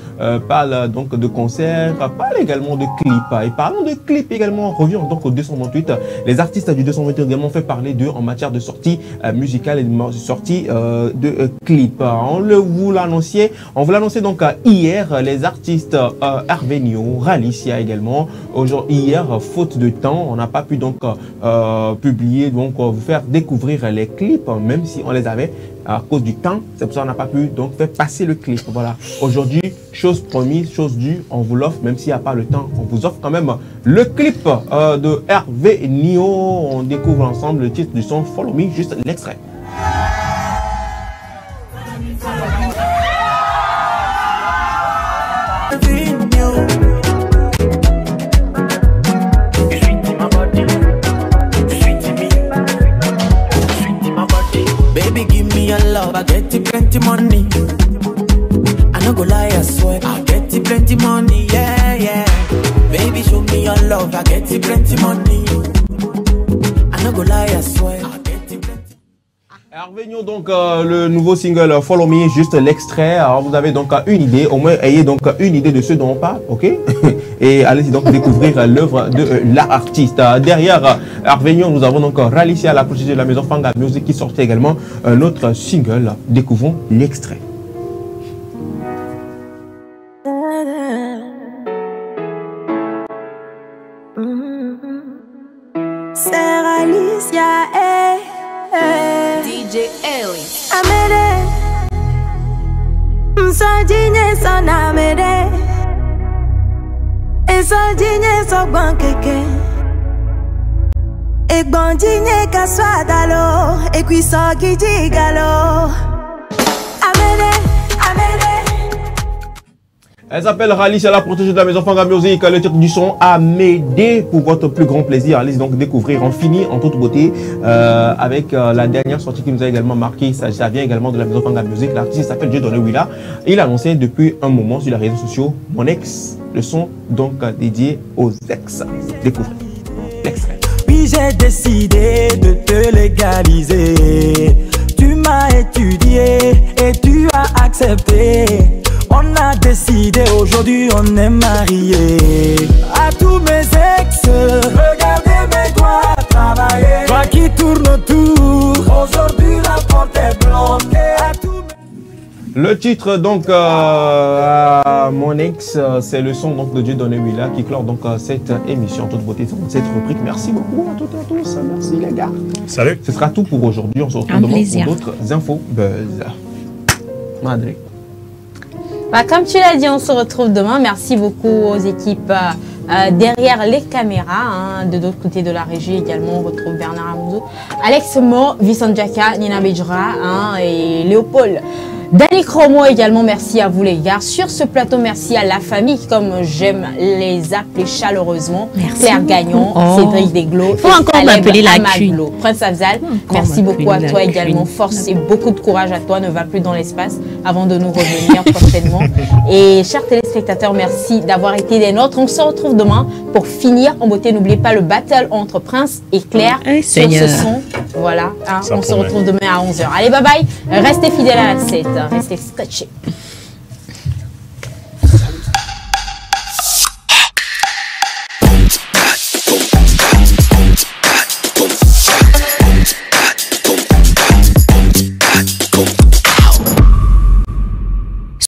parle donc de concert, parle également de clips. Et parlons de clips également, on revient donc au 228. Les artistes du 228 ont également fait parler d'eux en matière de sortie musicale et de sortie de clips. On vous l'annonçait donc hier, les artistes Hervé Nio, Ralicia également. Hier, faute de temps, on n'a pas pu donc publier, donc vous faire découvrir les clips, même si on les avait à cause du temps. C'est pour ça qu'on n'a pas pu donc faire passer le clip. Voilà. Aujourd'hui, chose promise, chose due, on vous l'offre, même s'il n'y a pas le temps, on vous offre quand même le clip de Hervé Nio. On découvre ensemble le titre du son Follow Me, juste l'extrait. Baby, give me your love, I get you plenty money. I no go lie, I swear, I get you plenty money, yeah, yeah. Baby, show me your love, I get you plenty money. I no go lie, I swear, I get you plenty. Hervé Nio, donc le nouveau single Follow Me, juste l'extrait. Alors vous avez donc une idée, au moins ayez donc une idée de ce dont on parle, ok? Et allez-y donc découvrir l'œuvre de l'artiste. Derrière Hervé Nio, nous avons donc Ralicia, la protéger de la maison Fanga Music, qui sortait également un autre single. Découvrons l'extrait. C'est Ralicia, DJ Ellie. Amere, msajinye sana amere. Esajinye sogban keke. Egbonjinye kaswa dalo, ekwisogi jigalo. Amere, amere. Elle s'appelle Ralicia, la protégée de la maison Fanga Music. Le titre du son Amédée, pour votre plus grand plaisir. Allez donc découvrir en fini, en toute beauté, avec la dernière sortie qui nous a également marqué. Ça vient également de la maison Fanga Music. L'artiste s'appelle Dieudonné Willa. Il a annoncé depuis un moment sur les réseaux sociaux Mon Ex, le son donc dédié aux ex. Découvrez l'extrait. Oui, j'ai décidé de te légaliser. Tu m'as étudié et tu as accepté. On a décidé, aujourd'hui on est mariés. À tous mes ex, regardez mes doigts travailler. Toi qui tourne autour, aujourd'hui la porte est bloquée. À tous Le titre donc à Mon Ex, c'est le son donc de Dieudonné Willa qui clore donc cette émission toute beauté, cette rubrique. Merci beaucoup à toutes et à tous. Merci les gars. Salut. Ce sera tout pour aujourd'hui. On se retrouve demain pour d'autres infos buzz. Madrid. Bah, comme tu l'as dit, on se retrouve demain. Merci beaucoup aux équipes derrière les caméras. De l'autre côté de la régie également, on retrouve Bernard Amouzou, Alex Mo, Vincent Djaka, Nina Bejra et Léopold. Dani Chromo également, merci à vous les gars. Sur ce plateau, merci à la famille, comme j'aime les appeler chaleureusement. Merci. Claire Gagnon, Cédric Desglos, faut encore m'appeler la cuite. Prince Afzal, merci beaucoup à toi également. Force et beaucoup de courage à toi. Ne va plus dans l'espace avant de nous revenir prochainement. Et chers téléspectateurs, merci d'avoir été des nôtres. On se retrouve demain pour finir en beauté. N'oubliez pas le battle entre Prince et Claire sur ce son. Voilà, on se retrouve demain à 11h. Allez, bye bye. Restez fidèles à la 7. Restez scotchés.